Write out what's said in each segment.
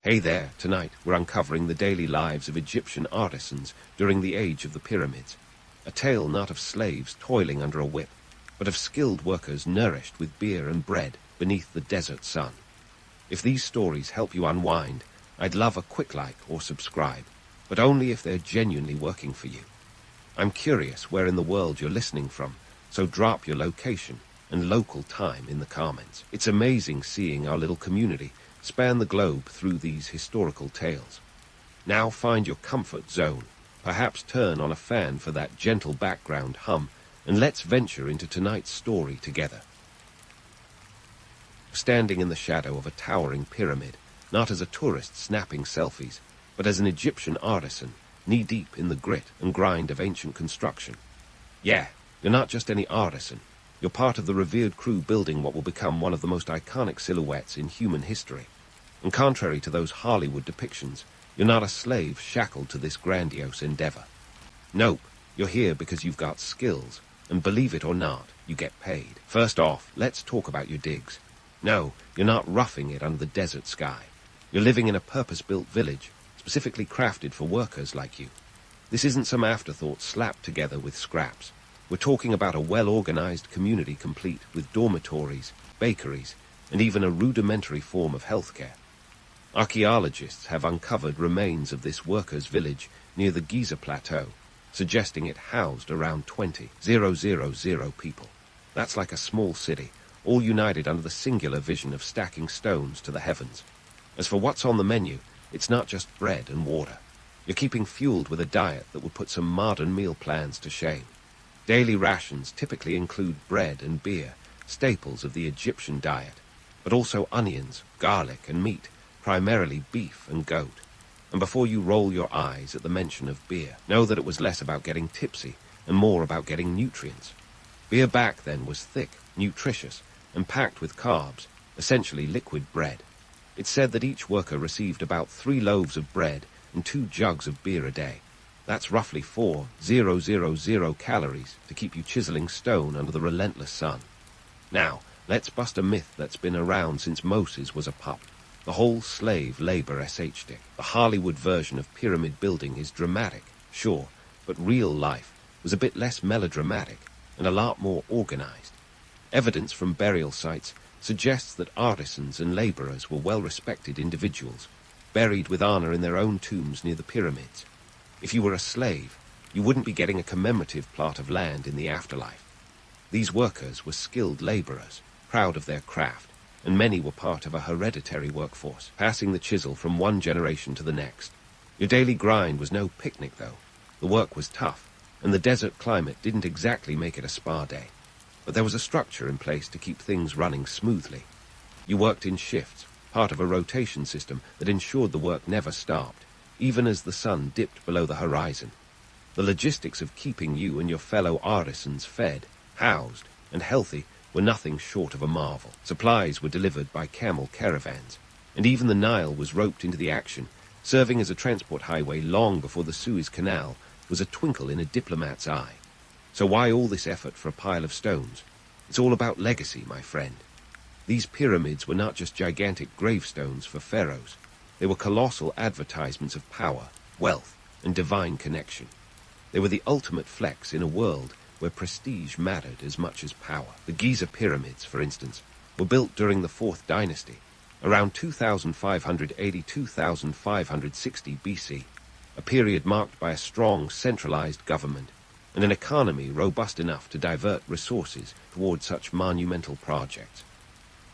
Hey there, tonight we're uncovering the daily lives of Egyptian artisans during the age of the pyramids. A tale not of slaves toiling under a whip, but of skilled workers nourished with beer and bread beneath the desert sun. If these stories help you unwind, I'd love a quick like or subscribe, but only if they're genuinely working for you. I'm curious where in the world you're listening from, so drop your location and local time in the comments. It's amazing seeing our little community span the globe through these historical tales. Now find your comfort zone, perhaps turn on a fan for that gentle background hum, and let's venture into tonight's story together. Standing in the shadow of a towering pyramid, not as a tourist snapping selfies, but as an Egyptian artisan, knee-deep in the grit and grind of ancient construction. Yeah, you're not just any artisan. You're part of the revered crew building what will become one of the most iconic silhouettes in human history. And contrary to those Hollywood depictions, you're not a slave shackled to this grandiose endeavor. Nope, you're here because you've got skills, and believe it or not, you get paid. First off, let's talk about your digs. No, you're not roughing it under the desert sky. You're living in a purpose-built village, specifically crafted for workers like you. This isn't some afterthought slapped together with scraps. We're talking about a well-organized community complete with dormitories, bakeries, and even a rudimentary form of healthcare. Archaeologists have uncovered remains of this workers' village near the Giza Plateau, suggesting it housed around 20,000 people. That's like a small city, all united under the singular vision of stacking stones to the heavens. As for what's on the menu, it's not just bread and water. You're keeping fueled with a diet that would put some modern meal plans to shame. Daily rations typically include bread and beer, staples of the Egyptian diet, but also onions, garlic, and meat, primarily beef and goat. And before you roll your eyes at the mention of beer, know that it was less about getting tipsy and more about getting nutrients. Beer back then was thick, nutritious, and packed with carbs, essentially liquid bread. It's said that each worker received about 3 loaves of bread and 2 jugs of beer a day. That's roughly 4,000 calories to keep you chiseling stone under the relentless sun. Now, let's bust a myth that's been around since Moses was a pup. The whole slave labor sh stick. The Hollywood version of pyramid building is dramatic, sure, but real life was a bit less melodramatic and a lot more organized. Evidence from burial sites suggests that artisans and laborers were well-respected individuals, buried with honor in their own tombs near the pyramids. If you were a slave, you wouldn't be getting a commemorative plot of land in the afterlife. These workers were skilled laborers, proud of their craft, and many were part of a hereditary workforce, passing the chisel from one generation to the next. Your daily grind was no picnic, though. The work was tough, and the desert climate didn't exactly make it a spa day. But there was a structure in place to keep things running smoothly. You worked in shifts, part of a rotation system that ensured the work never stopped, even as the sun dipped below the horizon. The logistics of keeping you and your fellow artisans fed, housed, and healthy were nothing short of a marvel. Supplies were delivered by camel caravans, and even the Nile was roped into the action, serving as a transport highway long before the Suez Canal was a twinkle in a diplomat's eye. So why all this effort for a pile of stones? It's all about legacy, my friend. These pyramids were not just gigantic gravestones for pharaohs. They were colossal advertisements of power, wealth, and divine connection. They were the ultimate flex in a world where prestige mattered as much as power. The Giza pyramids, for instance, were built during the 4th dynasty, around 2580-2560 BC, a period marked by a strong centralized government and an economy robust enough to divert resources toward such monumental projects.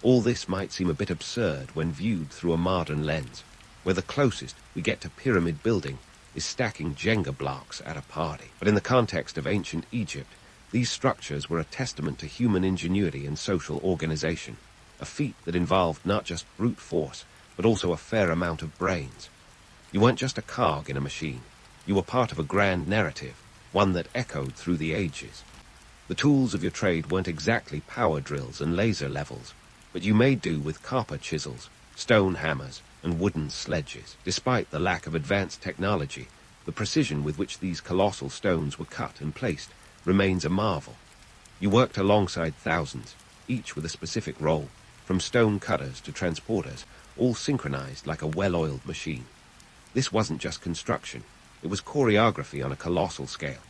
All this might seem a bit absurd when viewed through a modern lens, where the closest we get to pyramid building is stacking Jenga blocks at a party. But in the context of ancient Egypt, these structures were a testament to human ingenuity and social organization, a feat that involved not just brute force, but also a fair amount of brains. You weren't just a cog in a machine. You were part of a grand narrative, one that echoed through the ages. The tools of your trade weren't exactly power drills and laser levels, but you made do with copper chisels, stone hammers, and wooden sledges. Despite the lack of advanced technology, the precision with which these colossal stones were cut and placed remains a marvel. You worked alongside thousands, each with a specific role, from stone cutters to transporters, all synchronized like a well-oiled machine. This wasn't just construction, it was choreography on a colossal scale.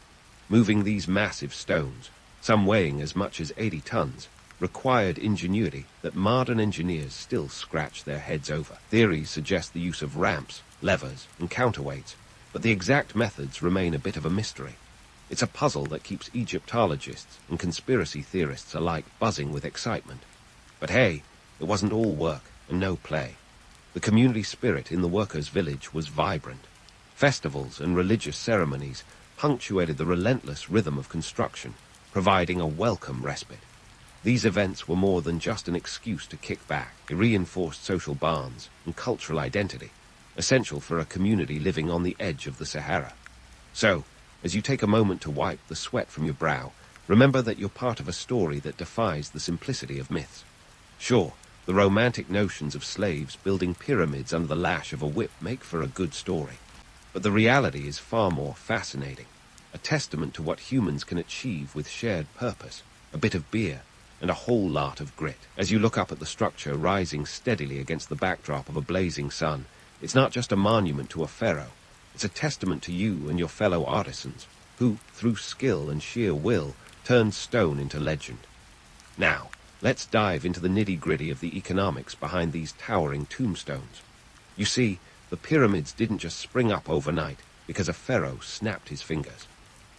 Moving these massive stones, some weighing as much as 80 tons, required ingenuity that modern engineers still scratch their heads over. Theories suggest the use of ramps, levers, and counterweights, but the exact methods remain a bit of a mystery. It's a puzzle that keeps Egyptologists and conspiracy theorists alike buzzing with excitement. But hey, it wasn't all work and no play. The community spirit in the workers' village was vibrant. Festivals and religious ceremonies punctuated the relentless rhythm of construction, providing a welcome respite. These events were more than just an excuse to kick back. They reinforced social bonds and cultural identity, essential for a community living on the edge of the Sahara. So, as you take a moment to wipe the sweat from your brow, remember that you're part of a story that defies the simplicity of myths. Sure, the romantic notions of slaves building pyramids under the lash of a whip make for a good story. But the reality is far more fascinating, a testament to what humans can achieve with shared purpose, a bit of beer, and a whole lot of grit. As you look up at the structure rising steadily against the backdrop of a blazing sun, it's not just a monument to a pharaoh, it's a testament to you and your fellow artisans, who, through skill and sheer will, turned stone into legend. Now, let's dive into the nitty-gritty of the economics behind these towering tombstones. You see, the pyramids didn't just spring up overnight because a pharaoh snapped his fingers.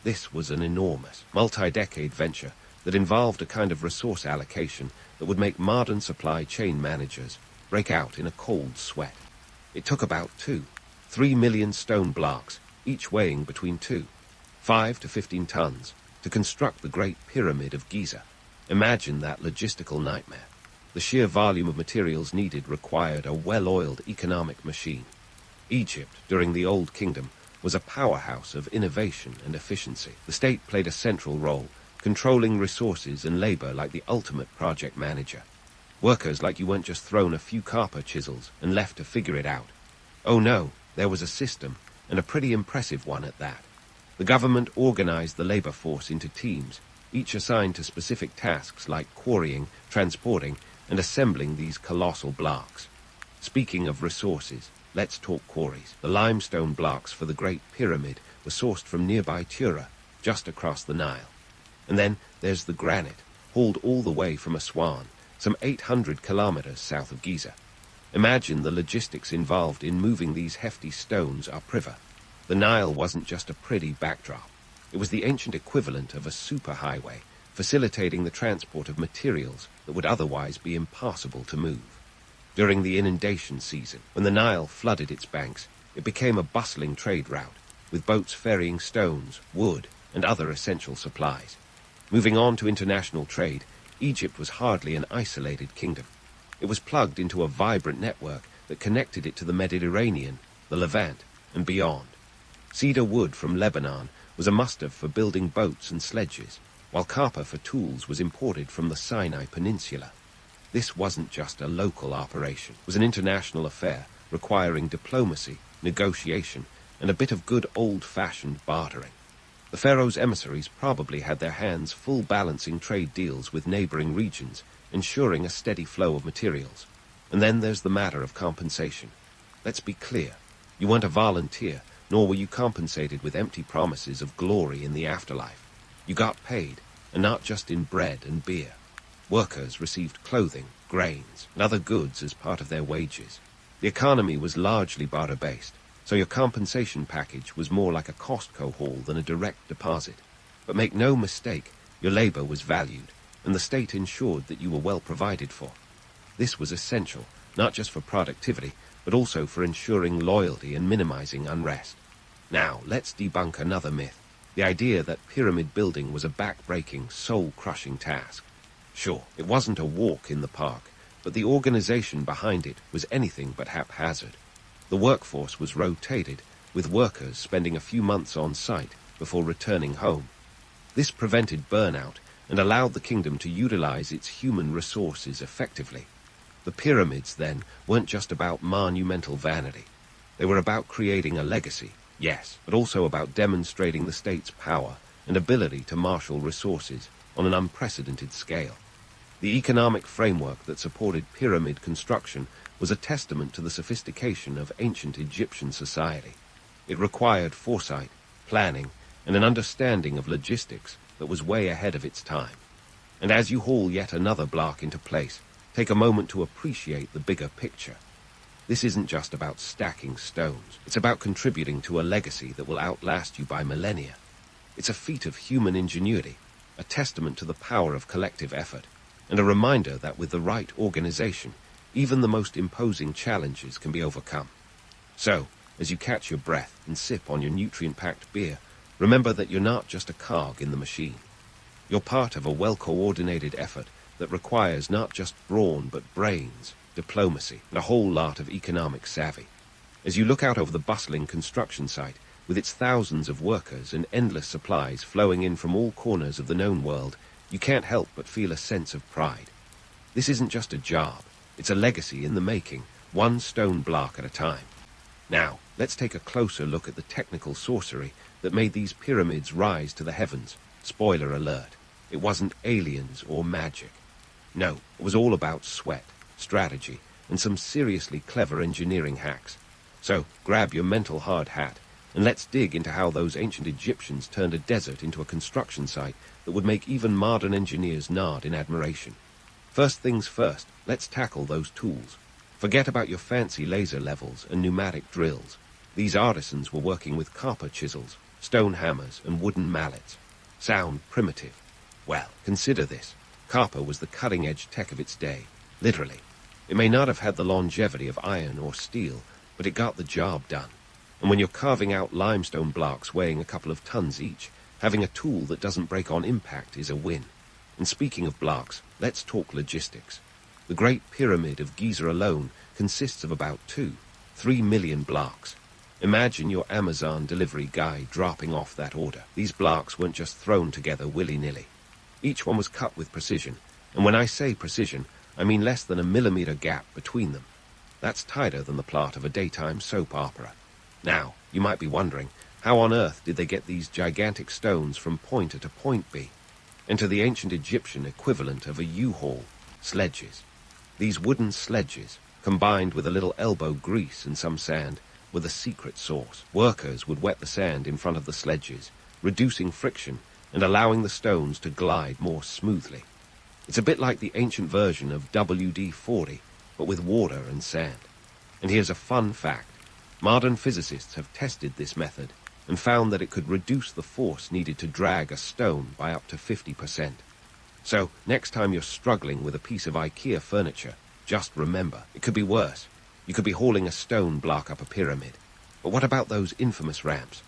This was an enormous, multi-decade venture that involved a kind of resource allocation that would make modern supply chain managers break out in a cold sweat. It took about 3 million stone blocks, each weighing between 5 to 15 tons, to construct the Great Pyramid of Giza. Imagine that logistical nightmare. The sheer volume of materials needed required a well-oiled economic machine. Egypt, during the Old Kingdom, was a powerhouse of innovation and efficiency. The state played a central role, controlling resources and labor like the ultimate project manager. Workers like you weren't just thrown a few copper chisels and left to figure it out. Oh no, there was a system, and a pretty impressive one at that. The government organized the labor force into teams, each assigned to specific tasks like quarrying, transporting, and assembling these colossal blocks. Speaking of resources, let's talk quarries. The limestone blocks for the Great Pyramid were sourced from nearby Tura, just across the Nile. And then there's the granite, hauled all the way from Aswan, some 800 kilometers south of Giza. Imagine the logistics involved in moving these hefty stones upriver. The Nile wasn't just a pretty backdrop. It was the ancient equivalent of a superhighway, facilitating the transport of materials that would otherwise be impossible to move. During the inundation season, when the Nile flooded its banks, it became a bustling trade route, with boats ferrying stones, wood, and other essential supplies. Moving on to international trade, Egypt was hardly an isolated kingdom. It was plugged into a vibrant network that connected it to the Mediterranean, the Levant, and beyond. Cedar wood from Lebanon was a must-have for building boats and sledges, while copper for tools was imported from the Sinai Peninsula. This wasn't just a local operation. It was an international affair requiring diplomacy, negotiation, and a bit of good old-fashioned bartering. The pharaoh's emissaries probably had their hands full balancing trade deals with neighboring regions, ensuring a steady flow of materials. And then there's the matter of compensation. Let's be clear. You weren't a volunteer, nor were you compensated with empty promises of glory in the afterlife. You got paid, and not just in bread and beer. Workers received clothing, grains, and other goods as part of their wages. The economy was largely barter-based, so your compensation package was more like a Costco haul than a direct deposit. But make no mistake, your labor was valued, and the state ensured that you were well provided for. This was essential, not just for productivity, but also for ensuring loyalty and minimizing unrest. Now, let's debunk another myth, the idea that pyramid building was a back-breaking, soul-crushing task. Sure, it wasn't a walk in the park, but the organization behind it was anything but haphazard. The workforce was rotated, with workers spending a few months on site before returning home. This prevented burnout and allowed the kingdom to utilize its human resources effectively. The pyramids, then, weren't just about monumental vanity. They were about creating a legacy, yes, but also about demonstrating the state's power and ability to marshal resources on an unprecedented scale. The economic framework that supported pyramid construction was a testament to the sophistication of ancient Egyptian society. It required foresight, planning, and an understanding of logistics that was way ahead of its time. And as you haul yet another block into place, take a moment to appreciate the bigger picture. This isn't just about stacking stones. It's about contributing to a legacy that will outlast you by millennia. It's a feat of human ingenuity, a testament to the power of collective effort, and a reminder that with the right organization, even the most imposing challenges can be overcome. So, as you catch your breath and sip on your nutrient-packed beer, remember that you're not just a cog in the machine. You're part of a well-coordinated effort that requires not just brawn but brains, diplomacy, and a whole lot of economic savvy. As you look out over the bustling construction site, with its thousands of workers and endless supplies flowing in from all corners of the known world, you can't help but feel a sense of pride. This isn't just a job, it's a legacy in the making, one stone block at a time. Now, let's take a closer look at the technical sorcery that made these pyramids rise to the heavens. Spoiler alert, it wasn't aliens or magic. No, it was all about sweat, strategy, and some seriously clever engineering hacks. So, grab your mental hard hat, and let's dig into how those ancient Egyptians turned a desert into a construction site that would make even modern engineers nod in admiration. First things first, let's tackle those tools. Forget about your fancy laser levels and pneumatic drills. These artisans were working with copper chisels, stone hammers, and wooden mallets. Sound primitive? Well, consider this. Copper was the cutting-edge tech of its day, literally. It may not have had the longevity of iron or steel, but it got the job done. And when you're carving out limestone blocks weighing a couple of tons each, having a tool that doesn't break on impact is a win. And speaking of blocks, let's talk logistics. The Great Pyramid of Giza alone consists of about 2-3 million blocks. Imagine your Amazon delivery guy dropping off that order. These blocks weren't just thrown together willy-nilly. Each one was cut with precision, and when I say precision, I mean less than a millimeter gap between them. That's tighter than the plot of a daytime soap opera. Now, you might be wondering, how on earth did they get these gigantic stones from point A to point B? And to the ancient Egyptian equivalent of a U-Haul, sledges. These wooden sledges, combined with a little elbow grease and some sand, were the secret sauce. Workers would wet the sand in front of the sledges, reducing friction and allowing the stones to glide more smoothly. It's a bit like the ancient version of WD-40, but with water and sand. And here's a fun fact. Modern physicists have tested this method and found that it could reduce the force needed to drag a stone by up to 50%. So, next time you're struggling with a piece of IKEA furniture, just remember, it could be worse. You could be hauling a stone block up a pyramid. But what about those infamous ramps?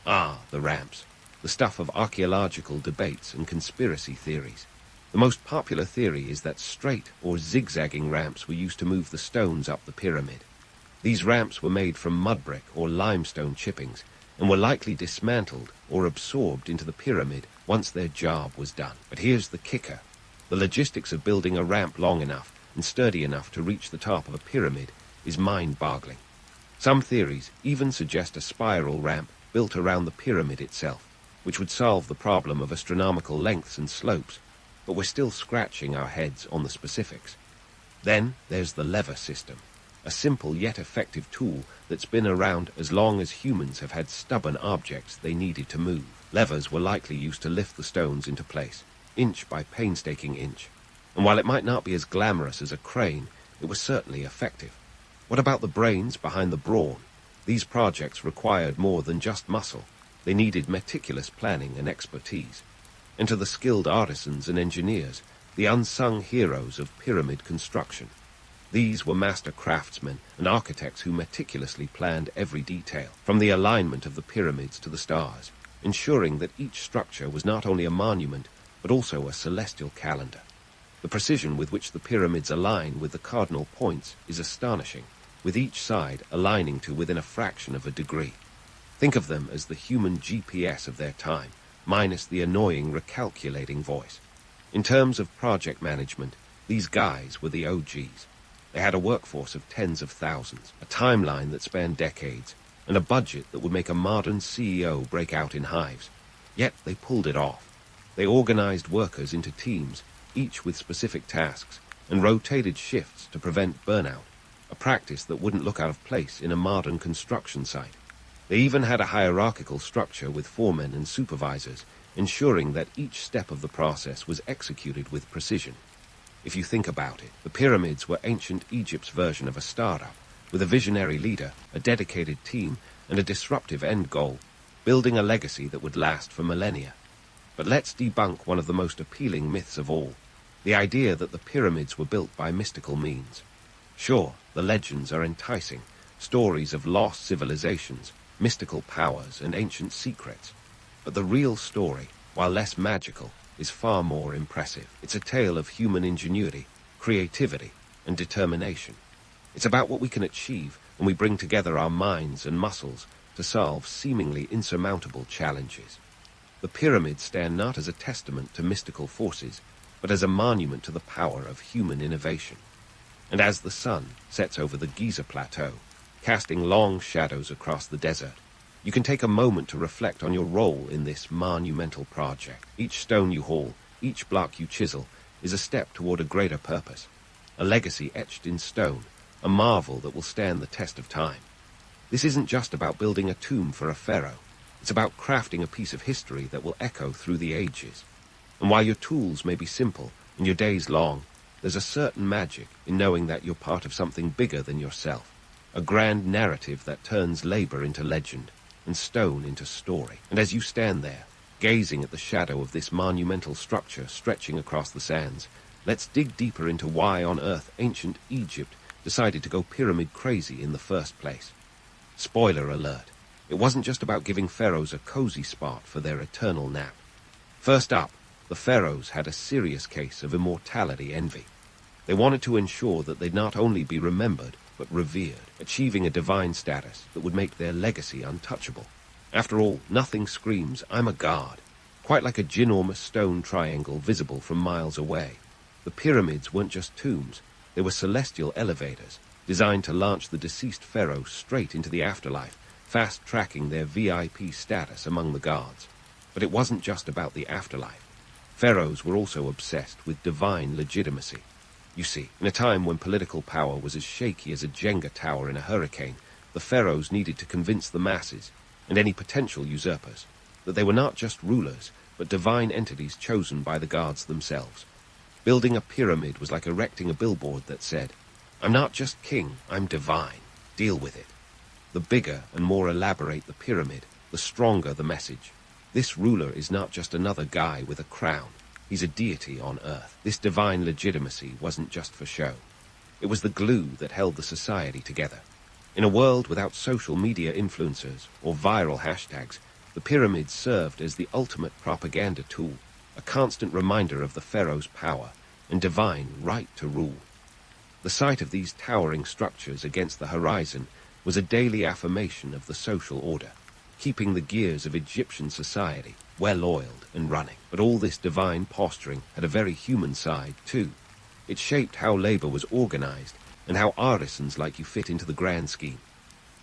Ah, the ramps. The stuff of archaeological debates and conspiracy theories. The most popular theory is that straight or zigzagging ramps were used to move the stones up the pyramid. These ramps were made from mud brick or limestone chippings and were likely dismantled or absorbed into the pyramid once their job was done. But here's the kicker. The logistics of building a ramp long enough and sturdy enough to reach the top of a pyramid is mind-boggling. Some theories even suggest a spiral ramp built around the pyramid itself, which would solve the problem of astronomical lengths and slopes, but we're still scratching our heads on the specifics. Then there's the lever system, a simple yet effective tool that's been around as long as humans have had stubborn objects they needed to move. Levers were likely used to lift the stones into place, inch by painstaking inch. And while it might not be as glamorous as a crane, it was certainly effective. What about the brains behind the brawn? These projects required more than just muscle. They needed meticulous planning and expertise. And to the skilled artisans and engineers, the unsung heroes of pyramid construction. These were master craftsmen and architects who meticulously planned every detail, from the alignment of the pyramids to the stars, ensuring that each structure was not only a monument, but also a celestial calendar. The precision with which the pyramids align with the cardinal points is astonishing, with each side aligning to within a fraction of a degree. Think of them as the human GPS of their time, minus the annoying recalculating voice. In terms of project management, these guys were the OGs. They had a workforce of tens of thousands, a timeline that spanned decades, and a budget that would make a modern CEO break out in hives. Yet they pulled it off. They organized workers into teams, each with specific tasks, and rotated shifts to prevent burnout, a practice that wouldn't look out of place in a modern construction site. They even had a hierarchical structure with foremen and supervisors, ensuring that each step of the process was executed with precision. If you think about it, the pyramids were ancient Egypt's version of a startup, with a visionary leader, a dedicated team, and a disruptive end goal, building a legacy that would last for millennia. But let's debunk one of the most appealing myths of all, the idea that the pyramids were built by mystical means. Sure, the legends are enticing, stories of lost civilizations, mystical powers, and ancient secrets. But the real story, while less magical, is far more impressive. It's a tale of human ingenuity, creativity, and determination. It's about what we can achieve when we bring together our minds and muscles to solve seemingly insurmountable challenges. The pyramids stand not as a testament to mystical forces, but as a monument to the power of human innovation. And as the sun sets over the Giza Plateau, casting long shadows across the desert, you can take a moment to reflect on your role in this monumental project. Each stone you haul, each block you chisel, is a step toward a greater purpose, a legacy etched in stone, a marvel that will stand the test of time. This isn't just about building a tomb for a pharaoh. It's about crafting a piece of history that will echo through the ages. And while your tools may be simple and your days long, there's a certain magic in knowing that you're part of something bigger than yourself, a grand narrative that turns labor into legend and stone into story. And as you stand there, gazing at the shadow of this monumental structure stretching across the sands, let's dig deeper into why on earth ancient Egypt decided to go pyramid crazy in the first place. Spoiler alert, it wasn't just about giving pharaohs a cozy spot for their eternal nap. First up, the pharaohs had a serious case of immortality envy. They wanted to ensure that they'd not only be remembered, but revered, achieving a divine status that would make their legacy untouchable. After all, nothing screams, "I'm a god," quite like a ginormous stone triangle visible from miles away. The pyramids weren't just tombs, they were celestial elevators, designed to launch the deceased pharaoh straight into the afterlife, fast-tracking their VIP status among the gods. But it wasn't just about the afterlife. Pharaohs were also obsessed with divine legitimacy. You see, in a time when political power was as shaky as a Jenga tower in a hurricane, the pharaohs needed to convince the masses, and any potential usurpers, that they were not just rulers, but divine entities chosen by the gods themselves. Building a pyramid was like erecting a billboard that said, "I'm not just king, I'm divine. Deal with it." The bigger and more elaborate the pyramid, the stronger the message. This ruler is not just another guy with a crown. He's a deity on earth. This divine legitimacy wasn't just for show. It was the glue that held the society together. In a world without social media influencers or viral hashtags, the pyramids served as the ultimate propaganda tool, a constant reminder of the pharaoh's power and divine right to rule. The sight of these towering structures against the horizon was a daily affirmation of the social order, keeping the gears of Egyptian society well-oiled and running. But all this divine posturing had a very human side, too. It shaped how labor was organized and how artisans like you fit into the grand scheme.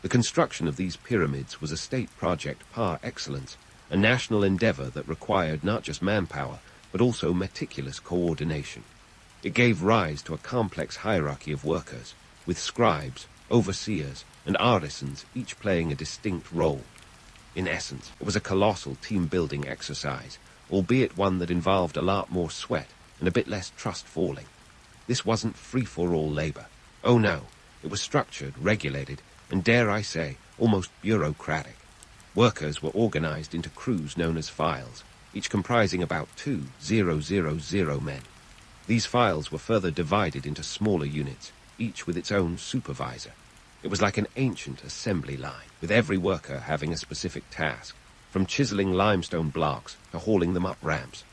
The construction of these pyramids was a state project par excellence, a national endeavor that required not just manpower, but also meticulous coordination. It gave rise to a complex hierarchy of workers, with scribes, overseers, and artisans each playing a distinct role. In essence, it was a colossal team-building exercise, albeit one that involved a lot more sweat and a bit less trust falling. This wasn't free-for-all labor. Oh no, it was structured, regulated, and dare I say, almost bureaucratic. Workers were organized into crews known as files, each comprising about 2,000 men. These files were further divided into smaller units, each with its own supervisor. It was like an ancient assembly line, with every worker having a specific task, from chiseling limestone blocks to hauling them up ramps.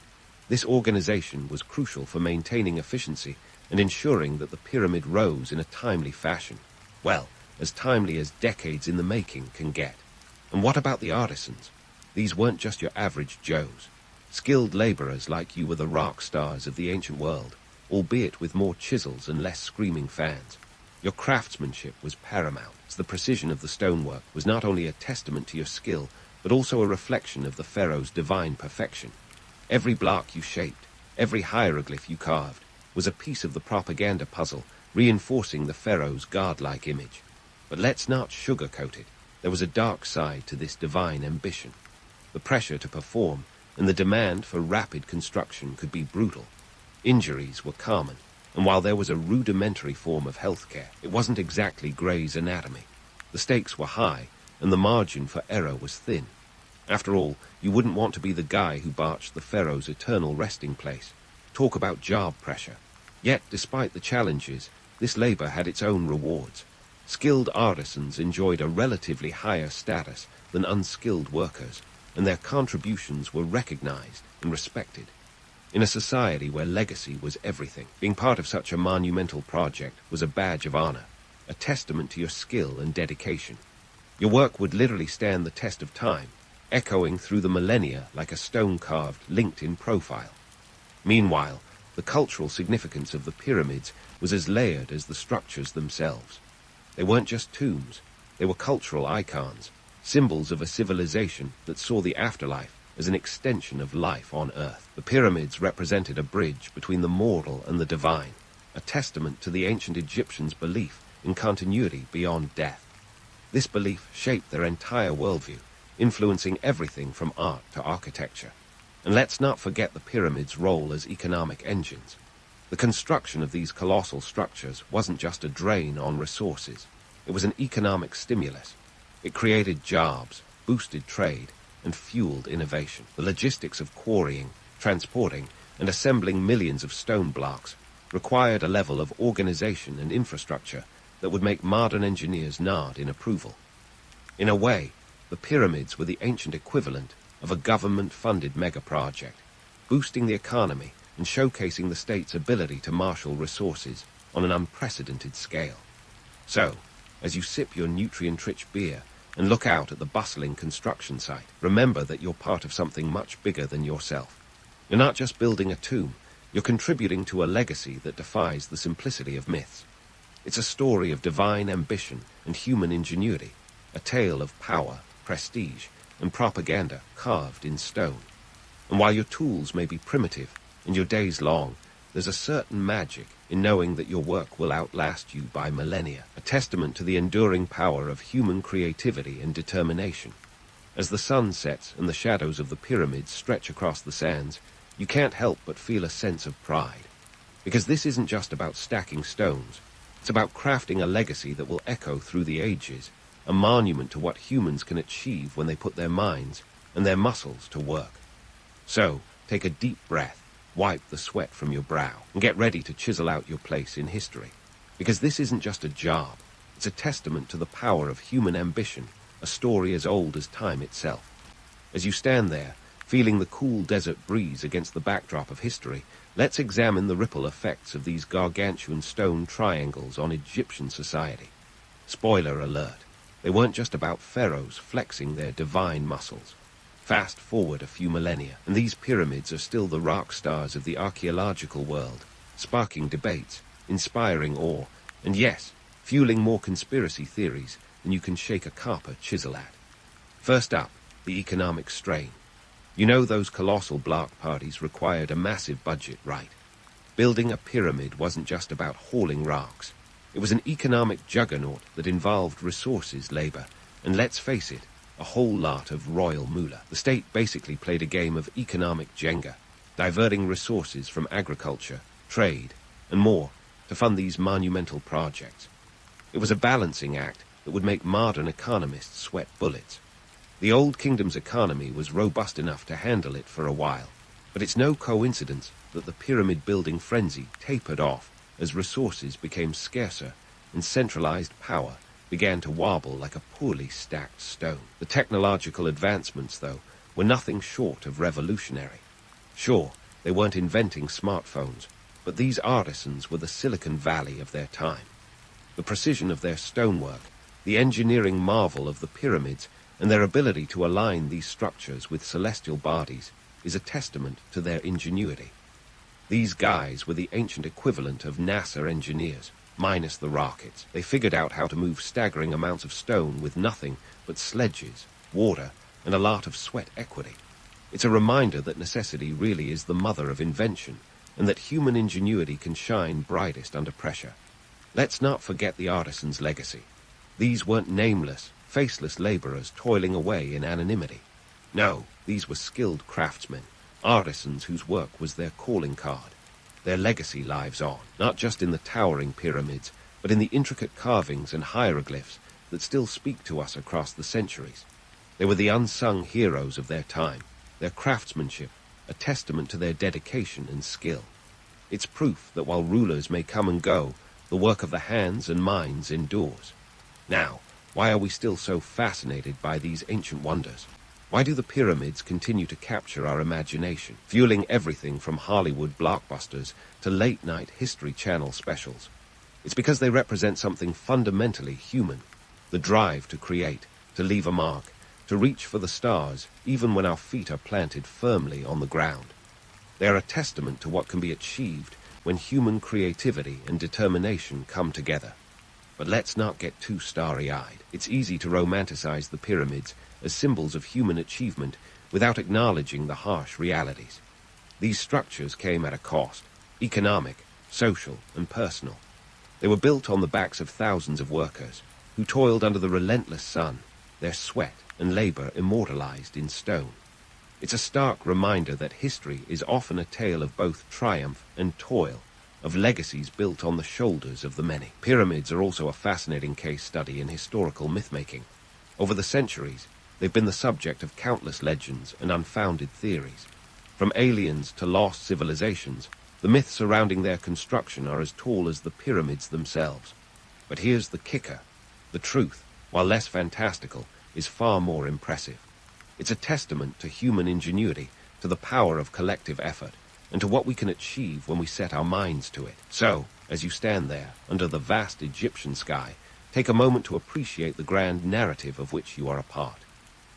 This organization was crucial for maintaining efficiency and ensuring that the pyramid rose in a timely fashion. Well, as timely as decades in the making can get. And what about the artisans? These weren't just your average Joes. Skilled laborers like you were the rock stars of the ancient world, albeit with more chisels and less screaming fans. Your craftsmanship was paramount, as the precision of the stonework was not only a testament to your skill, but also a reflection of the pharaoh's divine perfection. Every block you shaped, Every hieroglyph you carved was a piece of the propaganda puzzle, reinforcing the pharaoh's godlike image. But let's not sugarcoat it. There was a dark side to this divine ambition. The pressure to perform and the demand for rapid construction could be brutal. Injuries were common, and while there was a rudimentary form of healthcare, it wasn't exactly Gray's Anatomy. The stakes were high, and the margin for error was thin. After all, you wouldn't want to be the guy who barched the pharaoh's eternal resting place. Talk about job pressure. Yet, despite the challenges, this labor had its own rewards. Skilled artisans enjoyed a relatively higher status than unskilled workers, and their contributions were recognized and respected. In a society where legacy was everything, being part of such a monumental project was a badge of honor, a testament to your skill and dedication. Your work would literally stand the test of time, echoing through the millennia like a stone-carved LinkedIn profile. Meanwhile, the cultural significance of the pyramids was as layered as the structures themselves. They weren't just tombs, they were cultural icons, symbols of a civilization that saw the afterlife as an extension of life on Earth. The pyramids represented a bridge between the mortal and the divine, a testament to the ancient Egyptians' belief in continuity beyond death. This belief shaped their entire worldview, influencing everything from art to architecture. And let's not forget the pyramids' role as economic engines. The construction of these colossal structures wasn't just a drain on resources. It was an economic stimulus. It created jobs, boosted trade, and fueled innovation. The logistics of quarrying, transporting, and assembling millions of stone blocks required a level of organization and infrastructure that would make modern engineers nod in approval. In a way, the pyramids were the ancient equivalent of a government-funded mega-project, boosting the economy and showcasing the state's ability to marshal resources on an unprecedented scale. So, as you sip your nutrient-rich beer and look out at the bustling construction site, remember that you're part of something much bigger than yourself. You're not just building a tomb, you're contributing to a legacy that defies the simplicity of myths. It's a story of divine ambition and human ingenuity, a tale of power, prestige, and propaganda carved in stone. And while your tools may be primitive and your days long, there's a certain magic in knowing that your work will outlast you by millennia, a testament to the enduring power of human creativity and determination. As the sun sets and the shadows of the pyramids stretch across the sands, you can't help but feel a sense of pride. Because this isn't just about stacking stones, it's about crafting a legacy that will echo through the ages, a monument to what humans can achieve when they put their minds and their muscles to work. So, take a deep breath, wipe the sweat from your brow, and get ready to chisel out your place in history. Because this isn't just a job, it's a testament to the power of human ambition, a story as old as time itself. As you stand there, feeling the cool desert breeze against the backdrop of history, let's examine the ripple effects of these gargantuan stone triangles on Egyptian society. Spoiler alert, they weren't just about pharaohs flexing their divine muscles. Fast forward a few millennia, and these pyramids are still the rock stars of the archaeological world, sparking debates, inspiring awe, and yes, fueling more conspiracy theories than you can shake a copper chisel at. First up, the economic strain. You know those colossal block parties required a massive budget, right? Building a pyramid wasn't just about hauling rocks. It was an economic juggernaut that involved resources, labor, and let's face it, a whole lot of royal moolah. The state basically played a game of economic Jenga, diverting resources from agriculture, trade, and more to fund these monumental projects. It was a balancing act that would make modern economists sweat bullets. The Old Kingdom's economy was robust enough to handle it for a while, but it's no coincidence that the pyramid-building frenzy tapered off as resources became scarcer and centralized power began to wobble like a poorly stacked stone. The technological advancements, though, were nothing short of revolutionary. Sure, they weren't inventing smartphones, but these artisans were the Silicon Valley of their time. The precision of their stonework, the engineering marvel of the pyramids, and their ability to align these structures with celestial bodies is a testament to their ingenuity. These guys were the ancient equivalent of NASA engineers, minus the rockets. They figured out how to move staggering amounts of stone with nothing but sledges, water, and a lot of sweat equity. It's a reminder that necessity really is the mother of invention, and that human ingenuity can shine brightest under pressure. Let's not forget the artisans' legacy. These weren't nameless, faceless laborers toiling away in anonymity. No, these were skilled craftsmen, artisans whose work was their calling card. Their legacy lives on, not just in the towering pyramids, but in the intricate carvings and hieroglyphs that still speak to us across the centuries. They were the unsung heroes of their time, their craftsmanship, a testament to their dedication and skill. It's proof that while rulers may come and go, the work of the hands and minds endures. Now, why are we still so fascinated by these ancient wonders? Why do the pyramids continue to capture our imagination, fueling everything from Hollywood blockbusters to late-night History Channel specials? It's because they represent something fundamentally human, the drive to create, to leave a mark, to reach for the stars, even when our feet are planted firmly on the ground. They are a testament to what can be achieved when human creativity and determination come together. But let's not get too starry-eyed. It's easy to romanticize the pyramids as symbols of human achievement without acknowledging the harsh realities. These structures came at a cost, economic, social, and personal. They were built on the backs of thousands of workers who toiled under the relentless sun, their sweat and labor immortalized in stone. It's a stark reminder that history is often a tale of both triumph and toil, of legacies built on the shoulders of the many. Pyramids are also a fascinating case study in historical myth-making. Over the centuries, they've been the subject of countless legends and unfounded theories. From aliens to lost civilizations, the myths surrounding their construction are as tall as the pyramids themselves. But here's the kicker. The truth, while less fantastical, is far more impressive. It's a testament to human ingenuity, to the power of collective effort, and to what we can achieve when we set our minds to it. So, as you stand there, under the vast Egyptian sky, take a moment to appreciate the grand narrative of which you are a part.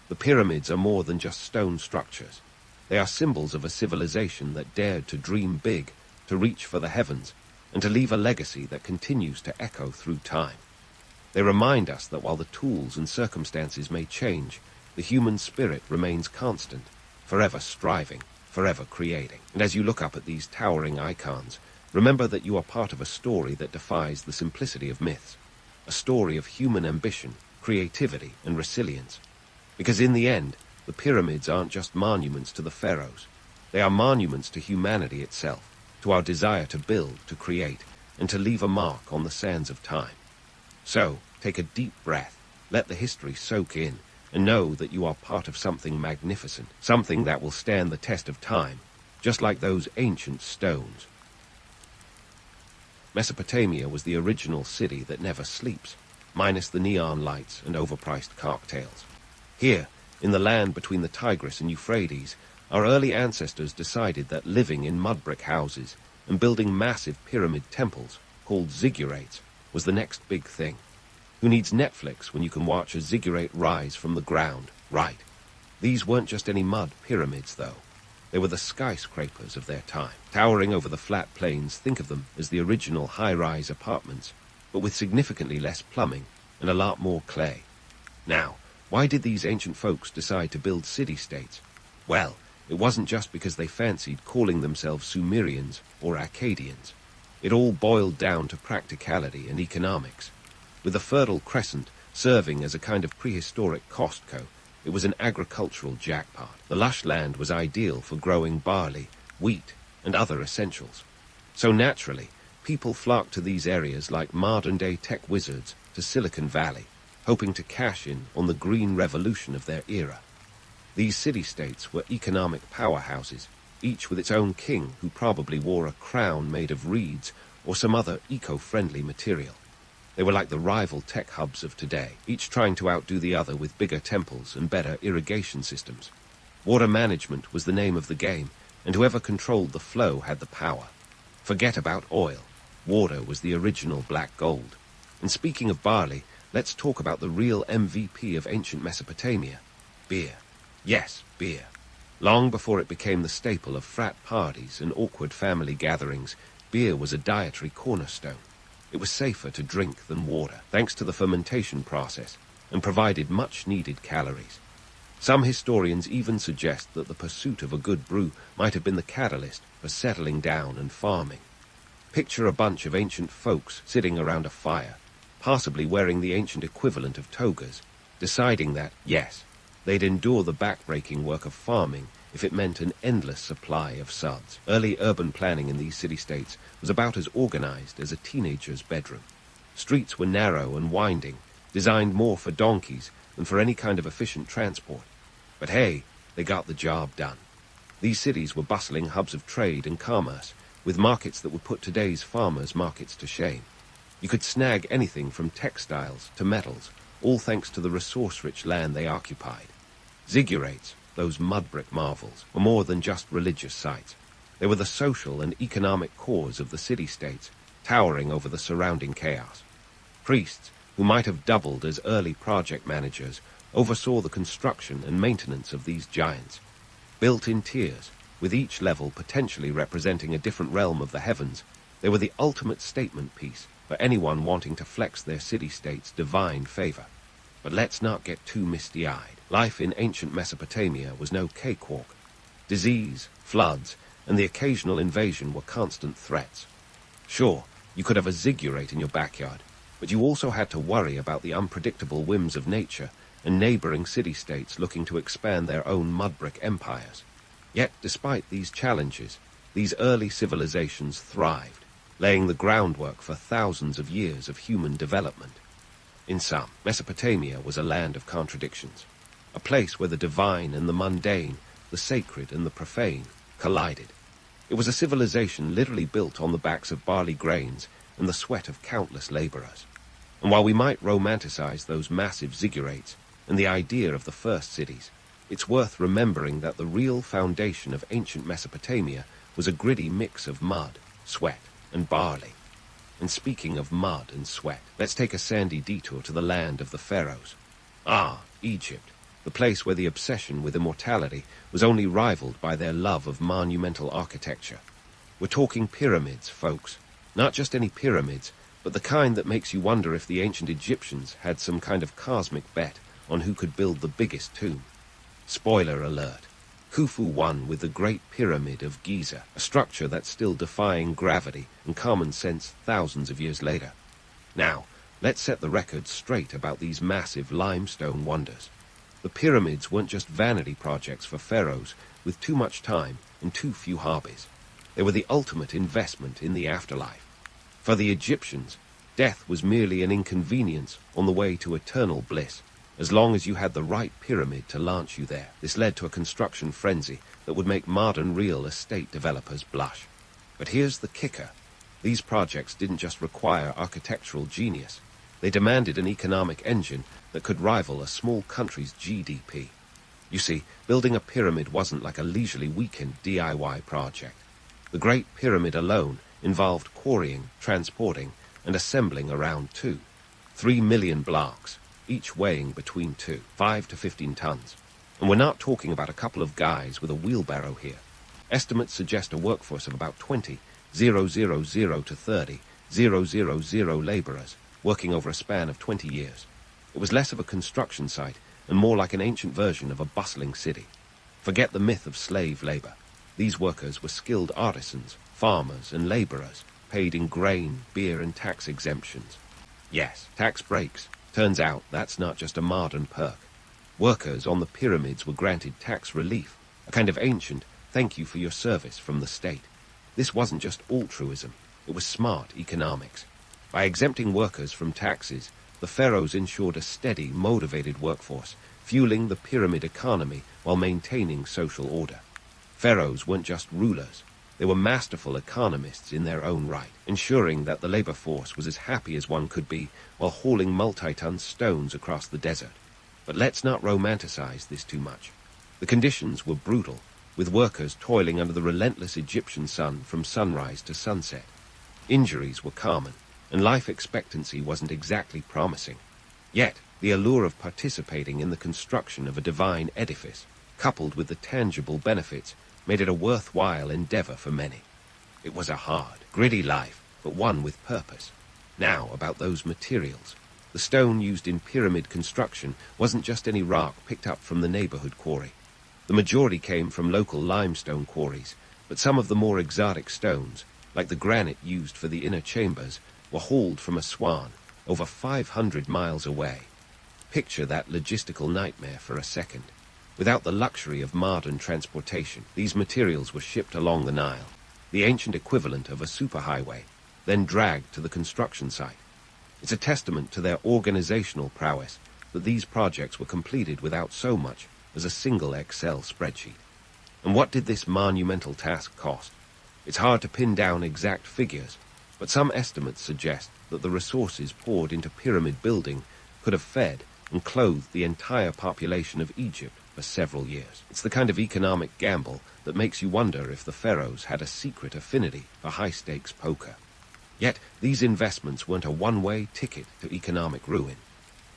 The pyramids are more than just stone structures. They are symbols of a civilization that dared to dream big, to reach for the heavens, and to leave a legacy that continues to echo through time. They remind us that while the tools and circumstances may change, the human spirit remains constant, forever striving, forever creating. And as you look up at these towering icons, remember that you are part of a story that defies the simplicity of myths, a story of human ambition, creativity, and resilience. Because in the end, the pyramids aren't just monuments to the pharaohs. They are monuments to humanity itself, to our desire to build, to create, and to leave a mark on the sands of time. So, take a deep breath, let the history soak in, and know that you are part of something magnificent, something that will stand the test of time, just like those ancient stones. Mesopotamia was the original city that never sleeps, minus the neon lights and overpriced cocktails. Here, in the land between the Tigris and Euphrates, our early ancestors decided that living in mud brick houses and building massive pyramid temples, called ziggurats, was the next big thing. Who needs Netflix when you can watch a ziggurat rise from the ground? Right. These weren't just any mud pyramids, though. They were the skyscrapers of their time. Towering over the flat plains, think of them as the original high-rise apartments, but with significantly less plumbing and a lot more clay. Now, why did these ancient folks decide to build city-states? Well, it wasn't just because they fancied calling themselves Sumerians or Akkadians. It all boiled down to practicality and economics. With the Fertile Crescent serving as a kind of prehistoric Costco, it was an agricultural jackpot. The lush land was ideal for growing barley, wheat, and other essentials. So naturally, people flocked to these areas like modern-day tech wizards to Silicon Valley, hoping to cash in on the green revolution of their era. These city-states were economic powerhouses, each with its own king who probably wore a crown made of reeds or some other eco-friendly material. They were like the rival tech hubs of today, each trying to outdo the other with bigger temples and better irrigation systems. Water management was the name of the game, and whoever controlled the flow had the power. Forget about oil. Water was the original black gold. And speaking of barley, let's talk about the real MVP of ancient Mesopotamia, beer. Yes, beer. Long before it became the staple of frat parties and awkward family gatherings, beer was a dietary cornerstone. It was safer to drink than water, thanks to the fermentation process, and provided much-needed calories. Some historians even suggest that the pursuit of a good brew might have been the catalyst for settling down and farming. Picture a bunch of ancient folks sitting around a fire, possibly wearing the ancient equivalent of togas, deciding that, yes, they'd endure the back-breaking work of farming if it meant an endless supply of suds. Early urban planning in these city-states was about as organized as a teenager's bedroom. Streets were narrow and winding, designed more for donkeys than for any kind of efficient transport. But hey, they got the job done. These cities were bustling hubs of trade and commerce, with markets that would put today's farmers' markets to shame. You could snag anything from textiles to metals, all thanks to the resource-rich land they occupied. Ziggurats, those mud-brick marvels, were more than just religious sites. They were the social and economic cores of the city-states, towering over the surrounding chaos. Priests, who might have doubled as early project managers, oversaw the construction and maintenance of these giants. Built in tiers, with each level potentially representing a different realm of the heavens, they were the ultimate statement piece for anyone wanting to flex their city-state's divine favor. But let's not get too misty-eyed. Life in ancient Mesopotamia was no cakewalk. Disease, floods, and the occasional invasion were constant threats. Sure, you could have a ziggurat in your backyard, but you also had to worry about the unpredictable whims of nature and neighboring city-states looking to expand their own mud-brick empires. Yet, despite these challenges, these early civilizations thrived, laying the groundwork for thousands of years of human development. In sum, Mesopotamia was a land of contradictions, a place where the divine and the mundane, the sacred and the profane, collided. It was a civilization literally built on the backs of barley grains and the sweat of countless laborers. And while we might romanticize those massive ziggurats and the idea of the first cities, it's worth remembering that the real foundation of ancient Mesopotamia was a gritty mix of mud, sweat, and barley. And speaking of mud and sweat, let's take a sandy detour to the land of the pharaohs. Egypt, the place where the obsession with immortality was only rivaled by their love of monumental architecture. We're talking pyramids, folks. Not just any pyramids, but the kind that makes you wonder if the ancient Egyptians had some kind of cosmic bet on who could build the biggest tomb. Spoiler alert. Khufu won with the Great Pyramid of Giza, a structure that's still defying gravity and common sense thousands of years later. Now, let's set the record straight about these massive limestone wonders. The pyramids weren't just vanity projects for pharaohs with too much time and too few hobbies. They were the ultimate investment in the afterlife. For the Egyptians, death was merely an inconvenience on the way to eternal bliss, as long as you had the right pyramid to launch you there. This led to a construction frenzy that would make modern real estate developers blush. But here's the kicker. These projects didn't just require architectural genius. They demanded an economic engine that could rival a small country's GDP. You see, building a pyramid wasn't like a leisurely weekend DIY project. The Great Pyramid alone involved quarrying, transporting, and assembling around 3 million blocks, each weighing between 5 to 15 tons. And we're not talking about a couple of guys with a wheelbarrow here. Estimates suggest a workforce of about 20,000 to 30,000 laborers, working over a span of 20 years. It was less of a construction site and more like an ancient version of a bustling city. Forget the myth of slave labor. These workers were skilled artisans, farmers, and laborers, paid in grain, beer, and tax exemptions. Yes, tax breaks. Turns out that's not just a modern perk. Workers on the pyramids were granted tax relief, a kind of ancient thank you for your service from the state. This wasn't just altruism, it was smart economics. By exempting workers from taxes, the pharaohs ensured a steady, motivated workforce, fueling the pyramid economy while maintaining social order. Pharaohs weren't just rulers. They were masterful economists in their own right, ensuring that the labor force was as happy as one could be while hauling multi-ton stones across the desert. But let's not romanticize this too much. The conditions were brutal, with workers toiling under the relentless Egyptian sun from sunrise to sunset. Injuries were common, and life expectancy wasn't exactly promising. Yet, the allure of participating in the construction of a divine edifice, coupled with the tangible benefits, made it a worthwhile endeavor for many. It was a hard, gritty life, but one with purpose. Now about those materials. The stone used in pyramid construction wasn't just any rock picked up from the neighborhood quarry. The majority came from local limestone quarries, but some of the more exotic stones, like the granite used for the inner chambers, were hauled from Aswan, over 500 miles away. Picture that logistical nightmare for a second. Without the luxury of modern transportation, these materials were shipped along the Nile, the ancient equivalent of a superhighway, then dragged to the construction site. It's a testament to their organizational prowess that these projects were completed without so much as a single Excel spreadsheet. And what did this monumental task cost? It's hard to pin down exact figures, but some estimates suggest that the resources poured into pyramid building could have fed and clothed the entire population of Egypt for several years. It's the kind of economic gamble that makes you wonder if the pharaohs had a secret affinity for high-stakes poker. Yet these investments weren't a one-way ticket to economic ruin.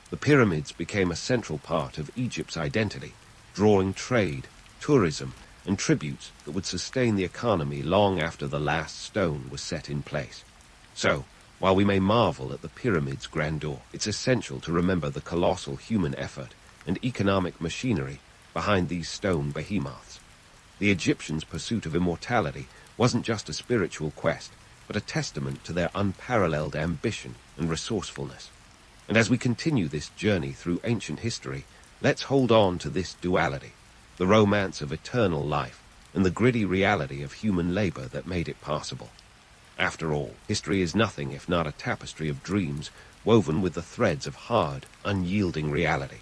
The pyramids became a central part of Egypt's identity, drawing trade, tourism, and tributes that would sustain the economy long after the last stone was set in place. So, while we may marvel at the pyramids' grandeur, it's essential to remember the colossal human effort and economic machinery behind these stone behemoths. The Egyptians' pursuit of immortality wasn't just a spiritual quest, but a testament to their unparalleled ambition and resourcefulness. And as we continue this journey through ancient history, let's hold on to this duality, the romance of eternal life and the gritty reality of human labor that made it possible. After all, history is nothing if not a tapestry of dreams woven with the threads of hard, unyielding reality.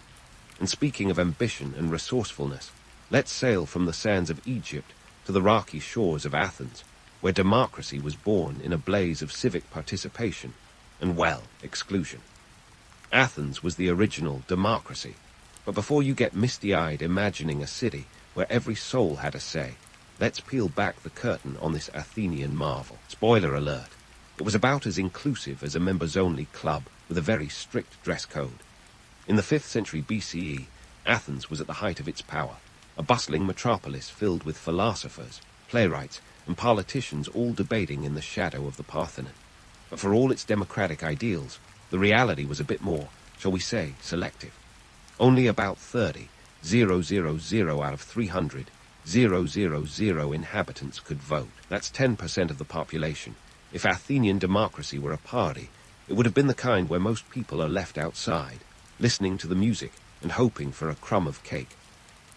And speaking of ambition and resourcefulness, let's sail from the sands of Egypt to the rocky shores of Athens, where democracy was born in a blaze of civic participation and, well, exclusion. Athens was the original democracy, but before you get misty-eyed imagining a city where every soul had a say, let's peel back the curtain on this Athenian marvel. Spoiler alert, it was about as inclusive as a members-only club with a very strict dress code. In the 5th century BCE, Athens was at the height of its power, a bustling metropolis filled with philosophers, playwrights, and politicians all debating in the shadow of the Parthenon. But for all its democratic ideals, the reality was a bit more, shall we say, selective. Only about 0.000 out of 300,000 inhabitants could vote. That's 10% of the population. If Athenian democracy were a party, it would have been the kind where most people are left outside, listening to the music and hoping for a crumb of cake.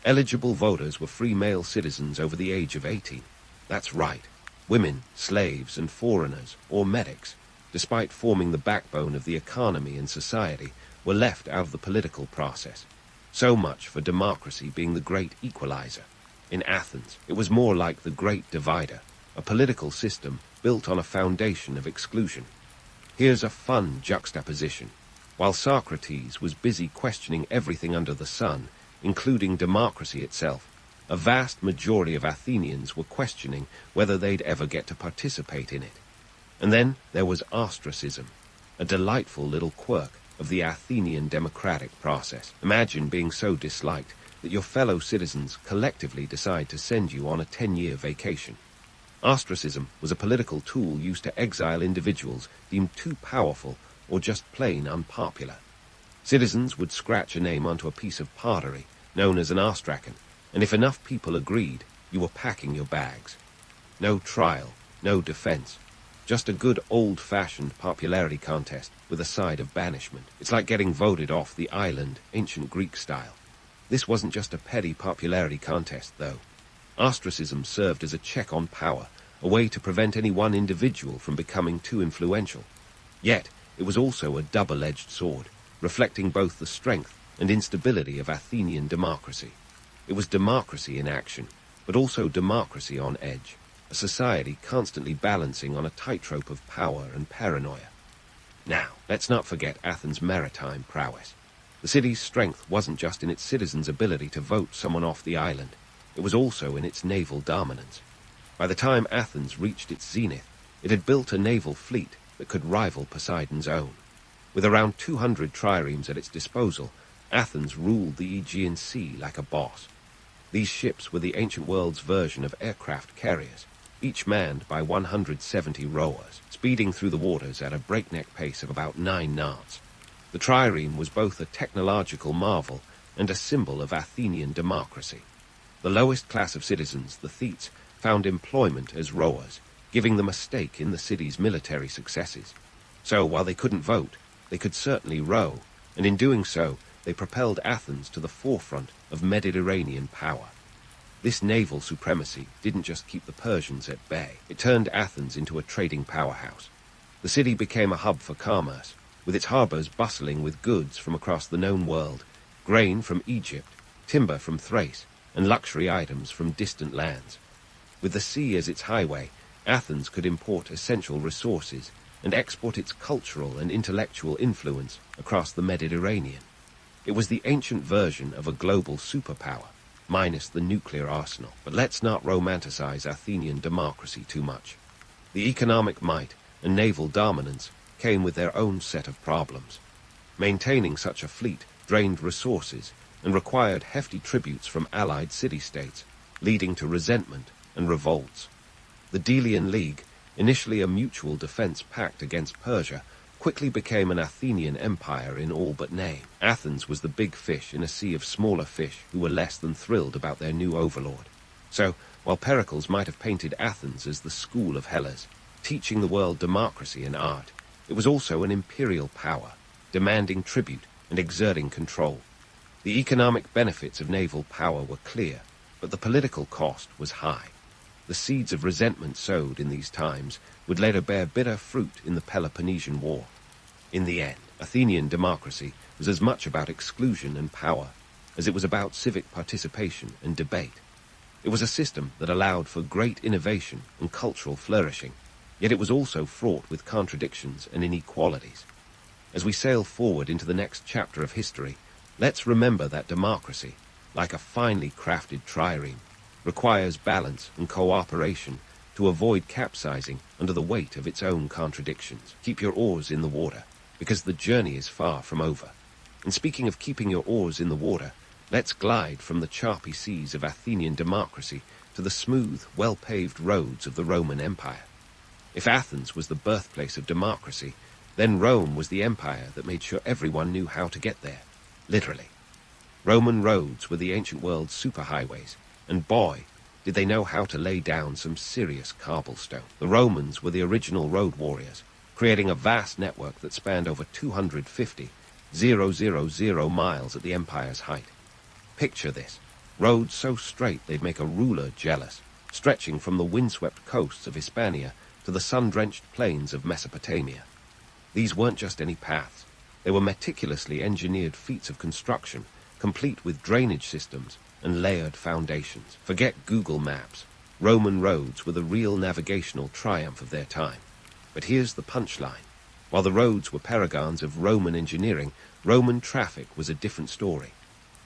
Eligible voters were free male citizens over the age of 18. That's right. Women, slaves, and foreigners, or medics, despite forming the backbone of the economy and society, were left out of the political process. So much for democracy being the great equalizer. In Athens, it was more like the great divider, a political system built on a foundation of exclusion. Here's a fun juxtaposition. While Socrates was busy questioning everything under the sun, including democracy itself, a vast majority of Athenians were questioning whether they'd ever get to participate in it. And then there was ostracism, a delightful little quirk of the Athenian democratic process. Imagine being so disliked that your fellow citizens collectively decide to send you on a 10-year vacation. Ostracism was a political tool used to exile individuals deemed too powerful or just plain unpopular. Citizens would scratch a name onto a piece of pottery, known as an ostracon, and if enough people agreed, you were packing your bags. No trial, no defense, just a good old-fashioned popularity contest with a side of banishment. It's like getting voted off the island, ancient Greek style. This wasn't just a petty popularity contest, though. Ostracism served as a check on power, a way to prevent any one individual from becoming too influential. Yet, it was also a double-edged sword, reflecting both the strength and instability of Athenian democracy. It was democracy in action, but also democracy on edge, a society constantly balancing on a tightrope of power and paranoia. Now, let's not forget Athens' maritime prowess. The city's strength wasn't just in its citizens' ability to vote someone off the island, it was also in its naval dominance. By the time Athens reached its zenith, it had built a naval fleet that could rival Poseidon's own. With around 200 triremes at its disposal, Athens ruled the Aegean Sea like a boss. These ships were the ancient world's version of aircraft carriers, each manned by 170 rowers, speeding through the waters at a breakneck pace of about 9 knots. The trireme was both a technological marvel and a symbol of Athenian democracy. The lowest class of citizens, the Thetes, found employment as rowers, giving them a stake in the city's military successes. So, while they couldn't vote, they could certainly row, and in doing so, they propelled Athens to the forefront of Mediterranean power. This naval supremacy didn't just keep the Persians at bay, it turned Athens into a trading powerhouse. The city became a hub for commerce, with its harbors bustling with goods from across the known world, grain from Egypt, timber from Thrace, and luxury items from distant lands. With the sea as its highway, Athens could import essential resources and export its cultural and intellectual influence across the Mediterranean. It was the ancient version of a global superpower, minus the nuclear arsenal. But let's not romanticize Athenian democracy too much. The economic might and naval dominance came with their own set of problems. Maintaining such a fleet drained resources and required hefty tributes from allied city-states, leading to resentment and revolts. The Delian League, initially a mutual defense pact against Persia, quickly became an Athenian empire in all but name. Athens was the big fish in a sea of smaller fish who were less than thrilled about their new overlord. So, while Pericles might have painted Athens as the school of Hellas, teaching the world democracy and art, it was also an imperial power, demanding tribute and exerting control. The economic benefits of naval power were clear, but the political cost was high. The seeds of resentment sowed in these times would later bear bitter fruit in the Peloponnesian War. In the end, Athenian democracy was as much about exclusion and power as it was about civic participation and debate. It was a system that allowed for great innovation and cultural flourishing, yet it was also fraught with contradictions and inequalities. As we sail forward into the next chapter of history, let's remember that democracy, like a finely crafted trireme, requires balance and cooperation to avoid capsizing under the weight of its own contradictions. Keep your oars in the water, because the journey is far from over. And speaking of keeping your oars in the water, let's glide from the choppy seas of Athenian democracy to the smooth, well-paved roads of the Roman Empire. If Athens was the birthplace of democracy, then Rome was the empire that made sure everyone knew how to get there, literally. Roman roads were the ancient world's superhighways, and boy, did they know how to lay down some serious cobblestone. The Romans were the original road warriors, creating a vast network that spanned over 250,000 miles at the empire's height. Picture this, roads so straight they'd make a ruler jealous, stretching from the windswept coasts of Hispania to the sun-drenched plains of Mesopotamia. These weren't just any paths, they were meticulously engineered feats of construction, complete with drainage systems and layered foundations. Forget Google Maps. Roman roads were the real navigational triumph of their time. But here's the punchline. While the roads were paragons of Roman engineering, Roman traffic was a different story.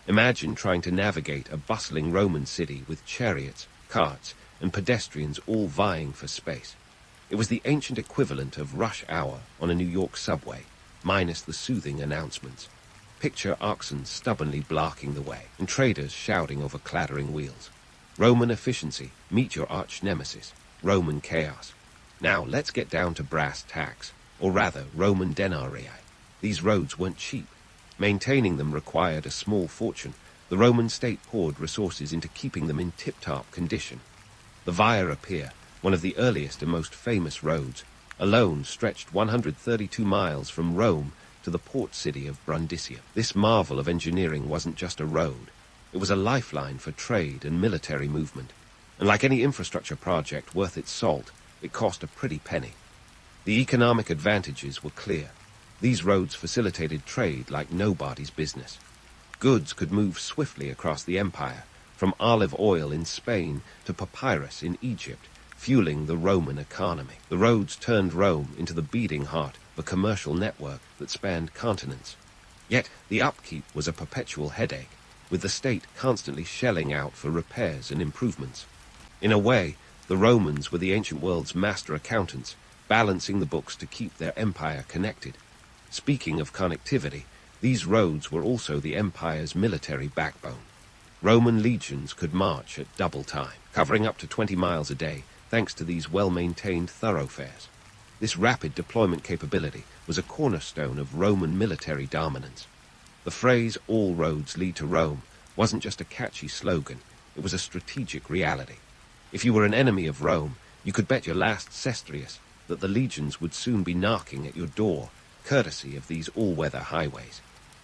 Imagine trying to navigate a bustling Roman city with chariots, carts, and pedestrians all vying for space. It was the ancient equivalent of rush hour on a New York subway, minus the soothing announcements. Picture oxen stubbornly blocking the way, and traders shouting over clattering wheels. Roman efficiency, meet your arch-nemesis, Roman chaos. Now let's get down to brass tacks, or rather Roman denarii. These roads weren't cheap. Maintaining them required a small fortune. The Roman state poured resources into keeping them in tip-top condition. The Via Appia, one of the earliest and most famous roads, alone stretched 132 miles from Rome to the port city of Brundisium. This marvel of engineering wasn't just a road. It was a lifeline for trade and military movement. And like any infrastructure project worth its salt, it cost a pretty penny. The economic advantages were clear. These roads facilitated trade like nobody's business. Goods could move swiftly across the empire, from olive oil in Spain to papyrus in Egypt, fueling the Roman economy. The roads turned Rome into the beating heart of a commercial network that spanned continents. Yet the upkeep was a perpetual headache, with the state constantly shelling out for repairs and improvements. In a way, the Romans were the ancient world's master accountants, balancing the books to keep their empire connected. Speaking of connectivity, these roads were also the empire's military backbone. Roman legions could march at double time, covering up to 20 miles a day, thanks to these well-maintained thoroughfares. This rapid deployment capability was a cornerstone of Roman military dominance. The phrase, "all roads lead to Rome," wasn't just a catchy slogan, it was a strategic reality. If you were an enemy of Rome, you could bet your last sestrius that the legions would soon be knocking at your door, courtesy of these all-weather highways.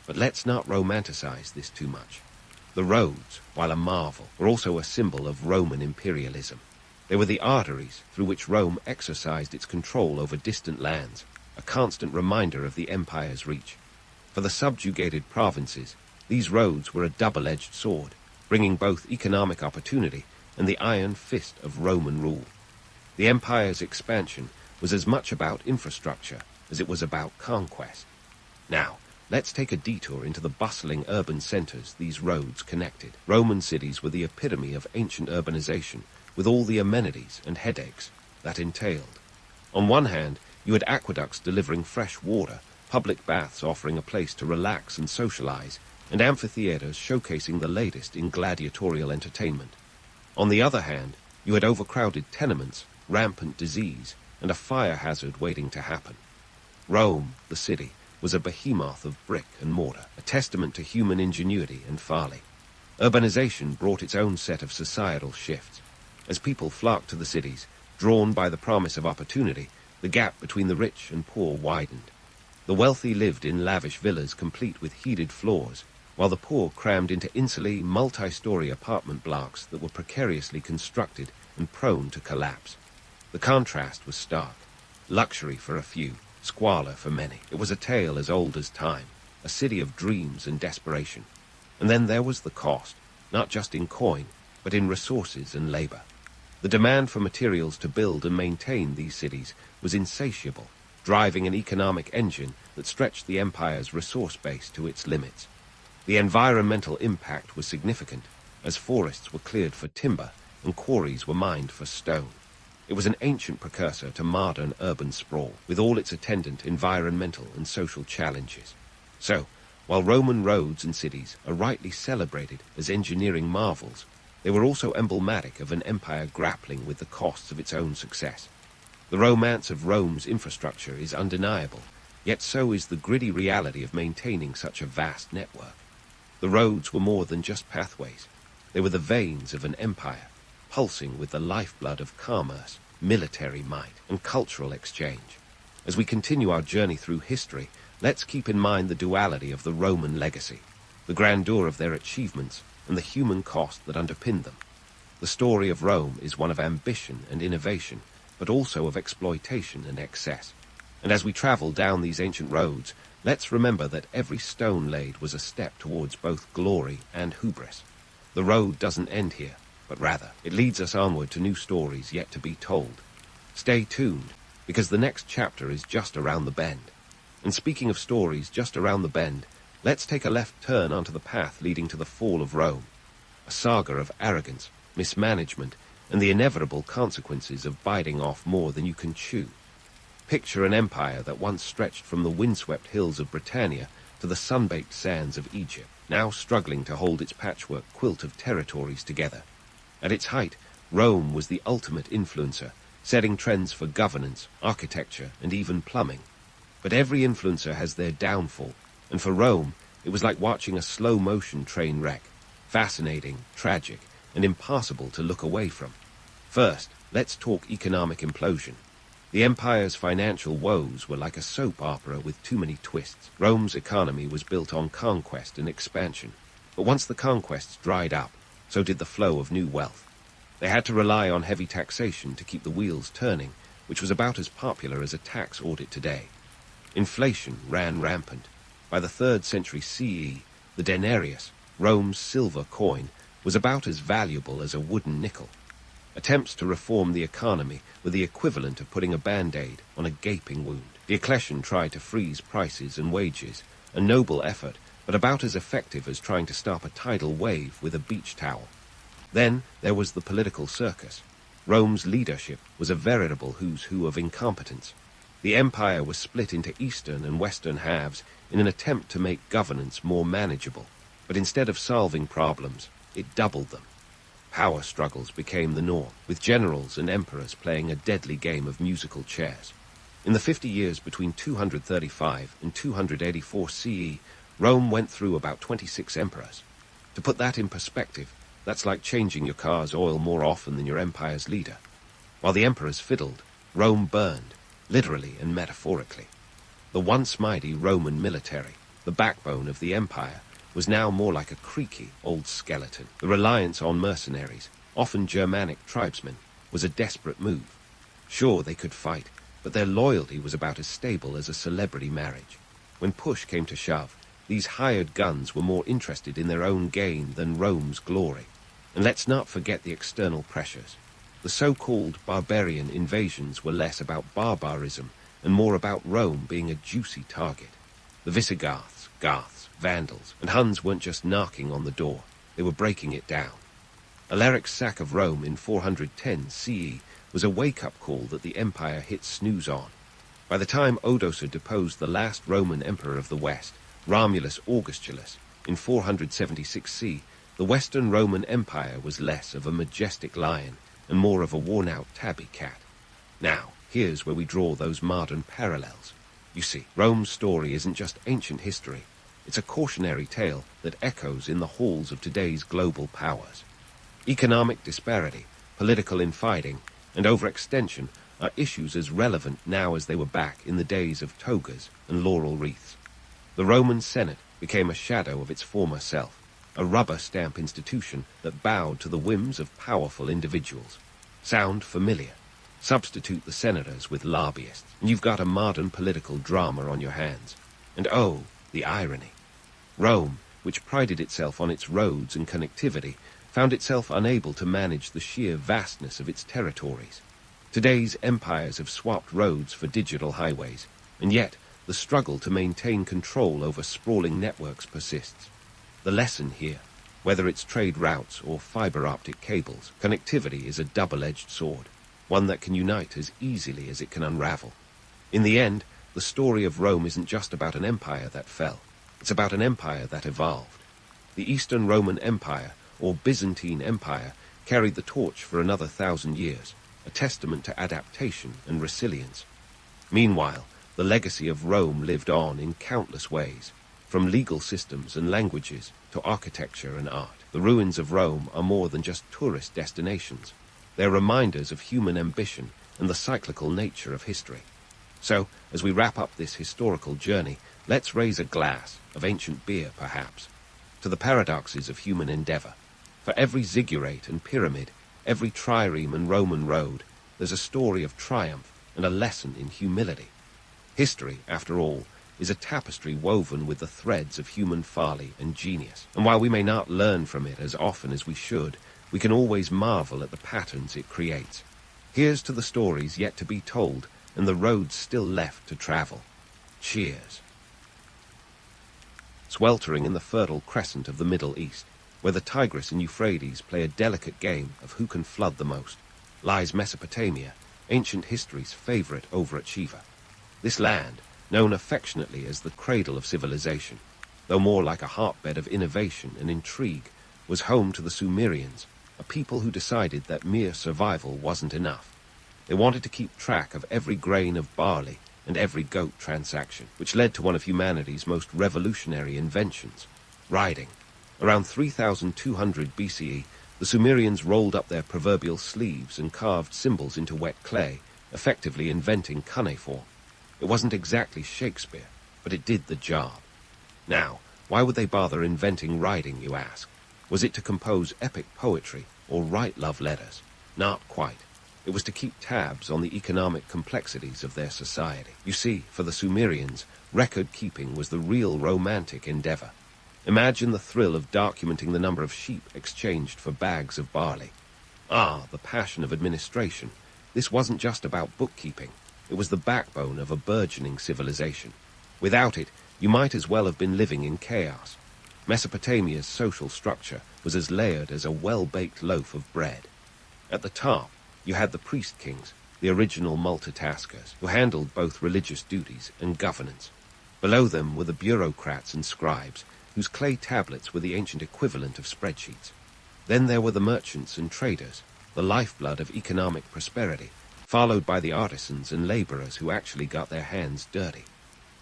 But let's not romanticize this too much. The roads, while a marvel, were also a symbol of Roman imperialism. They were the arteries through which Rome exercised its control over distant lands, a constant reminder of the empire's reach. For the subjugated provinces, these roads were a double-edged sword, bringing both economic opportunity and the iron fist of Roman rule. The empire's expansion was as much about infrastructure as it was about conquest. Now, let's take a detour into the bustling urban centers these roads connected. Roman cities were the epitome of ancient urbanization, with all the amenities and headaches that entailed. On one hand, you had aqueducts delivering fresh water, public baths offering a place to relax and socialize, and amphitheaters showcasing the latest in gladiatorial entertainment. On the other hand, you had overcrowded tenements, rampant disease, and a fire hazard waiting to happen. Rome, the city, was a behemoth of brick and mortar, a testament to human ingenuity and folly. Urbanization brought its own set of societal shifts. As people flocked to the cities, drawn by the promise of opportunity, the gap between the rich and poor widened. The wealthy lived in lavish villas complete with heated floors, while the poor crammed into insular, multi-story apartment blocks that were precariously constructed and prone to collapse. The contrast was stark. Luxury for a few, squalor for many. It was a tale as old as time, a city of dreams and desperation. And then there was the cost, not just in coin, but in resources and labor. The demand for materials to build and maintain these cities was insatiable, driving an economic engine that stretched the empire's resource base to its limits. The environmental impact was significant, as forests were cleared for timber and quarries were mined for stone. It was an ancient precursor to modern urban sprawl, with all its attendant environmental and social challenges. So, while Roman roads and cities are rightly celebrated as engineering marvels, they were also emblematic of an empire grappling with the costs of its own success. The romance of Rome's infrastructure is undeniable, yet so is the gritty reality of maintaining such a vast network. The roads were more than just pathways. They were the veins of an empire, pulsing with the lifeblood of commerce, military might, and cultural exchange. As we continue our journey through history, let's keep in mind the duality of the Roman legacy, the grandeur of their achievements, and the human cost that underpinned them. The story of Rome is one of ambition and innovation, but also of exploitation and excess. And as we travel down these ancient roads, let's remember that every stone laid was a step towards both glory and hubris. The road doesn't end here, but rather, it leads us onward to new stories yet to be told. Stay tuned, because the next chapter is just around the bend. And speaking of stories just around the bend, let's take a left turn onto the path leading to the fall of Rome, a saga of arrogance, mismanagement, and the inevitable consequences of biting off more than you can chew. Picture an empire that once stretched from the windswept hills of Britannia to the sun-baked sands of Egypt, now struggling to hold its patchwork quilt of territories together. At its height, Rome was the ultimate influencer, setting trends for governance, architecture, and even plumbing. But every influencer has their downfall, and for Rome, it was like watching a slow-motion train wreck, fascinating, tragic, and impossible to look away from. First, let's talk economic implosion. The empire's financial woes were like a soap opera with too many twists. Rome's economy was built on conquest and expansion, but once the conquests dried up, so did the flow of new wealth. They had to rely on heavy taxation to keep the wheels turning, which was about as popular as a tax audit today. Inflation ran rampant. By the 3rd century CE, the denarius, Rome's silver coin, was about as valuable as a wooden nickel. Attempts to reform the economy were the equivalent of putting a band-aid on a gaping wound. Diocletian tried to freeze prices and wages, a noble effort, but about as effective as trying to stop a tidal wave with a beach towel. Then there was the political circus. Rome's leadership was a veritable who's who of incompetence. The empire was split into eastern and western halves in an attempt to make governance more manageable, but instead of solving problems, it doubled them. Power struggles became the norm, with generals and emperors playing a deadly game of musical chairs. In the 50 years between 235 and 284 CE, Rome went through about 26 emperors. To put that in perspective, that's like changing your car's oil more often than your empire's leader. While the emperors fiddled, Rome burned, literally and metaphorically. The once mighty Roman military, the backbone of the empire, was now more like a creaky old skeleton. The reliance on mercenaries, often Germanic tribesmen, was a desperate move. Sure, they could fight, but their loyalty was about as stable as a celebrity marriage. When push came to shove, these hired guns were more interested in their own gain than Rome's glory. And let's not forget the external pressures. The so-called barbarian invasions were less about barbarism and more about Rome being a juicy target. The Visigoths, Goths, Vandals, and Huns weren't just knocking on the door, they were breaking it down. Alaric's sack of Rome in 410 CE was a wake-up call that the empire hit snooze on. By the time Odoacer deposed the last Roman emperor of the West, Romulus Augustulus, in 476 CE, the Western Roman Empire was less of a majestic lion and more of a worn-out tabby cat. Now, here's where we draw those modern parallels. You see, Rome's story isn't just ancient history. It's a cautionary tale that echoes in the halls of today's global powers. Economic disparity, political infighting, and overextension are issues as relevant now as they were back in the days of togas and laurel wreaths. The Roman Senate became a shadow of its former self, a rubber stamp institution that bowed to the whims of powerful individuals. Sound familiar? Substitute the senators with lobbyists, and you've got a modern political drama on your hands. And oh, the irony. Rome, which prided itself on its roads and connectivity, found itself unable to manage the sheer vastness of its territories. Today's empires have swapped roads for digital highways, and yet the struggle to maintain control over sprawling networks persists. The lesson here, whether it's trade routes or fiber-optic cables, connectivity is a double-edged sword, one that can unite as easily as it can unravel. In the end, the story of Rome isn't just about an empire that fell. It's about an empire that evolved. The Eastern Roman Empire, or Byzantine Empire, carried the torch for another 1,000 years, a testament to adaptation and resilience. Meanwhile, the legacy of Rome lived on in countless ways, from legal systems and languages to architecture and art. The ruins of Rome are more than just tourist destinations. They're reminders of human ambition and the cyclical nature of history. So, as we wrap up this historical journey, let's raise a glass, of ancient beer perhaps, to the paradoxes of human endeavor. For every ziggurat and pyramid, every trireme and Roman road, there's a story of triumph and a lesson in humility. History, after all, is a tapestry woven with the threads of human folly and genius. And while we may not learn from it as often as we should, we can always marvel at the patterns it creates. Here's to the stories yet to be told and the roads still left to travel. Cheers. Sweltering in the fertile crescent of the Middle East, where the Tigris and Euphrates play a delicate game of who can flood the most, lies Mesopotamia, ancient history's favorite overachiever. This land, known affectionately as the cradle of civilization, though more like a hotbed of innovation and intrigue, was home to the Sumerians, a people who decided that mere survival wasn't enough. They wanted to keep track of every grain of barley and every goat transaction, which led to one of humanity's most revolutionary inventions, riding. Around 3200 BCE, the Sumerians rolled up their proverbial sleeves and carved symbols into wet clay, effectively inventing cuneiform. It wasn't exactly Shakespeare, but it did the job. Now, why would they bother inventing riding, you ask? Was it to compose epic poetry or write love letters? Not quite. It was to keep tabs on the economic complexities of their society. You see, for the Sumerians, record-keeping was the real romantic endeavor. Imagine the thrill of documenting the number of sheep exchanged for bags of barley. Ah, the passion of administration. This wasn't just about bookkeeping. It was the backbone of a burgeoning civilization. Without it, you might as well have been living in chaos. Mesopotamia's social structure was as layered as a well-baked loaf of bread. At the top, you had the priest-kings, the original multitaskers, who handled both religious duties and governance. Below them were the bureaucrats and scribes, whose clay tablets were the ancient equivalent of spreadsheets. Then there were the merchants and traders, the lifeblood of economic prosperity, followed by the artisans and laborers who actually got their hands dirty.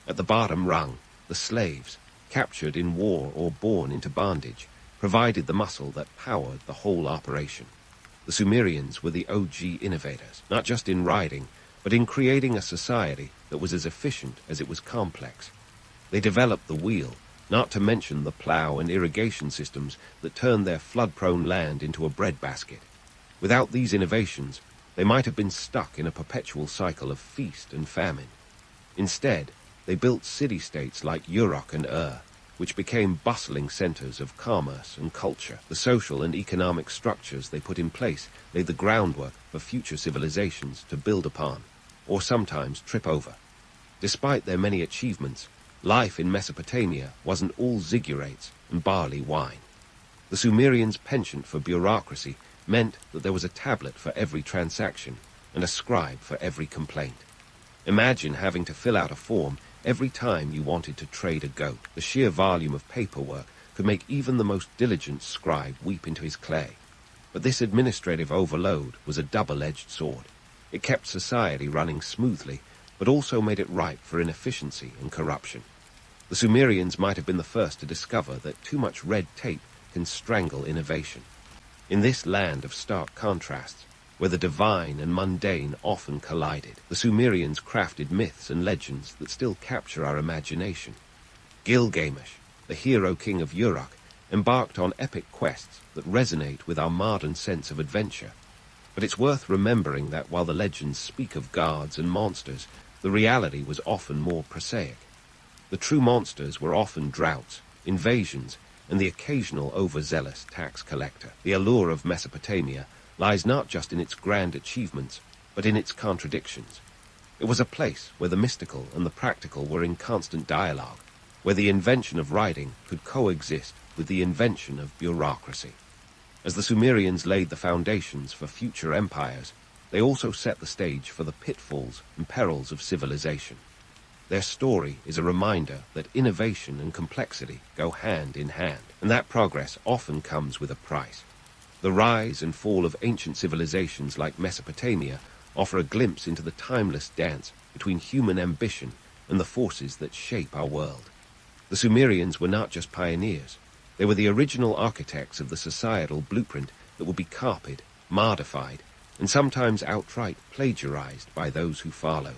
At the bottom rung, the slaves, captured in war or born into bondage, provided the muscle that powered the whole operation. The Sumerians were the OG innovators, not just in writing, but in creating a society that was as efficient as it was complex. They developed the wheel, not to mention the plow and irrigation systems that turned their flood-prone land into a breadbasket. Without these innovations, they might have been stuck in a perpetual cycle of feast and famine. Instead, they built city-states like Uruk and which became bustling centers of commerce and culture. The social and economic structures they put in place laid the groundwork for future civilizations to build upon, or sometimes trip over. Despite their many achievements, life in Mesopotamia wasn't all ziggurats and barley wine. The Sumerians' penchant for bureaucracy meant that there was a tablet for every transaction and a scribe for every complaint. Imagine having to fill out a form every time you wanted to trade a goat. The sheer volume of paperwork could make even the most diligent scribe weep into his clay. But this administrative overload was a double-edged sword. It kept society running smoothly, but also made it ripe for inefficiency and corruption. The Sumerians might have been the first to discover that too much red tape can strangle innovation. In this land of stark contrasts, where the divine and mundane often collided, the Sumerians crafted myths and legends that still capture our imagination. Gilgamesh, the hero king of Uruk, embarked on epic quests that resonate with our modern sense of adventure. But it's worth remembering that while the legends speak of gods and monsters, the reality was often more prosaic. The true monsters were often droughts, invasions, and the occasional overzealous tax collector. The allure of Mesopotamia lies not just in its grand achievements, but in its contradictions. It was a place where the mystical and the practical were in constant dialogue, where the invention of writing could coexist with the invention of bureaucracy. As the Sumerians laid the foundations for future empires, they also set the stage for the pitfalls and perils of civilization. Their story is a reminder that innovation and complexity go hand in hand, and that progress often comes with a price. The rise and fall of ancient civilizations like Mesopotamia offer a glimpse into the timeless dance between human ambition and the forces that shape our world. The Sumerians were not just pioneers. They were the original architects of the societal blueprint that would be copied, modified, and sometimes outright plagiarized by those who followed.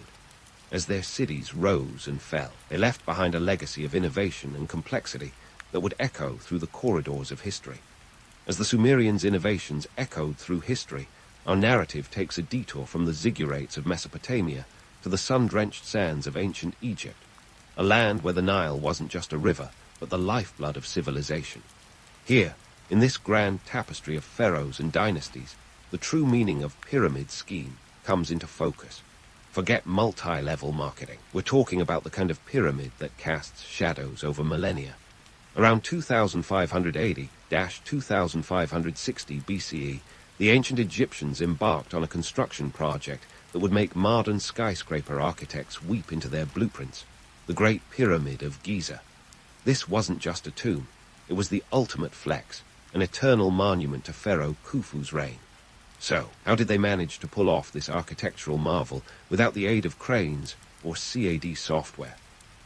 As their cities rose and fell, they left behind a legacy of innovation and complexity that would echo through the corridors of history. As the Sumerians' innovations echoed through history, our narrative takes a detour from the Ziggurats of Mesopotamia to the sun-drenched sands of ancient Egypt, a land where the Nile wasn't just a river, but the lifeblood of civilization. Here, in this grand tapestry of pharaohs and dynasties, the true meaning of pyramid scheme comes into focus. Forget multi-level marketing. We're talking about the kind of pyramid that casts shadows over millennia. Around 2580-2560 BCE, the ancient Egyptians embarked on a construction project that would make modern skyscraper architects weep into their blueprints, the Great Pyramid of Giza. This wasn't just a tomb. It was the ultimate flex, an eternal monument to Pharaoh Khufu's reign. So, how did they manage to pull off this architectural marvel without the aid of cranes or CAD software?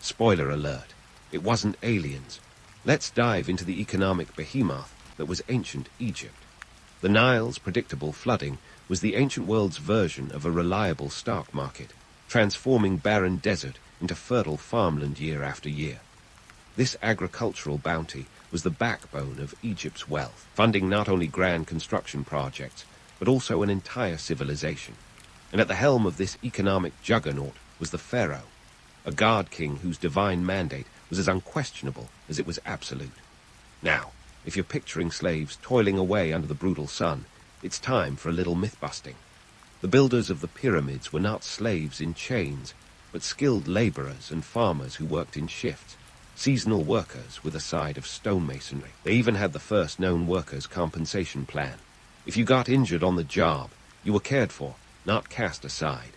Spoiler alert, it wasn't aliens. Let's dive into the economic behemoth that was ancient Egypt. The Nile's predictable flooding was the ancient world's version of a reliable stock market, transforming barren desert into fertile farmland year after year. This agricultural bounty was the backbone of Egypt's wealth, funding not only grand construction projects, but also an entire civilization. And at the helm of this economic juggernaut was the pharaoh, a god-king whose divine mandate was as unquestionable as it was absolute. Now, if you're picturing slaves toiling away under the brutal sun, it's time for a little myth-busting. The builders of the pyramids were not slaves in chains, but skilled laborers and farmers who worked in shifts, seasonal workers with a side of stonemasonry. They even had the first known workers' compensation plan. If you got injured on the job, you were cared for, not cast aside.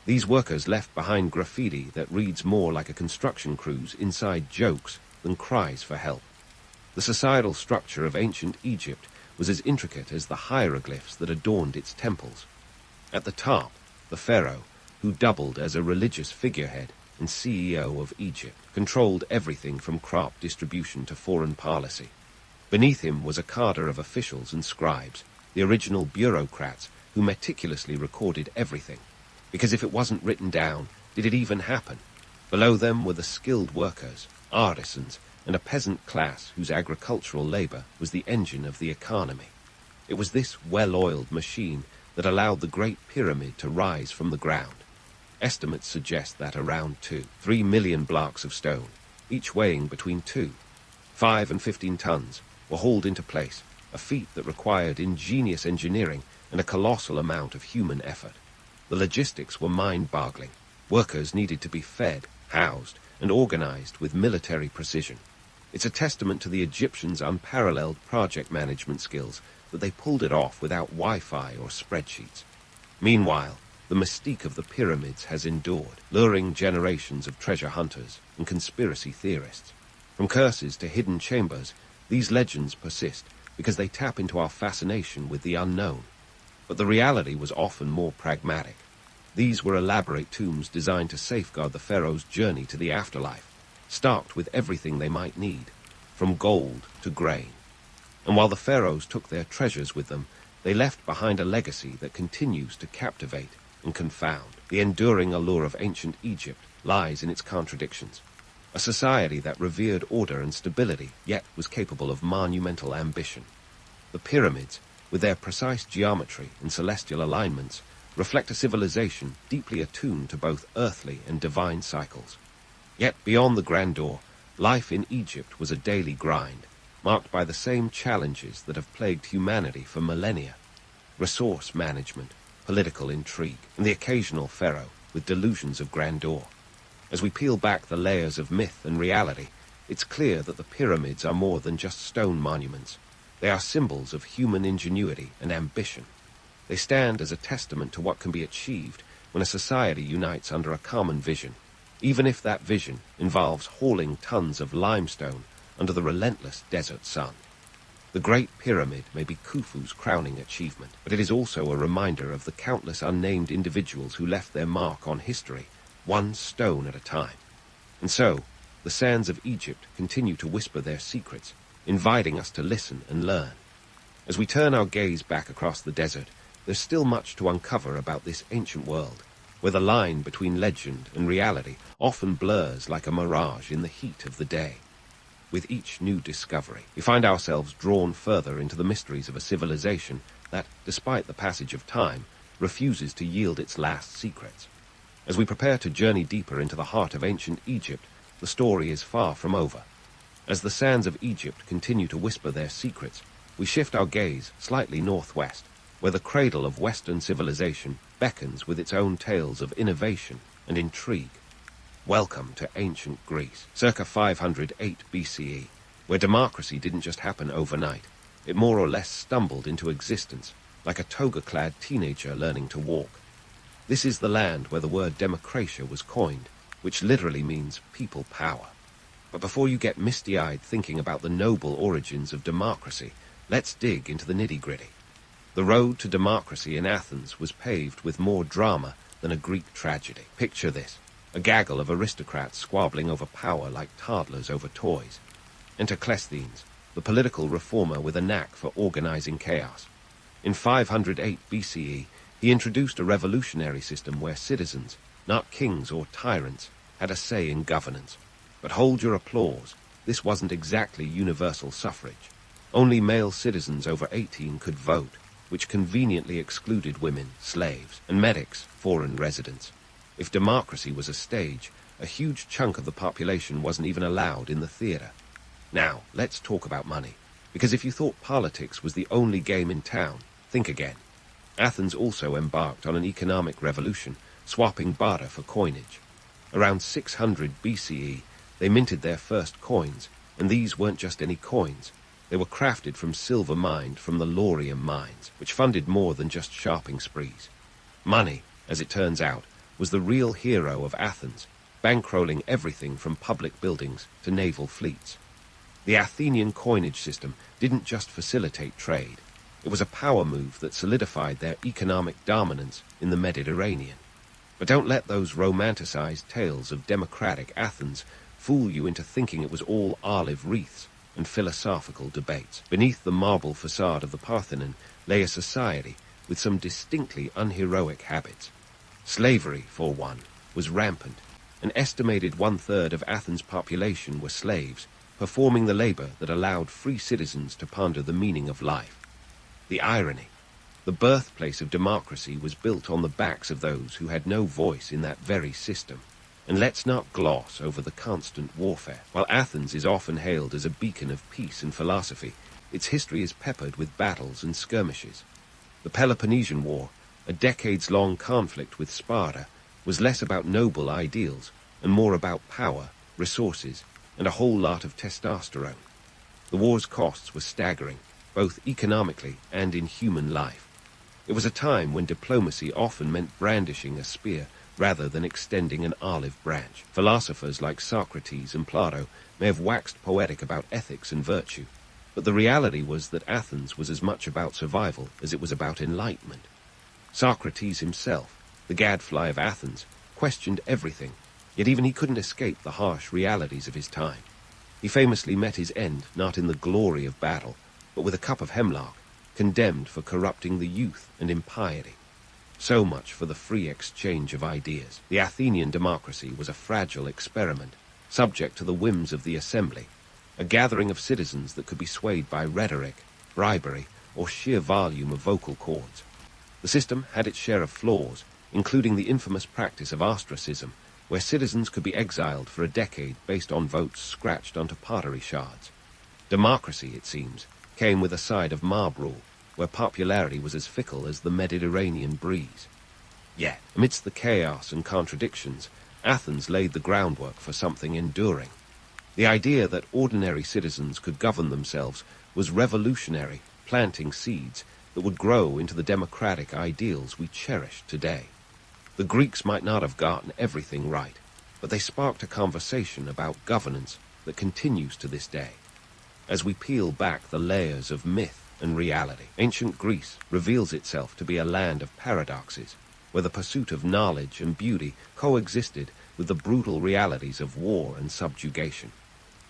These workers left behind graffiti that reads more like a construction crew's inside jokes than cries for help. The societal structure of ancient Egypt was as intricate as the hieroglyphs that adorned its temples. At the top, the pharaoh, who doubled as a religious figurehead and CEO of Egypt, controlled everything from crop distribution to foreign policy. Beneath him was a cadre of officials and scribes, the original bureaucrats who meticulously recorded everything, because if it wasn't written down, did it even happen? Below them were the skilled workers, artisans, and a peasant class whose agricultural labor was the engine of the economy. It was this well-oiled machine that allowed the Great Pyramid to rise from the ground. Estimates suggest that around 3 million blocks of stone, each weighing between 5 and 15 tons, were hauled into place, a feat that required ingenious engineering and a colossal amount of human effort. The logistics were mind-boggling. Workers needed to be fed, housed, and organized with military precision. It's a testament to the Egyptians' unparalleled project management skills that they pulled it off without Wi-Fi or spreadsheets. Meanwhile, the mystique of the pyramids has endured, luring generations of treasure hunters and conspiracy theorists. From curses to hidden chambers, these legends persist because they tap into our fascination with the unknown. But the reality was often more pragmatic. These were elaborate tombs designed to safeguard the pharaoh's journey to the afterlife, stocked with everything they might need, from gold to grain. And while the pharaohs took their treasures with them, they left behind a legacy that continues to captivate and confound. The enduring allure of ancient Egypt lies in its contradictions. A society that revered order and stability, yet was capable of monumental ambition. The pyramids, with their precise geometry and celestial alignments, reflect a civilization deeply attuned to both earthly and divine cycles. Yet beyond the grandeur, life in Egypt was a daily grind, marked by the same challenges that have plagued humanity for millennia: resource management, political intrigue, and the occasional pharaoh with delusions of grandeur. As we peel back the layers of myth and reality, it's clear that the pyramids are more than just stone monuments. They are symbols of human ingenuity and ambition. They stand as a testament to what can be achieved when a society unites under a common vision, even if that vision involves hauling tons of limestone under the relentless desert sun. The Great Pyramid may be Khufu's crowning achievement, but it is also a reminder of the countless unnamed individuals who left their mark on history, one stone at a time. And so, the sands of Egypt continue to whisper their secrets, inviting us to listen and learn. As we turn our gaze back across the desert, there's still much to uncover about this ancient world, where the line between legend and reality often blurs like a mirage in the heat of the day. With each new discovery, we find ourselves drawn further into the mysteries of a civilization that, despite the passage of time, refuses to yield its last secrets. As we prepare to journey deeper into the heart of ancient Egypt, the story is far from over. As the sands of Egypt continue to whisper their secrets, we shift our gaze slightly northwest, where the cradle of Western civilization beckons with its own tales of innovation and intrigue. Welcome to ancient Greece, circa 508 BCE, where democracy didn't just happen overnight. It more or less stumbled into existence, like a toga-clad teenager learning to walk. This is the land where the word democratia was coined, which literally means people power. But before you get misty-eyed thinking about the noble origins of democracy, let's dig into the nitty-gritty. The road to democracy in Athens was paved with more drama than a Greek tragedy. Picture this: a gaggle of aristocrats squabbling over power like toddlers over toys. Enter Cleisthenes, the political reformer with a knack for organizing chaos. In 508 BCE, he introduced a revolutionary system where citizens, not kings or tyrants, had a say in governance. But hold your applause, this wasn't exactly universal suffrage. Only male citizens over 18 could vote, which conveniently excluded women, slaves, and medics, foreign residents. If democracy was a stage, a huge chunk of the population wasn't even allowed in the theater. Now, let's talk about money, because if you thought politics was the only game in town, think again. Athens also embarked on an economic revolution, swapping barter for coinage. Around 600 BCE, they minted their first coins, and these weren't just any coins. They were crafted from silver mined from the Laurium mines, which funded more than just shopping sprees. Money, as it turns out, was the real hero of Athens, bankrolling everything from public buildings to naval fleets. The Athenian coinage system didn't just facilitate trade. It was a power move that solidified their economic dominance in the Mediterranean. But don't let those romanticized tales of democratic Athens fool you into thinking it was all olive wreaths and philosophical debates. Beneath the marble facade of the Parthenon lay a society with some distinctly unheroic habits. Slavery, for one, was rampant. An estimated 1/3 of Athens' population were slaves, performing the labor that allowed free citizens to ponder the meaning of life. The irony. The birthplace of democracy was built on the backs of those who had no voice in that very system. And let's not gloss over the constant warfare. While Athens is often hailed as a beacon of peace and philosophy, its history is peppered with battles and skirmishes. The Peloponnesian War, a decades-long conflict with Sparta, was less about noble ideals and more about power, resources, and a whole lot of testosterone. The war's costs were staggering, both economically and in human life. It was a time when diplomacy often meant brandishing a spear rather than extending an olive branch. Philosophers like Socrates and Plato may have waxed poetic about ethics and virtue, but the reality was that Athens was as much about survival as it was about enlightenment. Socrates himself, the gadfly of Athens, questioned everything, yet even he couldn't escape the harsh realities of his time. He famously met his end not in the glory of battle, but with a cup of hemlock, condemned for corrupting the youth and impiety. So much for the free exchange of ideas. The Athenian democracy was a fragile experiment, subject to the whims of the assembly, a gathering of citizens that could be swayed by rhetoric, bribery, or sheer volume of vocal cords. The system had its share of flaws, including the infamous practice of ostracism, where citizens could be exiled for a decade based on votes scratched onto pottery shards. Democracy, it seems, came with a side of mob rule, where popularity was as fickle as the Mediterranean breeze. Yet, amidst the chaos and contradictions, Athens laid the groundwork for something enduring. The idea that ordinary citizens could govern themselves was revolutionary, planting seeds that would grow into the democratic ideals we cherish today. The Greeks might not have gotten everything right, but they sparked a conversation about governance that continues to this day. As we peel back the layers of myth and reality, ancient Greece reveals itself to be a land of paradoxes, where the pursuit of knowledge and beauty coexisted with the brutal realities of war and subjugation.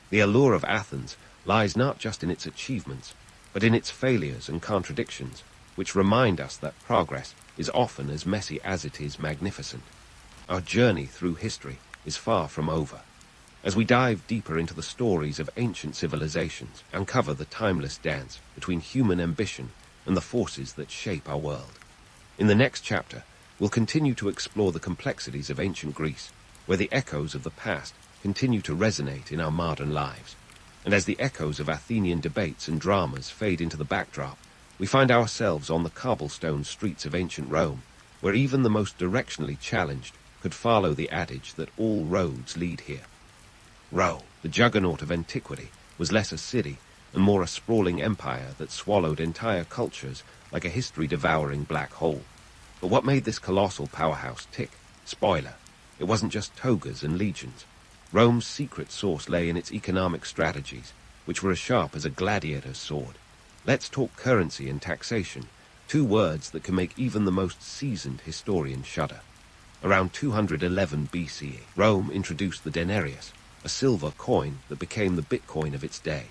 The allure of Athens lies not just in its achievements, but in its failures and contradictions, which remind us that progress is often as messy as it is magnificent. Our journey through history is far from over. As we dive deeper into the stories of ancient civilizations, uncover the timeless dance between human ambition and the forces that shape our world. In the next chapter, we'll continue to explore the complexities of ancient Greece, where the echoes of the past continue to resonate in our modern lives. And as the echoes of Athenian debates and dramas fade into the backdrop, we find ourselves on the cobblestone streets of ancient Rome, where even the most directionally challenged could follow the adage that all roads lead here. Rome, the juggernaut of antiquity, was less a city and more a sprawling empire that swallowed entire cultures like a history-devouring black hole. But what made this colossal powerhouse tick? Spoiler, it wasn't just togas and legions. Rome's secret sauce lay in its economic strategies, which were as sharp as a gladiator's sword. Let's talk currency and taxation, two words that can make even the most seasoned historian shudder. Around 211 BCE, Rome introduced the denarius, a silver coin that became the Bitcoin of its day.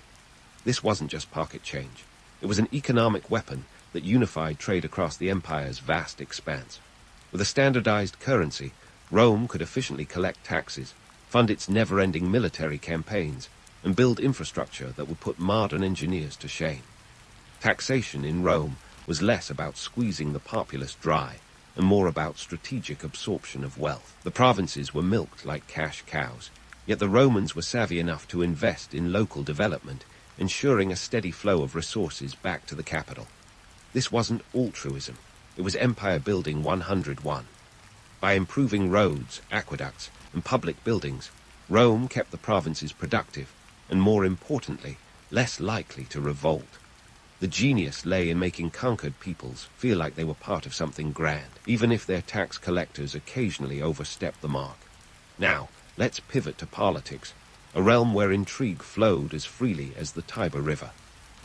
This wasn't just pocket change. It was an economic weapon that unified trade across the empire's vast expanse. With a standardized currency, Rome could efficiently collect taxes, fund its never-ending military campaigns, and build infrastructure that would put modern engineers to shame. Taxation in Rome was less about squeezing the populace dry and more about strategic absorption of wealth. The provinces were milked like cash cows, yet the Romans were savvy enough to invest in local development, ensuring a steady flow of resources back to the capital. This wasn't altruism. It was empire building 101. By improving roads, aqueducts, and public buildings, Rome kept the provinces productive and, more importantly, less likely to revolt. The genius lay in making conquered peoples feel like they were part of something grand, even if their tax collectors occasionally overstepped the mark. Now, let's pivot to politics, a realm where intrigue flowed as freely as the Tiber River.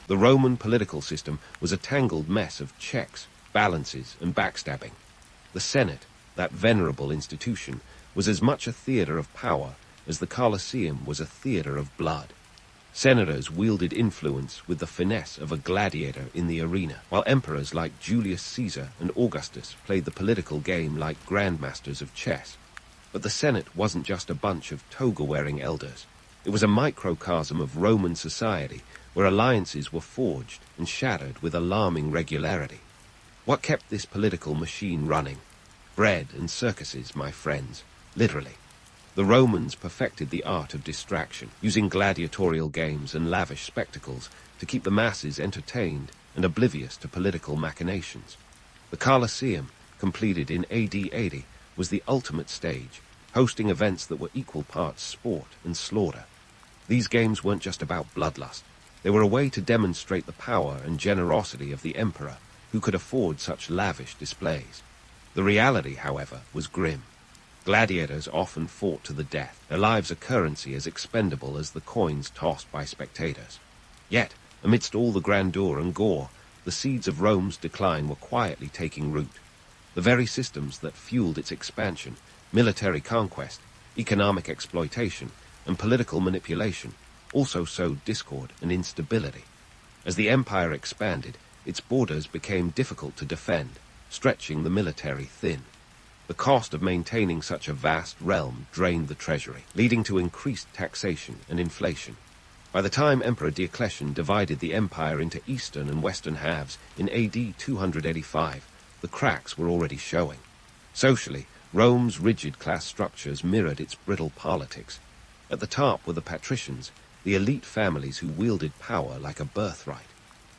The Roman political system was a tangled mess of checks, balances, and backstabbing. The Senate, that venerable institution, was as much a theater of power as the Colosseum was a theater of blood. Senators wielded influence with the finesse of a gladiator in the arena, while emperors like Julius Caesar and Augustus played the political game like grandmasters of chess. But the Senate wasn't just a bunch of toga-wearing elders. It was a microcosm of Roman society where alliances were forged and shattered with alarming regularity. What kept this political machine running? Bread and circuses, my friends, literally. The Romans perfected the art of distraction, using gladiatorial games and lavish spectacles to keep the masses entertained and oblivious to political machinations. The Colosseum, completed in AD 80, was the ultimate stage, hosting events that were equal parts sport and slaughter. These games weren't just about bloodlust. They were a way to demonstrate the power and generosity of the emperor, who could afford such lavish displays. The reality, however, was grim. Gladiators often fought to the death, their lives a currency as expendable as the coins tossed by spectators. Yet, amidst all the grandeur and gore, the seeds of Rome's decline were quietly taking root. The very systems that fueled its expansion, military conquest, economic exploitation, and political manipulation, also sowed discord and instability. As the empire expanded, its borders became difficult to defend, stretching the military thin. The cost of maintaining such a vast realm drained the treasury, leading to increased taxation and inflation. By the time Emperor Diocletian divided the empire into eastern and western halves in AD 285, the cracks were already showing. Socially, Rome's rigid class structures mirrored its brittle politics. At the top were the patricians, the elite families who wielded power like a birthright.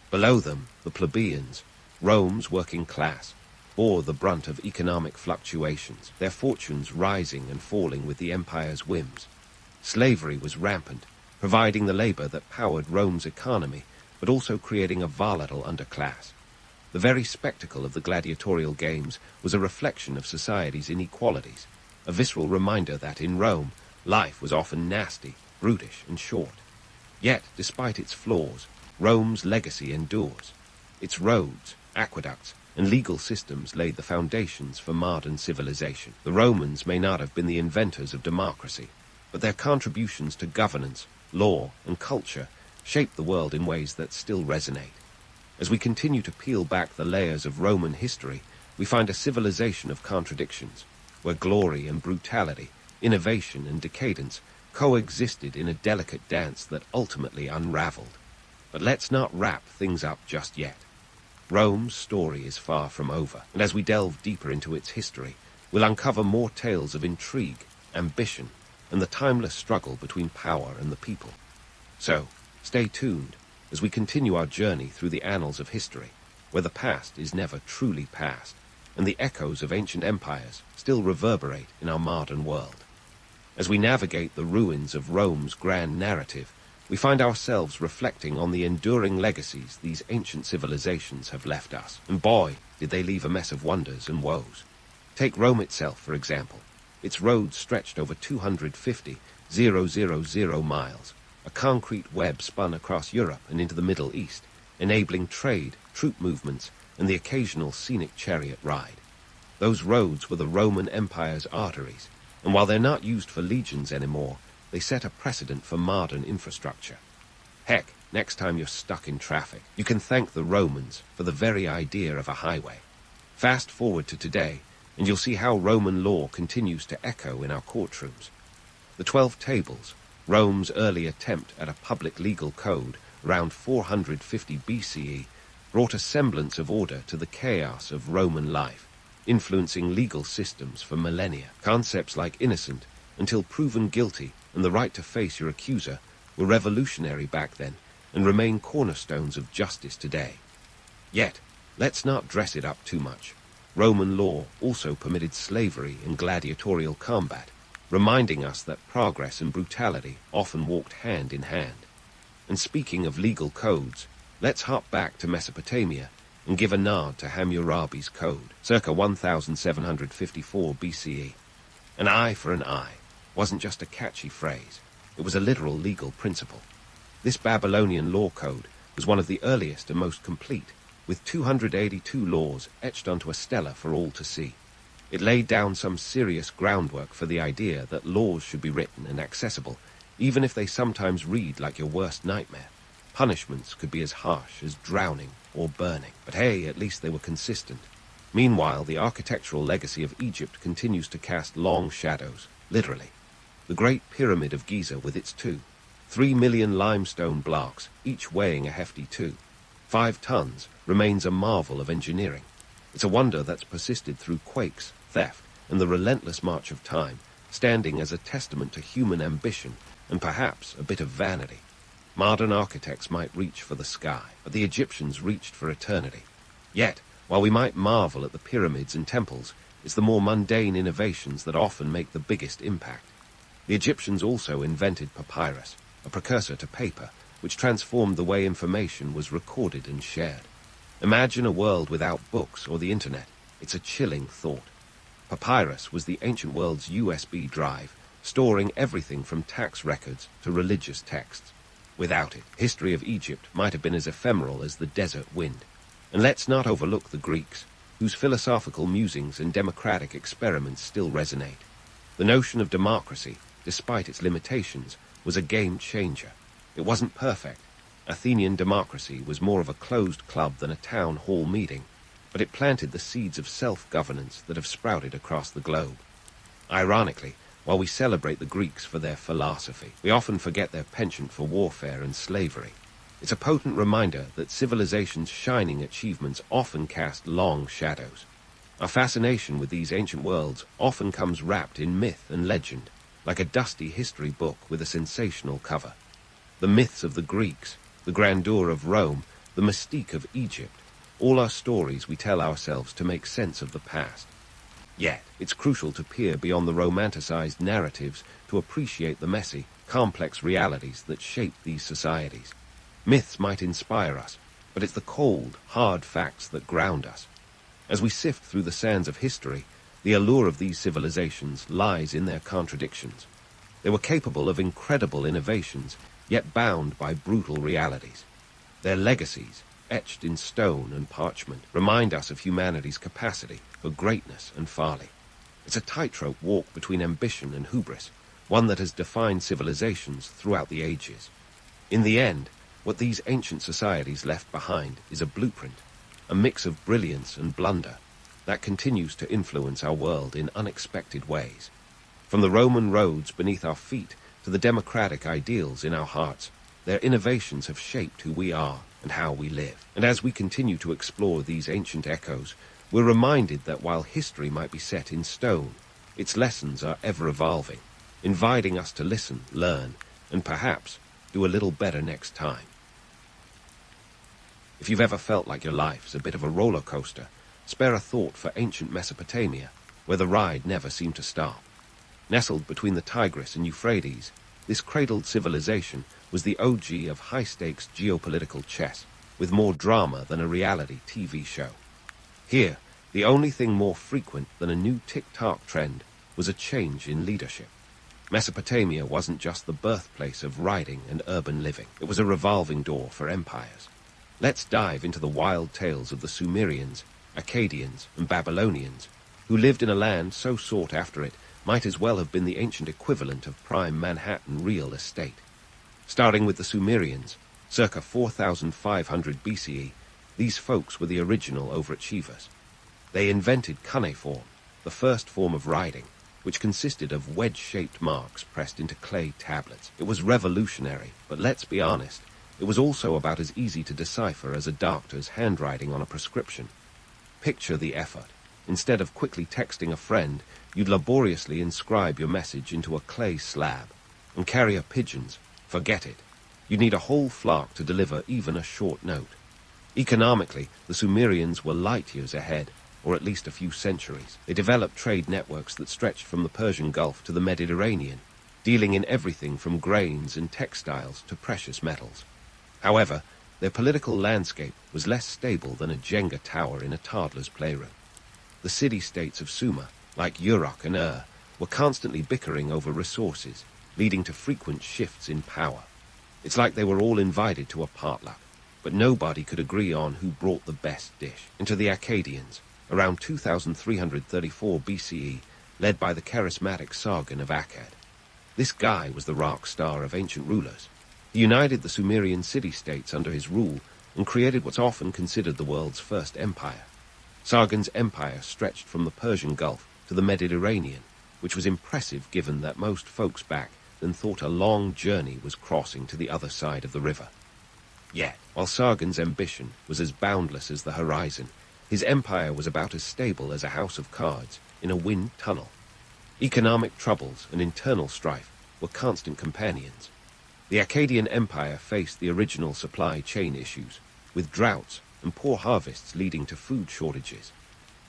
Below them, the plebeians, Rome's working class, bore the brunt of economic fluctuations, their fortunes rising and falling with the empire's whims. Slavery was rampant, providing the labor that powered Rome's economy, but also creating a volatile underclass. The very spectacle of the gladiatorial games was a reflection of society's inequalities, a visceral reminder that in Rome, life was often nasty, brutish, and short. Yet, despite its flaws, Rome's legacy endures. Its roads, aqueducts, and legal systems laid the foundations for modern civilization. The Romans may not have been the inventors of democracy, but their contributions to governance, law, and culture shaped the world in ways that still resonate. As we continue to peel back the layers of Roman history, we find a civilization of contradictions, where glory and brutality, innovation and decadence coexisted in a delicate dance that ultimately unraveled. But let's not wrap things up just yet. Rome's story is far from over, and as we delve deeper into its history, we'll uncover more tales of intrigue, ambition, and the timeless struggle between power and the people. So, stay tuned as we continue our journey through the annals of history, where the past is never truly past, and the echoes of ancient empires still reverberate in our modern world. As we navigate the ruins of Rome's grand narrative, we find ourselves reflecting on the enduring legacies these ancient civilizations have left us. And boy, did they leave a mess of wonders and woes. Take Rome itself, for example. Its roads stretched over 250,000 miles, a concrete web spun across Europe and into the Middle East, enabling trade, troop movements, and the occasional scenic chariot ride. Those roads were the Roman Empire's arteries, and while they're not used for legions anymore, they set a precedent for modern infrastructure. Heck, next time you're stuck in traffic, you can thank the Romans for the very idea of a highway. Fast forward to today, and you'll see how Roman law continues to echo in our courtrooms. The 12 Tables, Rome's early attempt at a public legal code around 450 BCE, brought a semblance of order to the chaos of Roman life, influencing legal systems for millennia. Concepts like innocent until proven guilty and the right to face your accuser were revolutionary back then and remain cornerstones of justice today. Yet, let's not dress it up too much. Roman law also permitted slavery and gladiatorial combat, reminding us that progress and brutality often walked hand in hand. And speaking of legal codes, let's hop back to Mesopotamia and give a nod to Hammurabi's code, circa 1754 BCE. An eye for an eye wasn't just a catchy phrase, it was a literal legal principle. This Babylonian law code was one of the earliest and most complete, with 282 laws etched onto a stela for all to see. It laid down some serious groundwork for the idea that laws should be written and accessible, even if they sometimes read like your worst nightmare. Punishments could be as harsh as drowning or burning, but hey, at least they were consistent. Meanwhile, the architectural legacy of Egypt continues to cast long shadows, literally. The Great Pyramid of Giza with its 3 million limestone blocks, each weighing a hefty 5 tons, remains a marvel of engineering. It's a wonder that's persisted through quakes, theft, and the relentless march of time, standing as a testament to human ambition and perhaps a bit of vanity. Modern architects might reach for the sky, but the Egyptians reached for eternity. Yet, while we might marvel at the pyramids and temples, it's the more mundane innovations that often make the biggest impact. The Egyptians also invented papyrus, a precursor to paper, which transformed the way information was recorded and shared. Imagine a world without books or the internet. It's a chilling thought. Papyrus was the ancient world's USB drive, storing everything from tax records to religious texts. Without it, history of Egypt might have been as ephemeral as the desert wind. And let's not overlook the Greeks, whose philosophical musings and democratic experiments still resonate. The notion of democracy, despite its limitations, was a game changer. It wasn't perfect. Athenian democracy was more of a closed club than a town hall meeting, but it planted the seeds of self-governance that have sprouted across the globe. Ironically, while we celebrate the Greeks for their philosophy, we often forget their penchant for warfare and slavery. It's a potent reminder that civilization's shining achievements often cast long shadows. Our fascination with these ancient worlds often comes wrapped in myth and legend, like a dusty history book with a sensational cover. The myths of the Greeks, the grandeur of Rome, the mystique of Egypt, all are stories we tell ourselves to make sense of the past. Yet, it's crucial to peer beyond the romanticized narratives to appreciate the messy, complex realities that shape these societies. Myths might inspire us, but it's the cold, hard facts that ground us. As we sift through the sands of history, the allure of these civilizations lies in their contradictions. They were capable of incredible innovations, yet bound by brutal realities. Their legacies, etched in stone and parchment, remind us of humanity's capacity for greatness and folly. It's a tightrope walk between ambition and hubris, one that has defined civilizations throughout the ages. In the end, what these ancient societies left behind is a blueprint, a mix of brilliance and blunder, that continues to influence our world in unexpected ways. From the Roman roads beneath our feet to the democratic ideals in our hearts, their innovations have shaped who we are and how we live. And as we continue to explore these ancient echoes, we're reminded that while history might be set in stone, its lessons are ever evolving, inviting us to listen, learn, and perhaps do a little better next time. If you've ever felt like your life's a bit of a roller coaster, spare a thought for ancient Mesopotamia, where the ride never seemed to stop. Nestled between the Tigris and Euphrates, this cradled civilization was the OG of high-stakes geopolitical chess, with more drama than a reality TV show. Here, the only thing more frequent than a new TikTok trend was a change in leadership. Mesopotamia wasn't just the birthplace of writing and urban living. It was a revolving door for empires. Let's dive into the wild tales of the Sumerians, Akkadians, and Babylonians, who lived in a land so sought after it might as well have been the ancient equivalent of prime Manhattan real estate. Starting with the Sumerians, circa 4,500 BCE, these folks were the original overachievers. They invented cuneiform, the first form of writing, which consisted of wedge-shaped marks pressed into clay tablets. It was revolutionary, but let's be honest, it was also about as easy to decipher as a doctor's handwriting on a prescription. Picture the effort. Instead of quickly texting a friend, you'd laboriously inscribe your message into a clay slab. And carrier pigeons, forget it. You'd need a whole flock to deliver even a short note. Economically, the Sumerians were light years ahead, or at least a few centuries. They developed trade networks that stretched from the Persian Gulf to the Mediterranean, dealing in everything from grains and textiles to precious metals. However, their political landscape was less stable than a Jenga tower in a toddler's playroom. The city-states of Sumer, like Uruk and were constantly bickering over resources, leading to frequent shifts in power. It's like they were all invited to a potluck, but nobody could agree on who brought the best dish. Into the Akkadians, around 2334 BCE, led by the charismatic Sargon of Akkad. This guy was the rock star of ancient rulers. He united the Sumerian city-states under his rule and created what's often considered the world's first empire. Sargon's empire stretched from the Persian Gulf to the Mediterranean, which was impressive given that most folks back then thought a long journey was crossing to the other side of the river. Yet, while Sargon's ambition was as boundless as the horizon, his empire was about as stable as a house of cards in a wind tunnel. Economic troubles and internal strife were constant companions. The Akkadian Empire faced the original supply chain issues, with droughts and poor harvests leading to food shortages.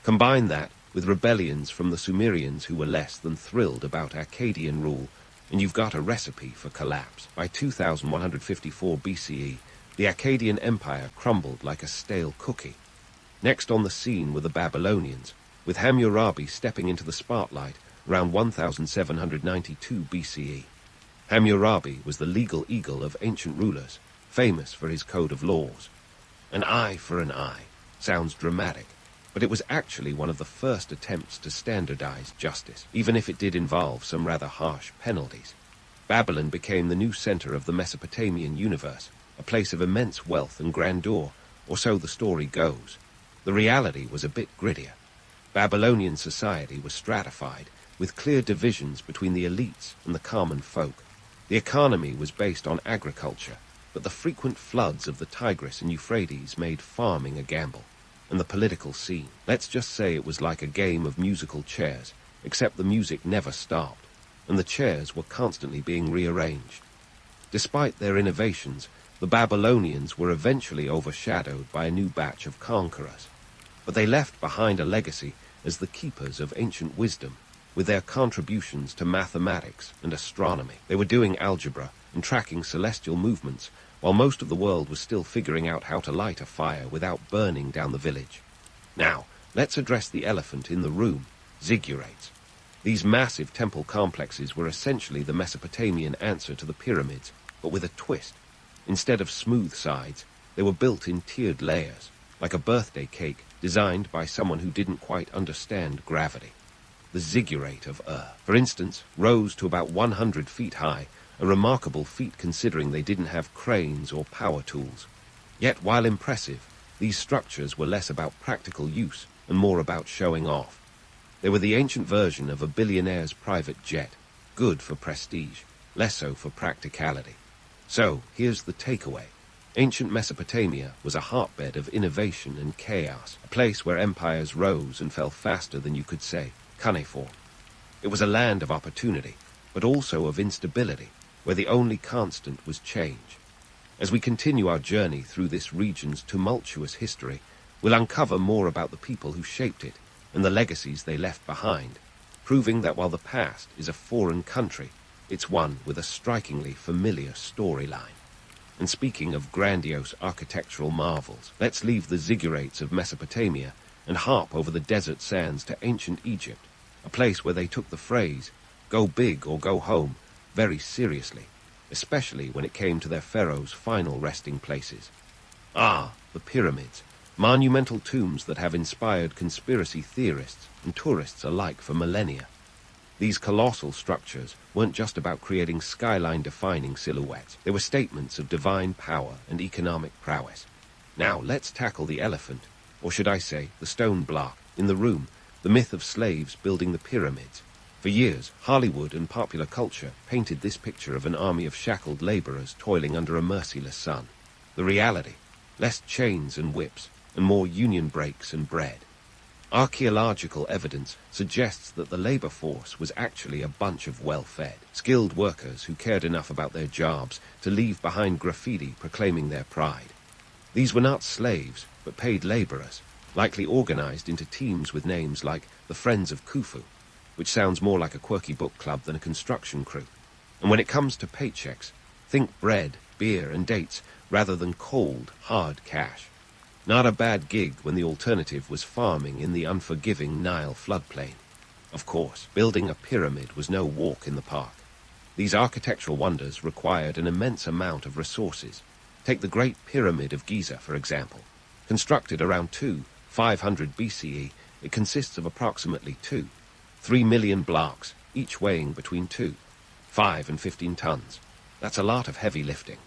Combine that with rebellions from the Sumerians who were less than thrilled about Akkadian rule, and you've got a recipe for collapse. By 2154 BCE, the Akkadian Empire crumbled like a stale cookie. Next on the scene were the Babylonians, with Hammurabi stepping into the spotlight around 1792 BCE. Hammurabi was the legal eagle of ancient rulers, famous for his code of laws. An eye for an eye sounds dramatic, but it was actually one of the first attempts to standardize justice, even if it did involve some rather harsh penalties. Babylon became the new center of the Mesopotamian universe, a place of immense wealth and grandeur, or so the story goes. The reality was a bit grittier. Babylonian society was stratified, with clear divisions between the elites and the common folk. The economy was based on agriculture, but the frequent floods of the Tigris and Euphrates made farming a gamble. And the political scene, let's just say it was like a game of musical chairs, except the music never stopped, and the chairs were constantly being rearranged. Despite their innovations, the Babylonians were eventually overshadowed by a new batch of conquerors. But they left behind a legacy as the keepers of ancient wisdom, with their contributions to mathematics and astronomy. They were doing algebra and tracking celestial movements, while most of the world was still figuring out how to light a fire without burning down the village. Now, let's address the elephant in the room, Ziggurats. These massive temple complexes were essentially the Mesopotamian answer to the pyramids, but with a twist. Instead of smooth sides, they were built in tiered layers, like a birthday cake designed by someone who didn't quite understand gravity. The ziggurat of Ur, for instance, rose to about 100 feet high, a remarkable feat considering they didn't have cranes or power tools. Yet, while impressive, these structures were less about practical use and more about showing off. They were the ancient version of a billionaire's private jet, good for prestige, less so for practicality. So, here's the takeaway. Ancient Mesopotamia was a hotbed of innovation and chaos, a place where empires rose and fell faster than you could say, cuneiform. It was a land of opportunity, but also of instability, where the only constant was change. As we continue our journey through this region's tumultuous history, we'll uncover more about the people who shaped it and the legacies they left behind, proving that while the past is a foreign country, it's one with a strikingly familiar storyline. And speaking of grandiose architectural marvels, let's leave the ziggurats of Mesopotamia and hop over the desert sands to ancient Egypt, a place where they took the phrase, "go big or go home," very seriously, especially when it came to their pharaohs' final resting places. Ah, the pyramids, monumental tombs that have inspired conspiracy theorists and tourists alike for millennia. These colossal structures weren't just about creating skyline-defining silhouettes. They were statements of divine power and economic prowess. Now let's tackle the elephant, or should I say the stone block, in the room, the myth of slaves building the pyramids. For years, Hollywood and popular culture painted this picture of an army of shackled laborers toiling under a merciless sun. The reality, less chains and whips, and more union breaks and bread. Archaeological evidence suggests that the labor force was actually a bunch of well-fed, skilled workers who cared enough about their jobs to leave behind graffiti proclaiming their pride. These were not slaves, but paid laborers, likely organized into teams with names like the Friends of Khufu, which sounds more like a quirky book club than a construction crew. And when it comes to paychecks, think bread, beer, and dates rather than cold, hard cash. Not a bad gig when the alternative was farming in the unforgiving Nile floodplain. Of course, building a pyramid was no walk in the park. These architectural wonders required an immense amount of resources. Take the Great Pyramid of Giza, for example. Constructed around 500 BCE, It consists of approximately 3 million blocks, each weighing between 5 and 15 tons. That's a lot of heavy lifting.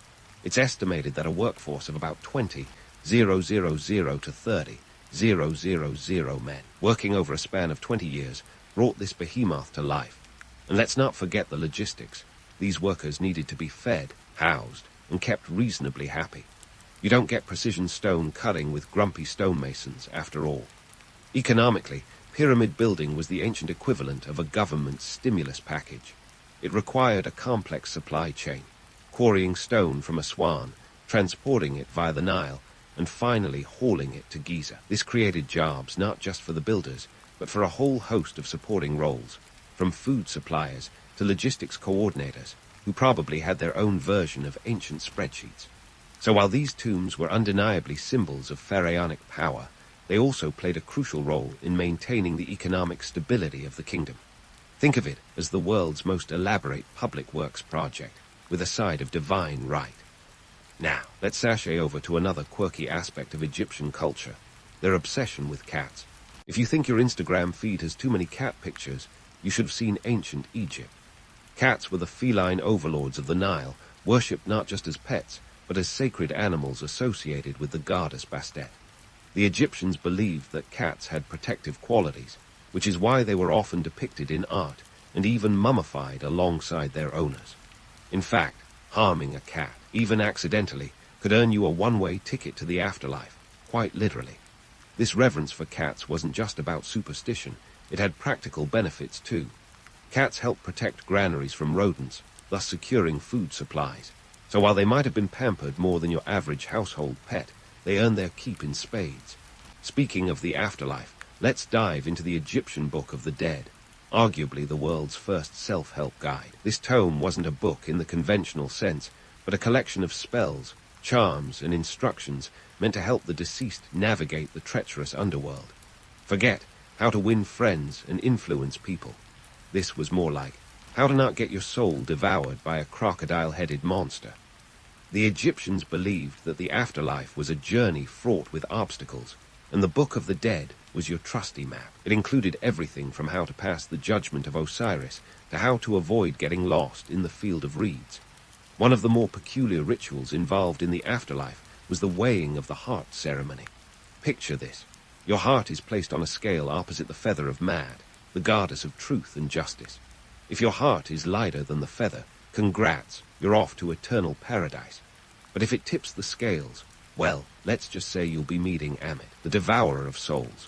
It's estimated that a workforce of about 20,000 to 30,000 men, working over a span of 20 years, brought this behemoth to life. And let's not forget the logistics. These workers needed to be fed, housed, and kept reasonably happy. You don't get precision stone cutting with grumpy stonemasons, after all. Economically, pyramid building was the ancient equivalent of a government stimulus package. It required a complex supply chain, quarrying stone from Aswan, transporting it via the Nile, and finally hauling it to Giza. This created jobs not just for the builders, but for a whole host of supporting roles, from food suppliers to logistics coordinators, who probably had their own version of ancient spreadsheets. So while these tombs were undeniably symbols of pharaonic power, they also played a crucial role in maintaining the economic stability of the kingdom. Think of it as the world's most elaborate public works project, with a side of divine right. Now, let's sashay over to another quirky aspect of Egyptian culture, their obsession with cats. If you think your Instagram feed has too many cat pictures, you should have seen ancient Egypt. Cats were the feline overlords of the Nile, worshipped not just as pets, but as sacred animals associated with the goddess Bastet. The Egyptians believed that cats had protective qualities, which is why they were often depicted in art and even mummified alongside their owners. In fact, harming a cat, even accidentally, could earn you a one-way ticket to the afterlife, quite literally. This reverence for cats wasn't just about superstition, it had practical benefits too. Cats helped protect granaries from rodents, thus securing food supplies. So while they might have been pampered more than your average household pet, they earned their keep in spades. Speaking of the afterlife, let's dive into the Egyptian Book of the Dead, arguably the world's first self-help guide. This tome wasn't a book in the conventional sense, but a collection of spells, charms, and instructions meant to help the deceased navigate the treacherous underworld. Forget how to win friends and influence people. This was more like how to not get your soul devoured by a crocodile-headed monster. The Egyptians believed that the afterlife was a journey fraught with obstacles, and the Book of the Dead was your trusty map. It included everything from how to pass the judgment of Osiris to how to avoid getting lost in the field of reeds. One of the more peculiar rituals involved in the afterlife was the weighing of the heart ceremony. Picture this. Your heart is placed on a scale opposite the feather of Mad, the goddess of truth and justice. If your heart is lighter than the feather, congrats, you're off to eternal paradise. But if it tips the scales, well, let's just say you'll be meeting Amit, the devourer of souls.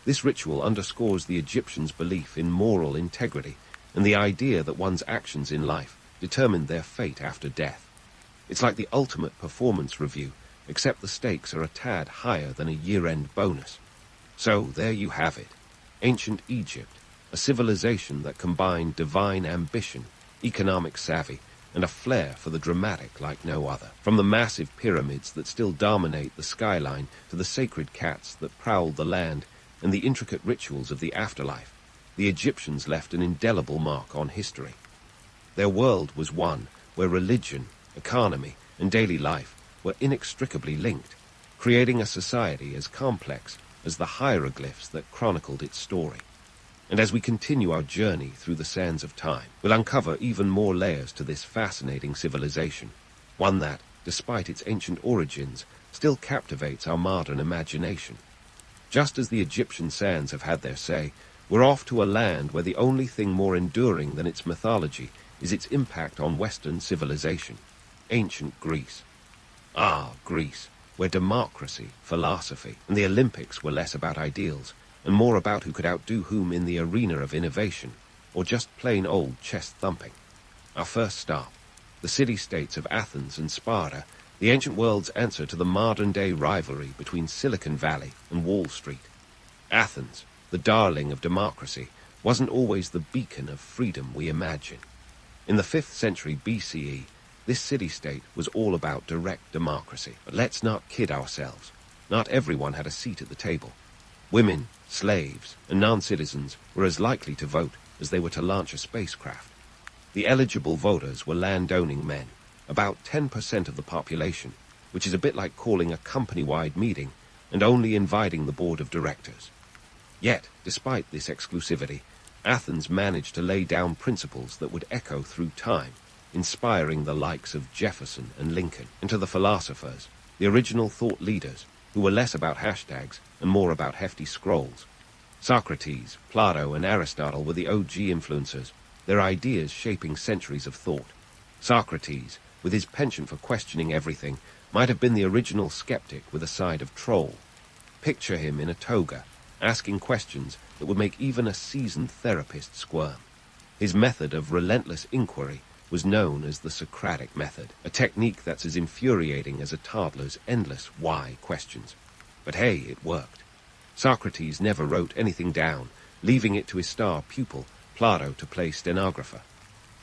This ritual underscores the Egyptians' belief in moral integrity and the idea that one's actions in life determined their fate after death. It's like the ultimate performance review, except the stakes are a tad higher than a year-end bonus. So there you have it, ancient Egypt, a civilization that combined divine ambition, economic savvy, and a flair for the dramatic like no other. From the massive pyramids that still dominate the skyline to the sacred cats that prowled the land and the intricate rituals of the afterlife, the Egyptians left an indelible mark on history. Their world was one where religion, economy, and daily life were inextricably linked, creating a society as complex as the hieroglyphs that chronicled its story. And as we continue our journey through the sands of time, we'll uncover even more layers to this fascinating civilization, one that, despite its ancient origins, still captivates our modern imagination. Just as the Egyptian sands have had their say, we're off to a land where the only thing more enduring than its mythology is its impact on Western civilization, ancient Greece. Ah, Greece, where democracy, philosophy, and the Olympics were less about ideals and more about who could outdo whom in the arena of innovation, or just plain old chest-thumping. Our first stop, the city-states of Athens and Sparta, the ancient world's answer to the modern-day rivalry between Silicon Valley and Wall Street. Athens, the darling of democracy, wasn't always the beacon of freedom we imagine. In the 5th century BCE, this city-state was all about direct democracy. But let's not kid ourselves. Not everyone had a seat at the table. Women, slaves, and non-citizens were as likely to vote as they were to launch a spacecraft. The eligible voters were land-owning men, about 10% of the population, which is a bit like calling a company-wide meeting and only inviting the board of directors. Yet, despite this exclusivity, Athens managed to lay down principles that would echo through time, inspiring the likes of Jefferson and Lincoln. And to the philosophers, the original thought leaders, who were less about hashtags and more about hefty scrolls. Socrates, Plato, and Aristotle were the OG influencers, their ideas shaping centuries of thought. Socrates, with his penchant for questioning everything, might have been the original skeptic with a side of troll. Picture him in a toga, asking questions that would make even a seasoned therapist squirm. His method of relentless inquiry was known as the Socratic method, a technique that's as infuriating as a toddler's endless why questions. But hey, it worked. Socrates never wrote anything down, leaving it to his star pupil, Plato, to play stenographer.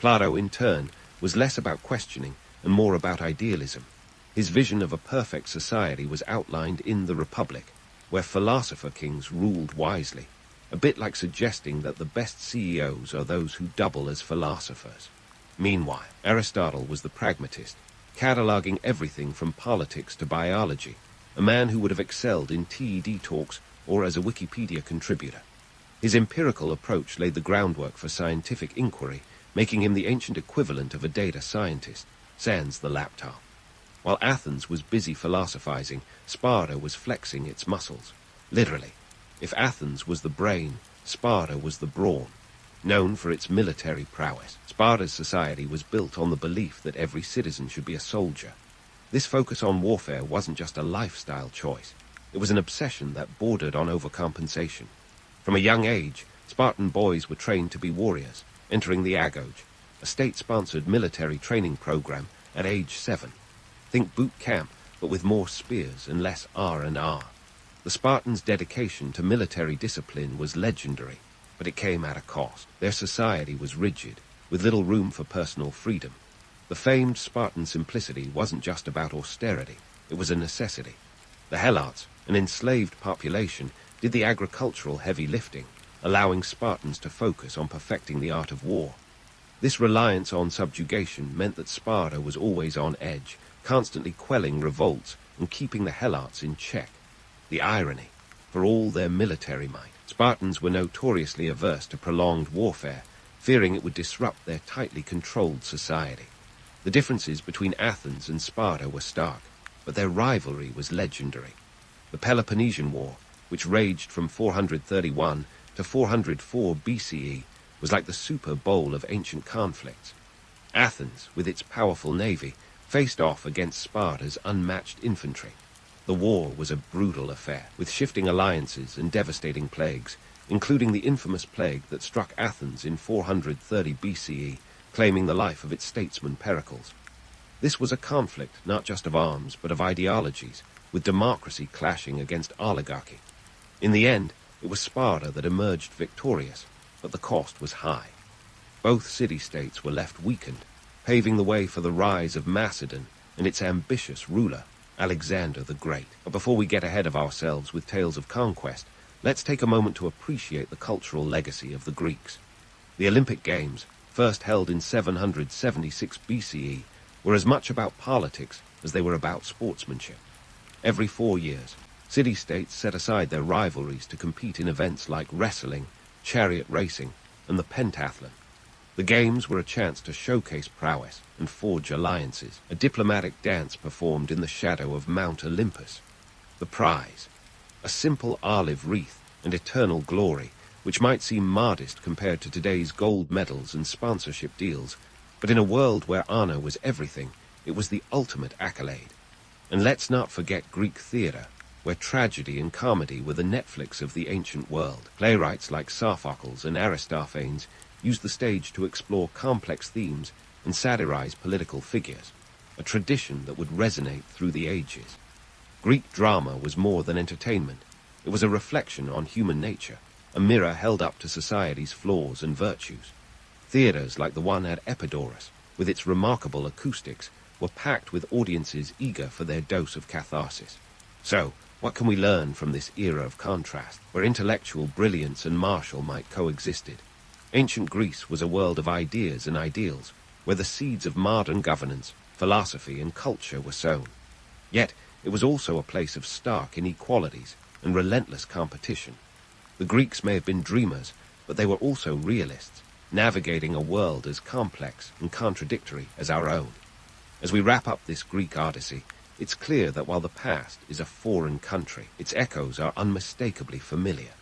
Plato, in turn, was less about questioning and more about idealism. His vision of a perfect society was outlined in the Republic, where philosopher kings ruled wisely, a bit like suggesting that the best CEOs are those who double as philosophers. Meanwhile, Aristotle was the pragmatist, cataloguing everything from politics to biology, a man who would have excelled in TED talks or as a Wikipedia contributor. His empirical approach laid the groundwork for scientific inquiry, making him the ancient equivalent of a data scientist, sans the laptop. While Athens was busy philosophizing, Sparta was flexing its muscles. Literally, if Athens was the brain, Sparta was the brawn. Known for its military prowess, Sparta's society was built on the belief that every citizen should be a soldier. This focus on warfare wasn't just a lifestyle choice. It was an obsession that bordered on overcompensation. From a young age, Spartan boys were trained to be warriors, entering the Agoge, a state-sponsored military training program, at age 7. Think boot camp, but with more spears and less R&R. The Spartans' dedication to military discipline was legendary, but it came at a cost. Their society was rigid, with little room for personal freedom. The famed Spartan simplicity wasn't just about austerity, it was a necessity. The Helots, an enslaved population, did the agricultural heavy lifting, allowing Spartans to focus on perfecting the art of war. This reliance on subjugation meant that Sparta was always on edge, constantly quelling revolts and keeping the Helots in check. The irony, for all their military might, Spartans were notoriously averse to prolonged warfare, fearing it would disrupt their tightly controlled society. The differences between Athens and Sparta were stark, but their rivalry was legendary. The Peloponnesian War, which raged from 431 to 404 BCE, was like the Super Bowl of ancient conflicts. Athens, with its powerful navy, faced off against Sparta's unmatched infantry. The war was a brutal affair, with shifting alliances and devastating plagues, including the infamous plague that struck Athens in 430 BCE, claiming the life of its statesman Pericles. This was a conflict not just of arms, but of ideologies, with democracy clashing against oligarchy. In the end, it was Sparta that emerged victorious, but the cost was high. Both city-states were left weakened, paving the way for the rise of Macedon and its ambitious ruler, Alexander the Great. But before we get ahead of ourselves with tales of conquest, let's take a moment to appreciate the cultural legacy of the Greeks. The Olympic Games, first held in 776 BCE, were as much about politics as they were about sportsmanship. Every 4 years, city-states set aside their rivalries to compete in events like wrestling, chariot racing, and the pentathlon. The games were a chance to showcase prowess and forge alliances, a diplomatic dance performed in the shadow of Mount Olympus. The prize, a simple olive wreath and eternal glory, which might seem modest compared to today's gold medals and sponsorship deals, but in a world where honor was everything, it was the ultimate accolade. And let's not forget Greek theater, where tragedy and comedy were the Netflix of the ancient world. Playwrights like Sophocles and Aristophanes used the stage to explore complex themes and satirize political figures, a tradition that would resonate through the ages. Greek drama was more than entertainment. It was a reflection on human nature, a mirror held up to society's flaws and virtues. Theaters like the one at Epidaurus, with its remarkable acoustics, were packed with audiences eager for their dose of catharsis. So, what can we learn from this era of contrast, where intellectual brilliance and martial might coexisted? Ancient Greece was a world of ideas and ideals, where the seeds of modern governance, philosophy, and culture were sown. Yet, it was also a place of stark inequalities and relentless competition. The Greeks may have been dreamers, but they were also realists, navigating a world as complex and contradictory as our own. As we wrap up this Greek odyssey, it's clear that while the past is a foreign country, its echoes are unmistakably familiar.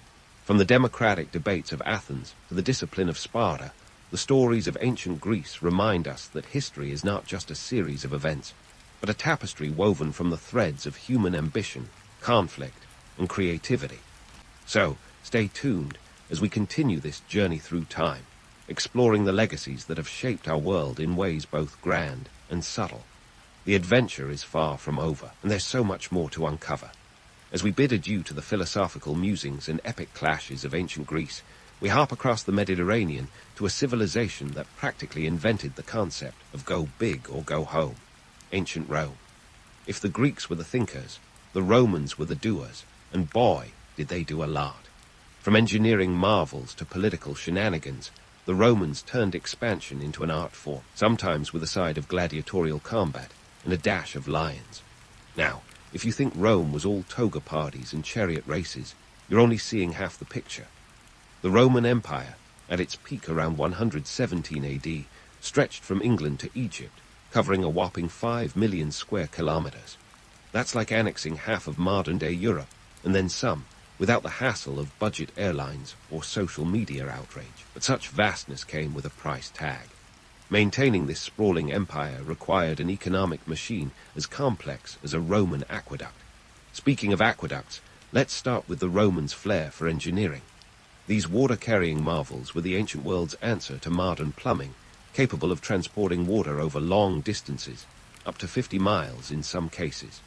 From the democratic debates of Athens to the discipline of Sparta, the stories of ancient Greece remind us that history is not just a series of events, but a tapestry woven from the threads of human ambition, conflict, and creativity. So, stay tuned as we continue this journey through time, exploring the legacies that have shaped our world in ways both grand and subtle. The adventure is far from over, and there's so much more to uncover. As we bid adieu to the philosophical musings and epic clashes of ancient Greece, we harp across the Mediterranean to a civilization that practically invented the concept of go big or go home, ancient Rome. If the Greeks were the thinkers, the Romans were the doers, and boy, did they do a lot. From engineering marvels to political shenanigans, the Romans turned expansion into an art form, sometimes with a side of gladiatorial combat and a dash of lions. Now, if you think Rome was all toga parties and chariot races, you're only seeing half the picture. The Roman Empire, at its peak around 117 AD, stretched from England to Egypt, covering a whopping 5 million square kilometers. That's like annexing half of modern-day Europe, and then some, without the hassle of budget airlines or social media outrage. But such vastness came with a price tag. Maintaining this sprawling empire required an economic machine as complex as a Roman aqueduct. Speaking of aqueducts, let's start with the Romans' flair for engineering. These water-carrying marvels were the ancient world's answer to modern plumbing, capable of transporting water over long distances, up to 50 miles in some cases.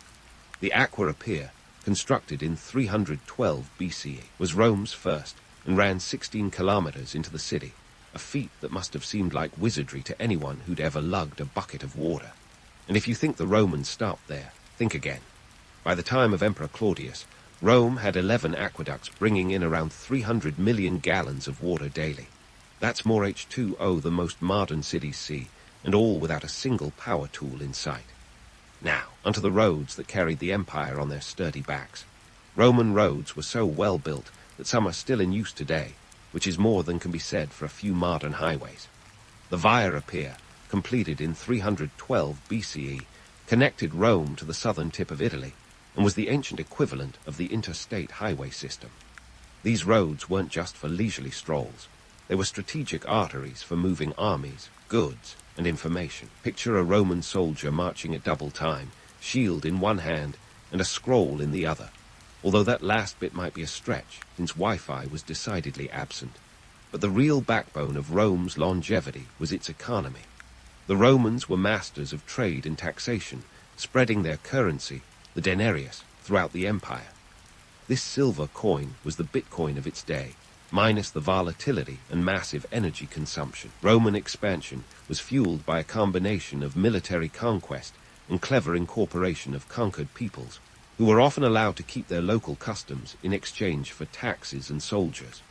The Aqua Apia, constructed in 312 BCE, was Rome's first and ran 16 kilometers into the city, a feat that must have seemed like wizardry to anyone who'd ever lugged a bucket of water. And if you think the Romans stopped there, think again. By the time of Emperor Claudius, Rome had 11 aqueducts bringing in around 300 million gallons of water daily. That's more H2O than most modern cities see, and all without a single power tool in sight. Now, onto the roads that carried the empire on their sturdy backs. Roman roads were so well built that some are still in use today, which is more than can be said for a few modern highways. The Via Appia, completed in 312 BCE, connected Rome to the southern tip of Italy, and was the ancient equivalent of the interstate highway system. These roads weren't just for leisurely strolls. They were strategic arteries for moving armies, goods, and information. Picture a Roman soldier marching at double time, shield in one hand and a scroll in the other, although that last bit might be a stretch, since Wi-Fi was decidedly absent. But the real backbone of Rome's longevity was its economy. The Romans were masters of trade and taxation, spreading their currency, the denarius, throughout the empire. This silver coin was the Bitcoin of its day, minus the volatility and massive energy consumption. Roman expansion was fueled by a combination of military conquest and clever incorporation of conquered peoples, who were often allowed to keep their local customs in exchange for taxes and soldiers.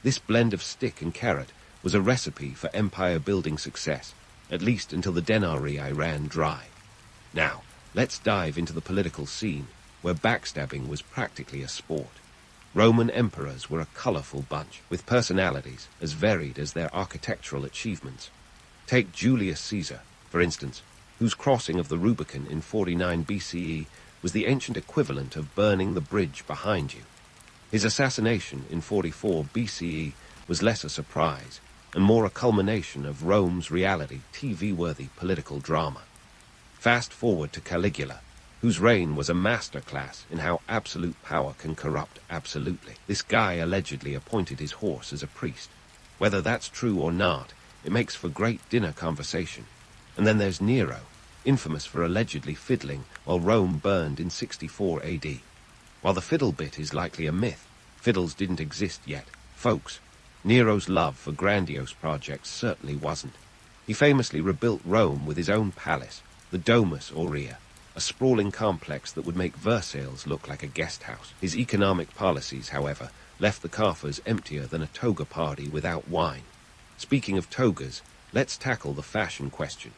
This blend of stick and carrot was a recipe for empire-building success, at least until the denarii ran dry. Now, let's dive into the political scene, where backstabbing was practically a sport. Roman emperors were a colorful bunch, with personalities as varied as their architectural achievements. Take Julius Caesar, for instance, whose crossing of the Rubicon in 49 BCE was the ancient equivalent of burning the bridge behind you. His assassination in 44 BCE was less a surprise, and more a culmination of Rome's reality TV-worthy political drama. Fast forward to Caligula, whose reign was a masterclass in how absolute power can corrupt absolutely. This guy allegedly appointed his horse as a priest. Whether that's true or not, it makes for great dinner conversation. And then there's Nero, infamous for allegedly fiddling while Rome burned in 64 AD. While the fiddle bit is likely a myth, fiddles didn't exist yet. Folks, Nero's love for grandiose projects certainly wasn't. He famously rebuilt Rome with his own palace, the Domus Aurea, a sprawling complex that would make Versailles look like a guest house. His economic policies, however, left the coffers emptier than a toga party without wine. Speaking of togas, let's tackle the fashion question.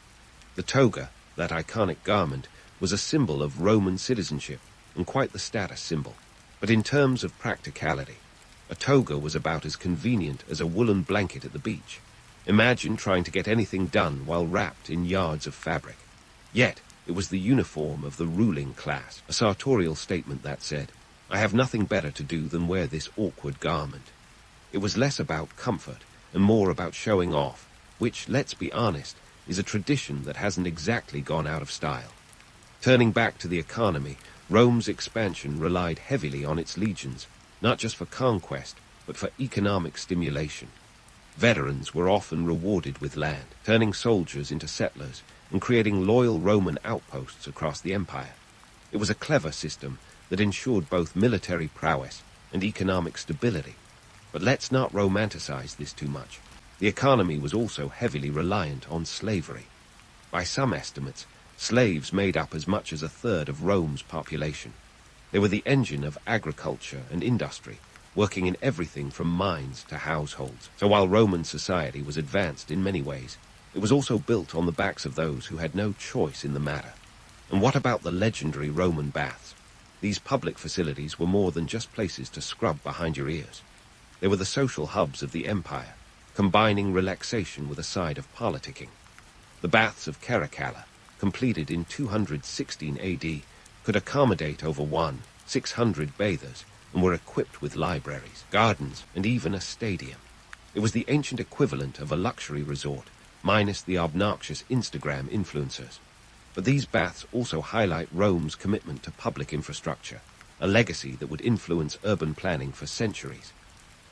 The toga, that iconic garment, was a symbol of Roman citizenship, and quite the status symbol. But in terms of practicality, A toga was about as convenient as a woolen blanket at the beach. Imagine trying to get anything done while wrapped in yards of fabric. Yet, it was the uniform of the ruling class, a sartorial statement that said, "I have nothing better to do than wear this awkward garment." It was less about comfort and more about showing off, which, let's be honest, is a tradition that hasn't exactly gone out of style. Turning back to the economy, Rome's expansion relied heavily on its legions, not just for conquest, but for economic stimulation. Veterans were often rewarded with land, turning soldiers into settlers and creating loyal Roman outposts across the empire. It was a clever system that ensured both military prowess and economic stability. But let's not romanticize this too much. The economy was also heavily reliant on slavery. By some estimates, slaves made up as much as a third of Rome's population. They were the engine of agriculture and industry, working in everything from mines to households. So while Roman society was advanced in many ways, it was also built on the backs of those who had no choice in the matter. And what about the legendary Roman baths? These public facilities were more than just places to scrub behind your ears. They were the social hubs of the empire, combining relaxation with a side of politicking. The baths of Caracalla, completed in 216 AD, could accommodate over 600 bathers and were equipped with libraries, gardens, and even a stadium. It was the ancient equivalent of a luxury resort, minus the obnoxious Instagram influencers. But these baths also highlight Rome's commitment to public infrastructure, a legacy that would influence urban planning for centuries.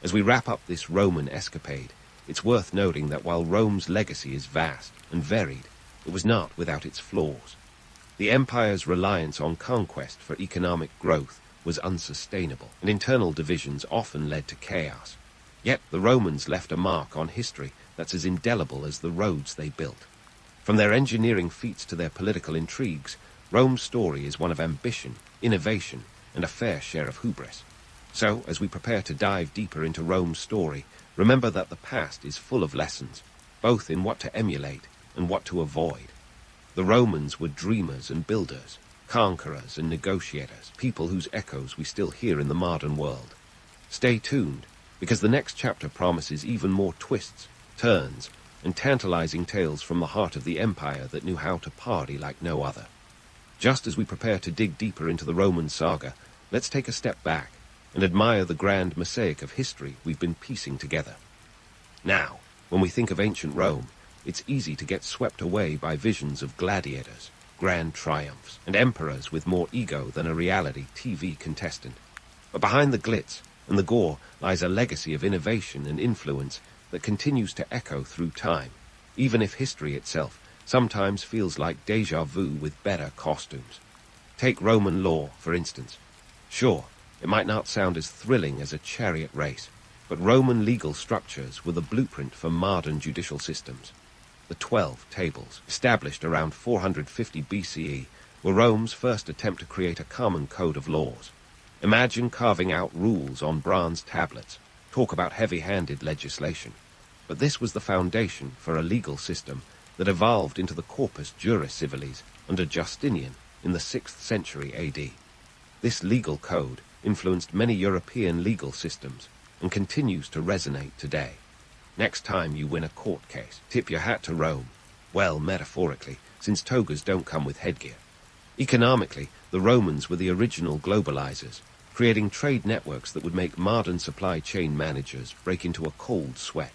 As we wrap up this Roman escapade, it's worth noting that while Rome's legacy is vast and varied, it was not without its flaws. The empire's reliance on conquest for economic growth was unsustainable, and internal divisions often led to chaos. Yet the Romans left a mark on history that's as indelible as the roads they built. From their engineering feats to their political intrigues, Rome's story is one of ambition, innovation, and a fair share of hubris. So, as we prepare to dive deeper into Rome's story, remember that the past is full of lessons, both in what to emulate and what to avoid. The Romans were dreamers and builders, conquerors and negotiators, people whose echoes we still hear in the modern world. Stay tuned, because the next chapter promises even more twists, turns, and tantalizing tales from the heart of the empire that knew how to party like no other. Just as we prepare to dig deeper into the Roman saga, let's take a step back and admire the grand mosaic of history we've been piecing together. Now, when we think of ancient Rome, it's easy to get swept away by visions of gladiators, grand triumphs, and emperors with more ego than a reality TV contestant. But behind the glitz and the gore lies a legacy of innovation and influence that continues to echo through time, even if history itself sometimes feels like déjà vu with better costumes. Take Roman law, for instance. Sure, it might not sound as thrilling as a chariot race, but Roman legal structures were the blueprint for modern judicial systems. The 12 Tables, established around 450 BCE, were Rome's first attempt to create a common code of laws. Imagine carving out rules on bronze tablets. Talk about heavy-handed legislation. But this was the foundation for a legal system that evolved into the corpus juris civilis under Justinian in the 6th century AD. This legal code influenced many European legal systems and continues to resonate today. Next time you win a court case, tip your hat to Rome. Well, metaphorically, since togas don't come with headgear. Economically, the Romans were the original globalizers, creating trade networks that would make modern supply chain managers break into a cold sweat.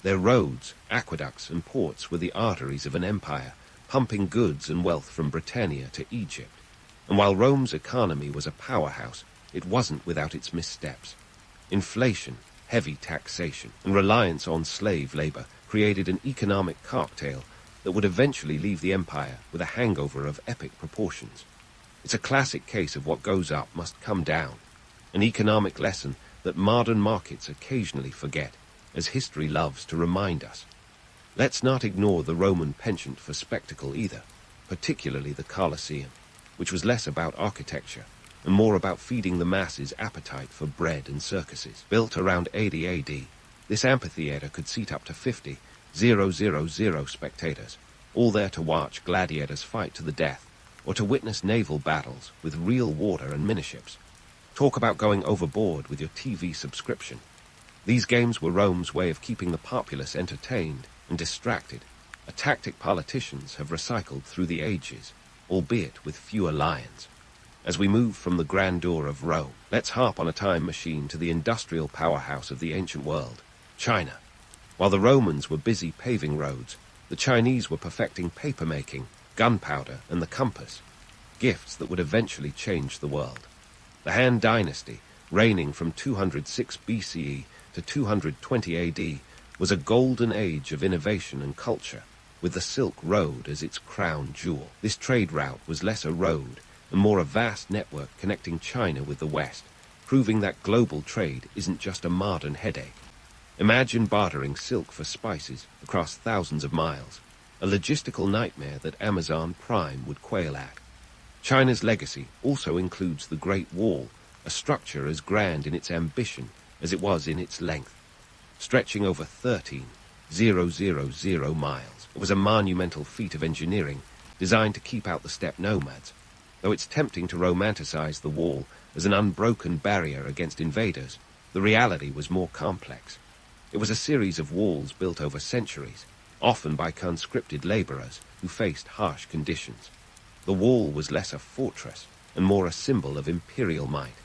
Their roads, aqueducts, and ports were the arteries of an empire, pumping goods and wealth from Britannia to Egypt. And while Rome's economy was a powerhouse, it wasn't without its missteps. Inflation, heavy taxation, and reliance on slave labor created an economic cocktail that would eventually leave the empire with a hangover of epic proportions. It's a classic case of what goes up must come down, an economic lesson that modern markets occasionally forget, as history loves to remind us. Let's not ignore the Roman penchant for spectacle either, particularly the Colosseum, which was less about architecture and more about feeding the masses' appetite for bread and circuses. Built around 80 AD, this amphitheater could seat up to 50,000 spectators, all there to watch gladiators fight to the death or to witness naval battles with real water and miniships. Talk about going overboard with your TV subscription. These games were Rome's way of keeping the populace entertained and distracted, a tactic politicians have recycled through the ages, albeit with fewer lions. As we move from the grandeur of Rome, let's harp on a time machine to the industrial powerhouse of the ancient world, China. While the Romans were busy paving roads, the Chinese were perfecting paper-making, gunpowder, and the compass, gifts that would eventually change the world. The Han Dynasty, reigning from 206 BCE to 220 AD, was a golden age of innovation and culture, with the Silk Road as its crown jewel. This trade route was less a road and more a vast network connecting China with the West, proving that global trade isn't just a modern headache. Imagine bartering silk for spices across thousands of miles, a logistical nightmare that Amazon Prime would quail at. China's legacy also includes the Great Wall, a structure as grand in its ambition as it was in its length, stretching over 13,000 miles. It was a monumental feat of engineering designed to keep out the steppe nomads. Though it's tempting to romanticize the wall as an unbroken barrier against invaders, the reality was more complex. It was a series of walls built over centuries, often by conscripted laborers who faced harsh conditions. The wall was less a fortress and more a symbol of imperial might,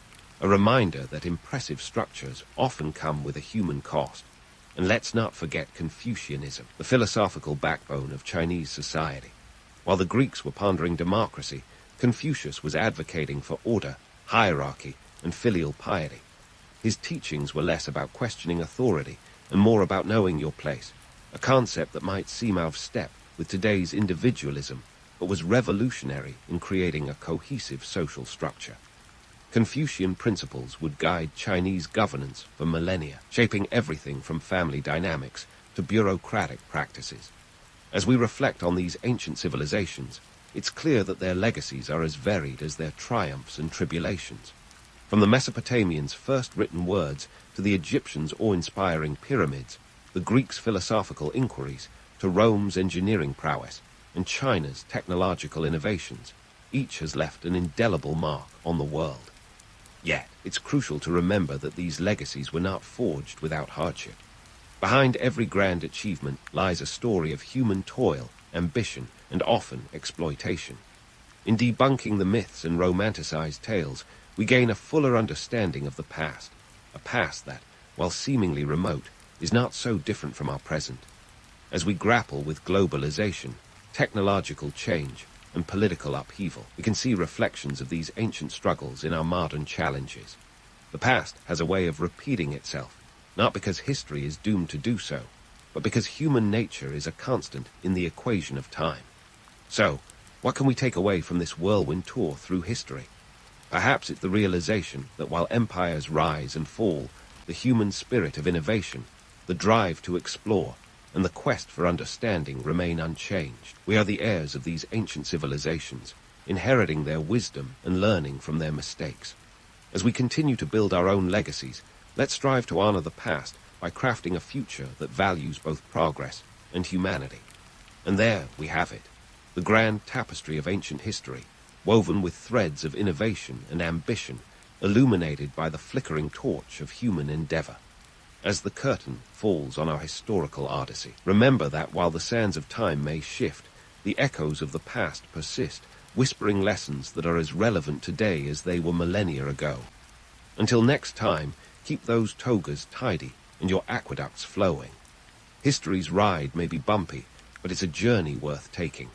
a reminder that impressive structures often come with a human cost. And let's not forget Confucianism, the philosophical backbone of Chinese society. While the Greeks were pondering democracy, Confucius was advocating for order, hierarchy, and filial piety. His teachings were less about questioning authority and more about knowing your place, a concept that might seem out of step with today's individualism, but was revolutionary in creating a cohesive social structure. Confucian principles would guide Chinese governance for millennia, shaping everything from family dynamics to bureaucratic practices. As we reflect on these ancient civilizations, it's clear that their legacies are as varied as their triumphs and tribulations. From the Mesopotamians' first written words to the Egyptians' awe-inspiring pyramids, the Greeks' philosophical inquiries to Rome's engineering prowess, and China's technological innovations, each has left an indelible mark on the world. Yet, it's crucial to remember that these legacies were not forged without hardship. Behind every grand achievement lies a story of human toil, ambition, and often exploitation. In debunking the myths and romanticized tales, we gain a fuller understanding of the past, a past that, while seemingly remote, is not so different from our present. As we grapple with globalization, technological change, and political upheaval, we can see reflections of these ancient struggles in our modern challenges. The past has a way of repeating itself, not because history is doomed to do so, but because human nature is a constant in the equation of time. So, what can we take away from this whirlwind tour through history? Perhaps it's the realization that while empires rise and fall, the human spirit of innovation, the drive to explore, and the quest for understanding remain unchanged. We are the heirs of these ancient civilizations, inheriting their wisdom and learning from their mistakes. As we continue to build our own legacies, let's strive to honor the past by crafting a future that values both progress and humanity. And there we have it, the grand tapestry of ancient history, woven with threads of innovation and ambition, illuminated by the flickering torch of human endeavor. As the curtain falls on our historical odyssey, remember that while the sands of time may shift, the echoes of the past persist, whispering lessons that are as relevant today as they were millennia ago. Until next time, keep those togas tidy and your aqueducts flowing. History's ride may be bumpy, but it's a journey worth taking.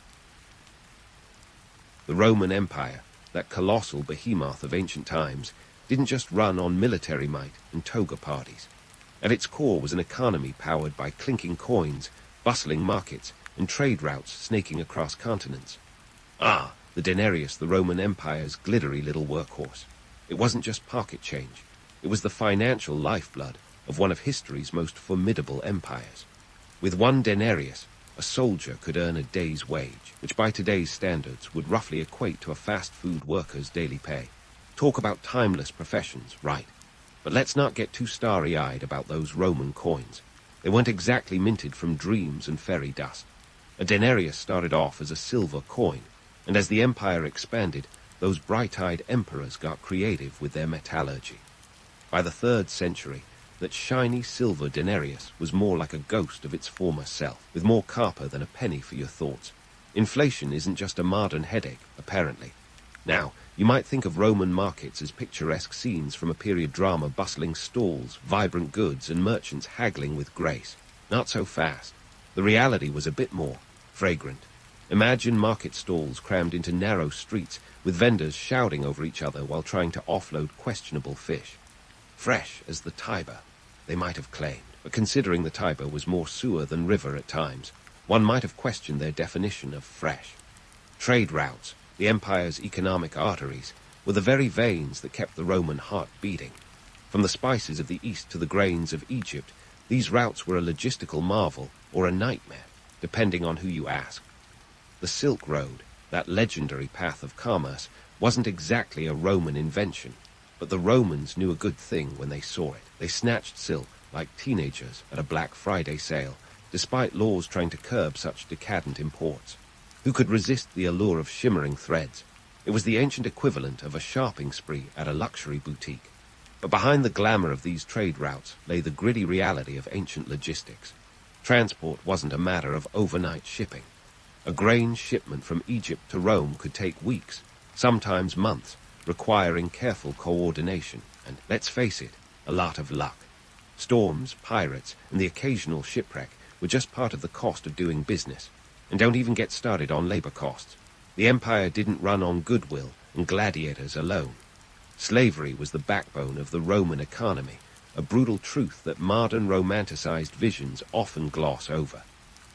The Roman Empire, that colossal behemoth of ancient times, didn't just run on military might and toga parties. At its core was an economy powered by clinking coins, bustling markets, and trade routes snaking across continents. Ah, the denarius, the Roman Empire's glittery little workhorse. It wasn't just pocket change. It was the financial lifeblood of one of history's most formidable empires. With one denarius, a soldier could earn a day's wage, which by today's standards would roughly equate to a fast food worker's daily pay. Talk about timeless professions, right? But let's not get too starry-eyed about those Roman coins. They weren't exactly minted from dreams and fairy dust. A denarius started off as a silver coin, and as the empire expanded, those bright-eyed emperors got creative with their metallurgy. By the 3rd century, that shiny silver denarius was more like a ghost of its former self, with more carper than a penny for your thoughts. Inflation isn't just a modern headache, apparently. Now, you might think of Roman markets as picturesque scenes from a period drama, bustling stalls, vibrant goods, and merchants haggling with grace. Not so fast. The reality was a bit more fragrant. Imagine market stalls crammed into narrow streets, with vendors shouting over each other while trying to offload questionable fish. Fresh as the Tiber, they might have claimed, but considering the Tiber was more sewer than river at times, one might have questioned their definition of fresh. Trade routes, the empire's economic arteries, were the very veins that kept the Roman heart beating. From the spices of the East to the grains of Egypt, these routes were a logistical marvel or a nightmare, depending on who you asked. The Silk Road, that legendary path of commerce, wasn't exactly a Roman invention, but the Romans knew a good thing when they saw it. They snatched silk like teenagers at a Black Friday sale, despite laws trying to curb such decadent imports. Who could resist the allure of shimmering threads? It was the ancient equivalent of a shopping spree at a luxury boutique. But behind the glamour of these trade routes lay the gritty reality of ancient logistics. Transport wasn't a matter of overnight shipping. A grain shipment from Egypt to Rome could take weeks, sometimes months, requiring careful coordination and, let's face it, a lot of luck. Storms, pirates, and the occasional shipwreck were just part of the cost of doing business. And don't even get started on labor costs. The empire didn't run on goodwill and gladiators alone. Slavery was the backbone of the Roman economy, a brutal truth that modern romanticized visions often gloss over.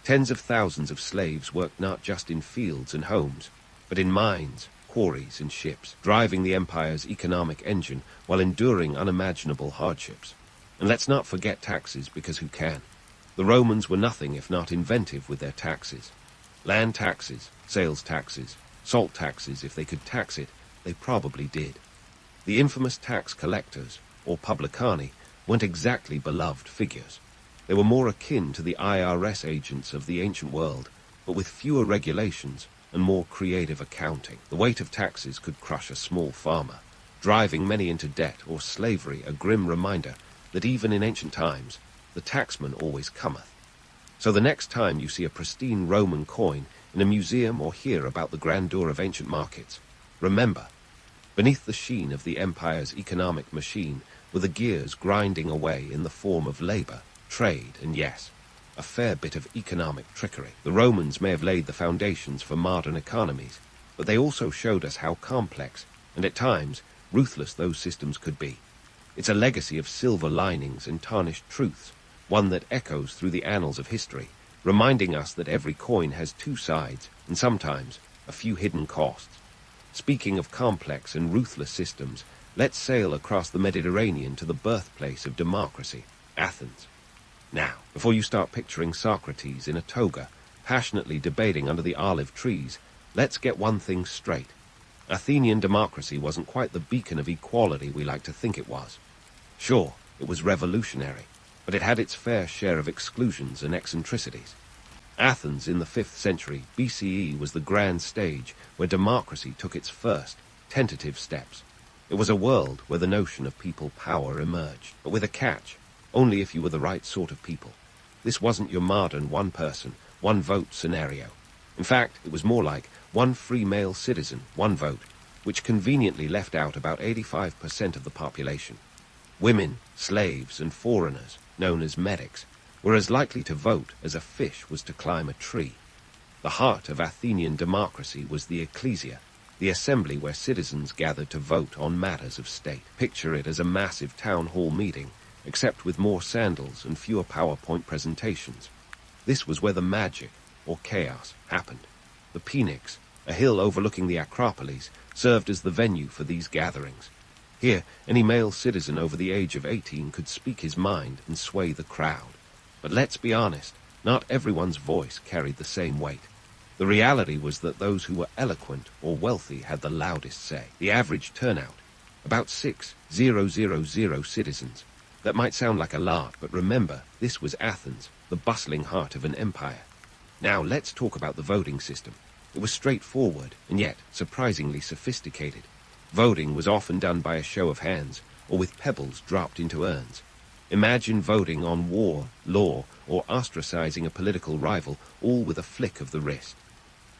Tens of thousands of slaves worked not just in fields and homes, but in mines, quarries, and ships, driving the empire's economic engine while enduring unimaginable hardships. And let's not forget taxes, because who can? The Romans were nothing if not inventive with their taxes. Land taxes, sales taxes, salt taxes, if they could tax it, they probably did. The infamous tax collectors, or publicani, weren't exactly beloved figures. They were more akin to the IRS agents of the ancient world, but with fewer regulations and more creative accounting. The weight of taxes could crush a small farmer, driving many into debt or slavery, a grim reminder that even in ancient times, the taxman always cometh. So the next time you see a pristine Roman coin in a museum or hear about the grandeur of ancient markets, remember, beneath the sheen of the empire's economic machine were the gears grinding away in the form of labor, trade, and yes, a fair bit of economic trickery. The Romans may have laid the foundations for modern economies, but they also showed us how complex, and at times, ruthless those systems could be. It's a legacy of silver linings and tarnished truths, one that echoes through the annals of history, reminding us that every coin has two sides, and sometimes a few hidden costs. Speaking of complex and ruthless systems, let's sail across the Mediterranean to the birthplace of democracy, Athens. Now, before you start picturing Socrates in a toga, passionately debating under the olive trees, let's get one thing straight. Athenian democracy wasn't quite the beacon of equality we like to think it was. Sure, it was revolutionary, but it had its fair share of exclusions and eccentricities. Athens in the 5th century BCE was the grand stage where democracy took its first, tentative steps. It was a world where the notion of people power emerged, but with a catch, only if you were the right sort of people. This wasn't your modern one person, one vote scenario. In fact, it was more like one free male citizen, one vote, which conveniently left out about 85% of the population. Women, slaves, and foreigners, known as medics, were as likely to vote as a fish was to climb a tree. The heart of Athenian democracy was the ecclesia, the assembly where citizens gathered to vote on matters of state. Picture it as a massive town hall meeting, except with more sandals and fewer PowerPoint presentations. This was where the magic, or chaos, happened. The Pnyx, a hill overlooking the Acropolis, served as the venue for these gatherings. Here, any male citizen over the age of 18 could speak his mind and sway the crowd. But let's be honest, not everyone's voice carried the same weight. The reality was that those who were eloquent or wealthy had the loudest say. The average turnout, about 6,000 citizens. That might sound like a lot, but remember, this was Athens, the bustling heart of an empire. Now let's talk about the voting system. It was straightforward, and yet surprisingly sophisticated. Voting was often done by a show of hands, or with pebbles dropped into urns. Imagine voting on war, law, or ostracizing a political rival, all with a flick of the wrist.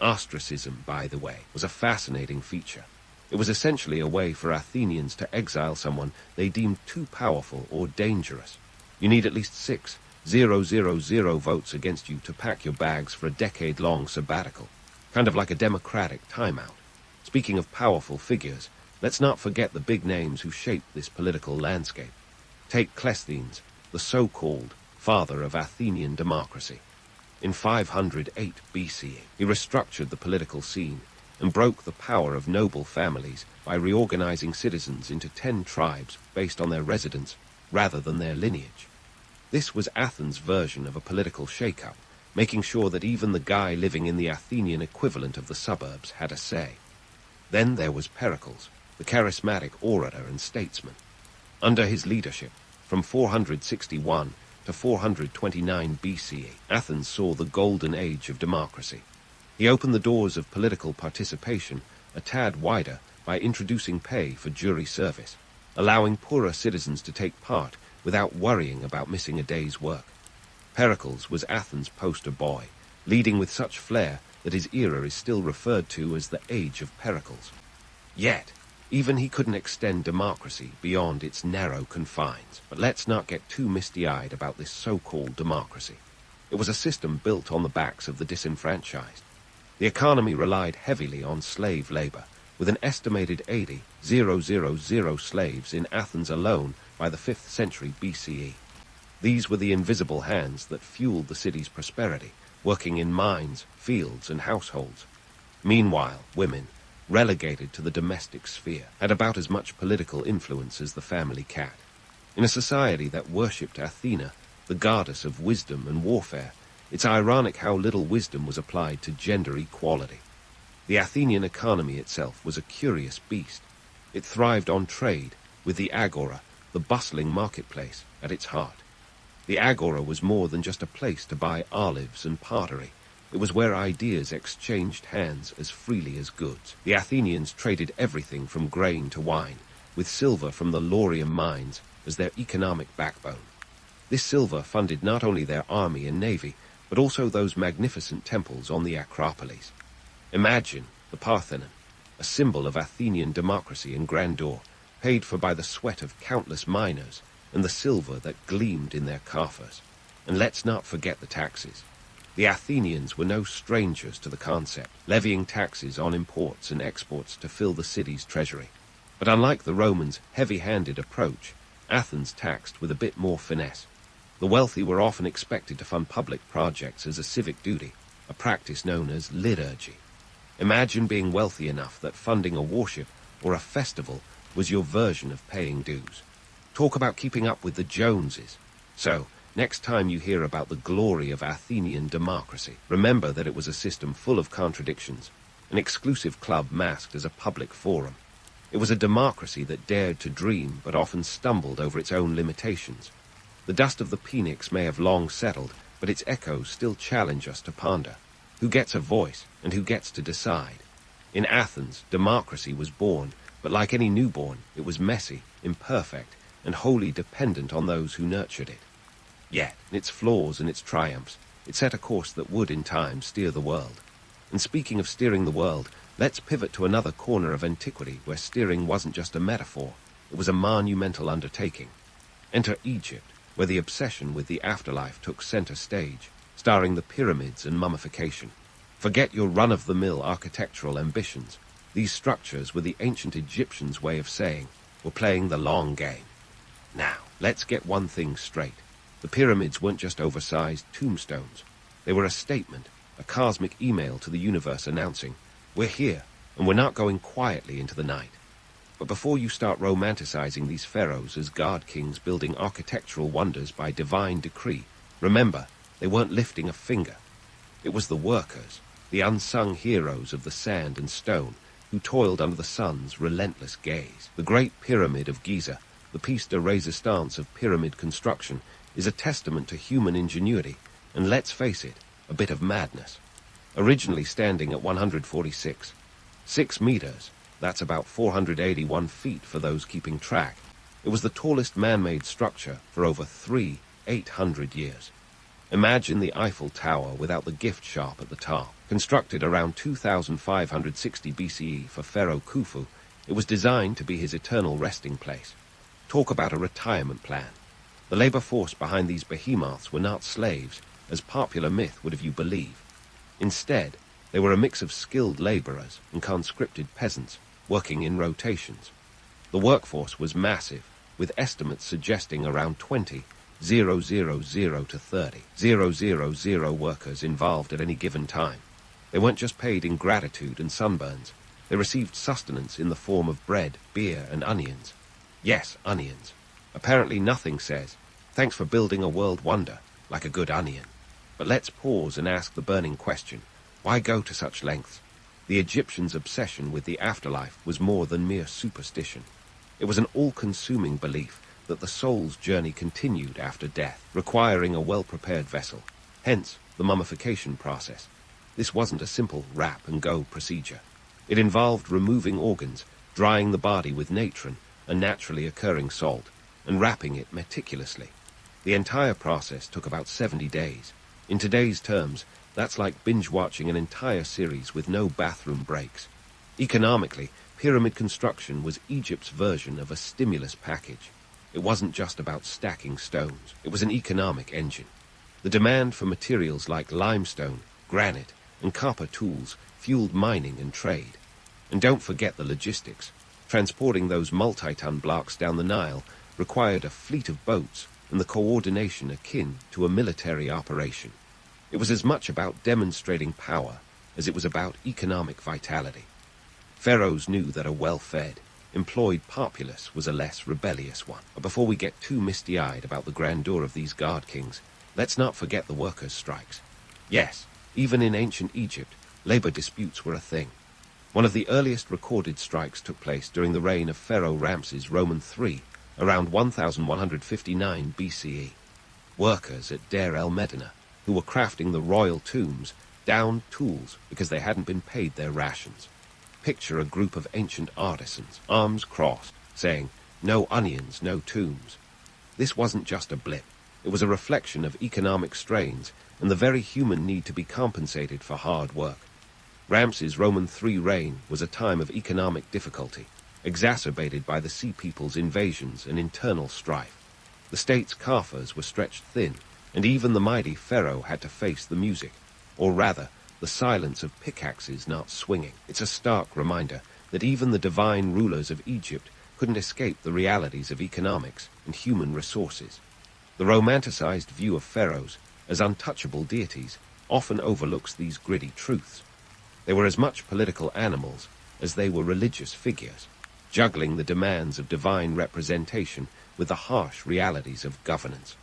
Ostracism, by the way, was a fascinating feature. It was essentially a way for Athenians to exile someone they deemed too powerful or dangerous. You need at least 6,000 votes against you to pack your bags for a decade-long sabbatical, kind of like a democratic timeout. Speaking of powerful figures, let's not forget the big names who shaped this political landscape. Take Cleisthenes, the so-called father of Athenian democracy. In 508 BCE, he restructured the political scene and broke the power of noble families by reorganizing citizens into 10 tribes based on their residence rather than their lineage. This was Athens' version of a political shake-up, making sure that even the guy living in the Athenian equivalent of the suburbs had a say. Then there was Pericles, the charismatic orator and statesman. Under his leadership, from 461 to 429 BCE, Athens saw the golden age of democracy. He opened the doors of political participation a tad wider by introducing pay for jury service, allowing poorer citizens to take part without worrying about missing a day's work. Pericles was Athens' poster boy, leading with such flair that his era is still referred to as the Age of Pericles. Yet, even he couldn't extend democracy beyond its narrow confines. But let's not get too misty-eyed about this so-called democracy. It was a system built on the backs of the disenfranchised. The economy relied heavily on slave labor, with an estimated 80,000 slaves in Athens alone by the 5th century BCE. These were the invisible hands that fueled the city's prosperity, working in mines, fields, and households. Meanwhile, women, relegated to the domestic sphere, had about as much political influence as the family cat. In a society that worshipped Athena, the goddess of wisdom and warfare, it's ironic how little wisdom was applied to gender equality. The Athenian economy itself was a curious beast. It thrived on trade, with the agora, the bustling marketplace, at its heart. The agora was more than just a place to buy olives and pottery. It was where ideas exchanged hands as freely as goods. The Athenians traded everything from grain to wine, with silver from the Laurium mines as their economic backbone. This silver funded not only their army and navy, but also those magnificent temples on the Acropolis. Imagine the Parthenon, a symbol of Athenian democracy and grandeur, paid for by the sweat of countless miners and the silver that gleamed in their coffers. And let's not forget the taxes. The Athenians were no strangers to the concept, levying taxes on imports and exports to fill the city's treasury. But unlike the Romans' heavy-handed approach, Athens taxed with a bit more finesse. The wealthy were often expected to fund public projects as a civic duty, a practice known as liturgy. Imagine being wealthy enough that funding a warship or a festival was your version of paying dues. Talk about keeping up with the Joneses. So, next time you hear about the glory of Athenian democracy, remember that it was a system full of contradictions, an exclusive club masked as a public forum. It was a democracy that dared to dream but often stumbled over its own limitations. The dust of the Phoenix may have long settled, but its echoes still challenge us to ponder. Who gets a voice and who gets to decide? In Athens, democracy was born, but like any newborn, it was messy, imperfect, and wholly dependent on those who nurtured it. Yet, in its flaws and its triumphs, it set a course that would in time steer the world. And speaking of steering the world, let's pivot to another corner of antiquity where steering wasn't just a metaphor, it was a monumental undertaking. Enter Egypt, where the obsession with the afterlife took center stage, starring the pyramids and mummification. Forget your run-of-the-mill architectural ambitions. These structures were the ancient Egyptians' way of saying, we're playing the long game. Now, let's get one thing straight. The pyramids weren't just oversized tombstones. They were a statement, a cosmic email to the universe announcing, we're here, and we're not going quietly into the night. But before you start romanticizing these pharaohs as god-kings building architectural wonders by divine decree, remember, they weren't lifting a finger. It was the workers, the unsung heroes of the sand and stone, who toiled under the sun's relentless gaze. The Great Pyramid of Giza, the piece de resistance of pyramid construction, is a testament to human ingenuity, and let's face it, a bit of madness. originally standing at 146. 6 meters, that's about 481 feet for those keeping track. It was the tallest man-made structure for over 800 years. Imagine the Eiffel Tower without the gift shop at the top. Constructed around 2560 BCE for Pharaoh Khufu, it was designed to be his eternal resting place. Talk about a retirement plan. The labor force behind these behemoths were not slaves, as popular myth would have you believe. Instead, they were a mix of skilled laborers and conscripted peasants, working in rotations. The workforce was massive, with estimates suggesting around 20,000 to 30,000 workers involved at any given time. They weren't just paid in gratitude and sunburns. They received sustenance in the form of bread, beer, and onions. Yes, onions. Apparently nothing says, "Thanks for building a world wonder," like a good onion. But let's pause and ask the burning question, why go to such lengths? The Egyptians' obsession with the afterlife was more than mere superstition. It was an all-consuming belief that the soul's journey continued after death, requiring a well-prepared vessel. Hence, the mummification process. This wasn't a simple wrap-and-go procedure. It involved removing organs, drying the body with natron, a naturally occurring salt, and wrapping it meticulously. The entire process took about 70 days. In today's terms, that's like binge-watching an entire series with no bathroom breaks. Economically, pyramid construction was Egypt's version of a stimulus package. It wasn't just about stacking stones. It was an economic engine. The demand for materials like limestone, granite, and copper tools fueled mining and trade. And don't forget the logistics. Transporting those multi-ton blocks down the Nile required a fleet of boats and the coordination akin to a military operation. It was as much about demonstrating power as it was about economic vitality. Pharaohs knew that a well-fed, employed populace was a less rebellious one. But before we get too misty-eyed about the grandeur of these god kings, let's not forget the workers' strikes. Yes, even in ancient Egypt, labor disputes were a thing. One of the earliest recorded strikes took place during the reign of Pharaoh Ramses Roman III, around 1159 BCE. Workers at Deir el-Medina, who were crafting the royal tombs, downed tools because they hadn't been paid their rations. Picture a group of ancient artisans, arms crossed, saying, "No onions, no tombs." This wasn't just a blip. It was a reflection of economic strains and the very human need to be compensated for hard work. Ramses' Roman III reign was a time of economic difficulty, exacerbated by the Sea People's invasions and internal strife. The state's coffers were stretched thin, and even the mighty pharaoh had to face the music, or rather, the silence of pickaxes not swinging. It's a stark reminder that even the divine rulers of Egypt couldn't escape the realities of economics and human resources. The romanticized view of pharaohs as untouchable deities often overlooks these gritty truths. They were as much political animals as they were religious figures, juggling the demands of divine representation with the harsh realities of governance.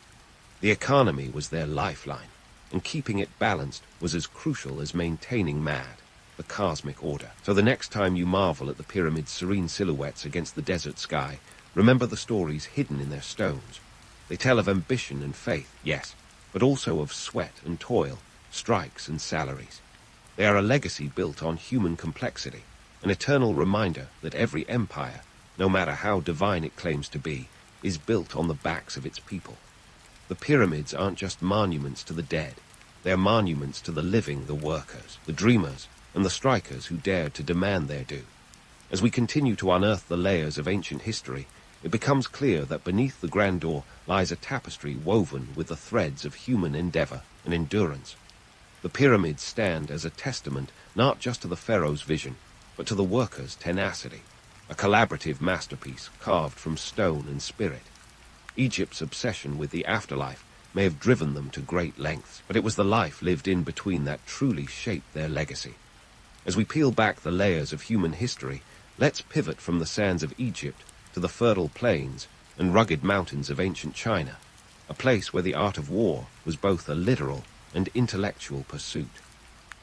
The economy was their lifeline, and keeping it balanced was as crucial as maintaining the cosmic order. So the next time you marvel at the pyramid's serene silhouettes against the desert sky, remember the stories hidden in their stones. They tell of ambition and faith, yes, but also of sweat and toil, strikes and salaries. They are a legacy built on human complexity, an eternal reminder that every empire, no matter how divine it claims to be, is built on the backs of its people. The pyramids aren't just monuments to the dead. They are monuments to the living, the workers, the dreamers, and the strikers who dared to demand their due. As we continue to unearth the layers of ancient history, it becomes clear that beneath the grandeur lies a tapestry woven with the threads of human endeavor and endurance. The pyramids stand as a testament not just to the pharaoh's vision, but to the workers' tenacity, a collaborative masterpiece carved from stone and spirit. Egypt's obsession with the afterlife may have driven them to great lengths, but it was the life lived in between that truly shaped their legacy. As we peel back the layers of human history, let's pivot from the sands of Egypt to the fertile plains and rugged mountains of ancient China, a place where the art of war was both a literal and intellectual pursuit.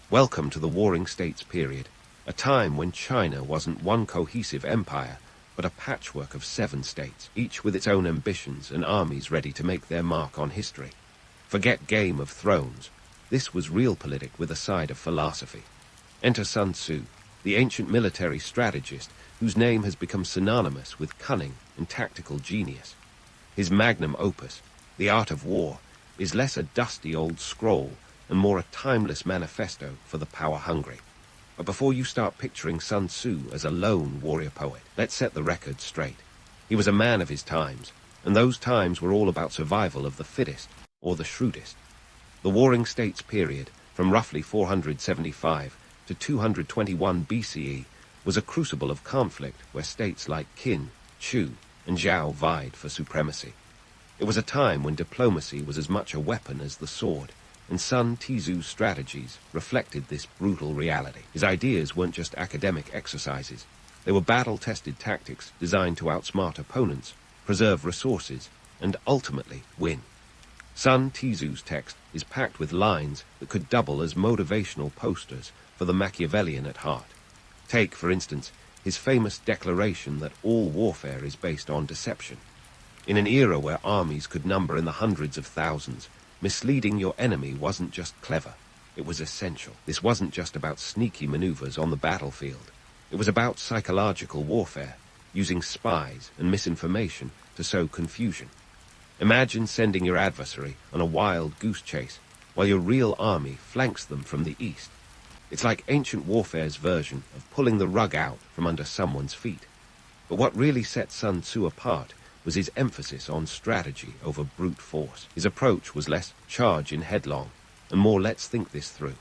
Welcome to the Warring States period, a time when China wasn't one cohesive empire, but a patchwork of 7 states, each with its own ambitions and armies ready to make their mark on history. Forget Game of Thrones. This was realpolitik with a side of philosophy. Enter Sun Tzu, the ancient military strategist whose name has become synonymous with cunning and tactical genius. His magnum opus, The Art of War, is less a dusty old scroll and more a timeless manifesto for the power-hungry. But before you start picturing Sun Tzu as a lone warrior poet, let's set the record straight. He was a man of his times, and those times were all about survival of the fittest or the shrewdest. The Warring States period, from roughly 475 to 221 BCE, was a crucible of conflict where states like Qin, Chu, and Zhao vied for supremacy. It was a time when diplomacy was as much a weapon as the sword, and Sun Tzu's strategies reflected this brutal reality. His ideas weren't just academic exercises. They were battle-tested tactics designed to outsmart opponents, preserve resources, and ultimately win. Sun Tzu's text is packed with lines that could double as motivational posters for the Machiavellian at heart. Take, for instance, his famous declaration that all warfare is based on deception. In an era where armies could number in the hundreds of thousands, misleading your enemy wasn't just clever, it was essential. This wasn't just about sneaky maneuvers on the battlefield. It was about psychological warfare, using spies and misinformation to sow confusion. Imagine sending your adversary on a wild goose chase while your real army flanks them from the east. It's like ancient warfare's version of pulling the rug out from under someone's feet. But what really set Sun Tzu apart was his emphasis on strategy over brute force. His approach was less charge in headlong and more let's think this through.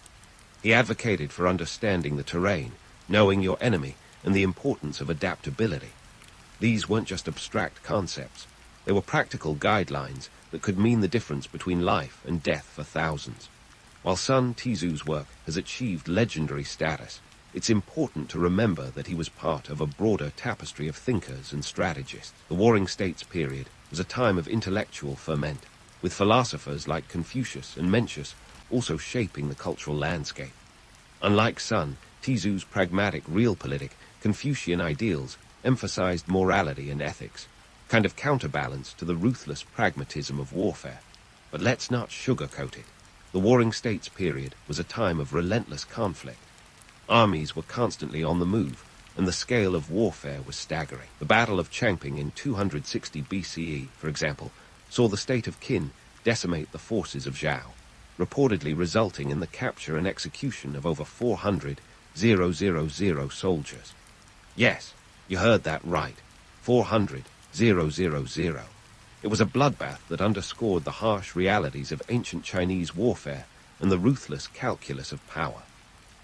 He advocated for understanding the terrain, knowing your enemy, and the importance of adaptability. These weren't just abstract concepts. They were practical guidelines that could mean the difference between life and death for thousands. While Sun Tzu's work has achieved legendary status, it's important to remember that he was part of a broader tapestry of thinkers and strategists. The Warring States period was a time of intellectual ferment, with philosophers like Confucius and Mencius also shaping the cultural landscape. Unlike Sun Tzu's pragmatic realpolitik, Confucian ideals emphasized morality and ethics, kind of counterbalance to the ruthless pragmatism of warfare. But let's not sugarcoat it. The Warring States period was a time of relentless conflict. Armies were constantly on the move, and the scale of warfare was staggering. The Battle of Changping in 260 BCE, for example, saw the state of Qin decimate the forces of Zhao, reportedly resulting in the capture and execution of over 400,000 soldiers. Yes, you heard that right, 400,000. It was a bloodbath that underscored the harsh realities of ancient Chinese warfare and the ruthless calculus of power.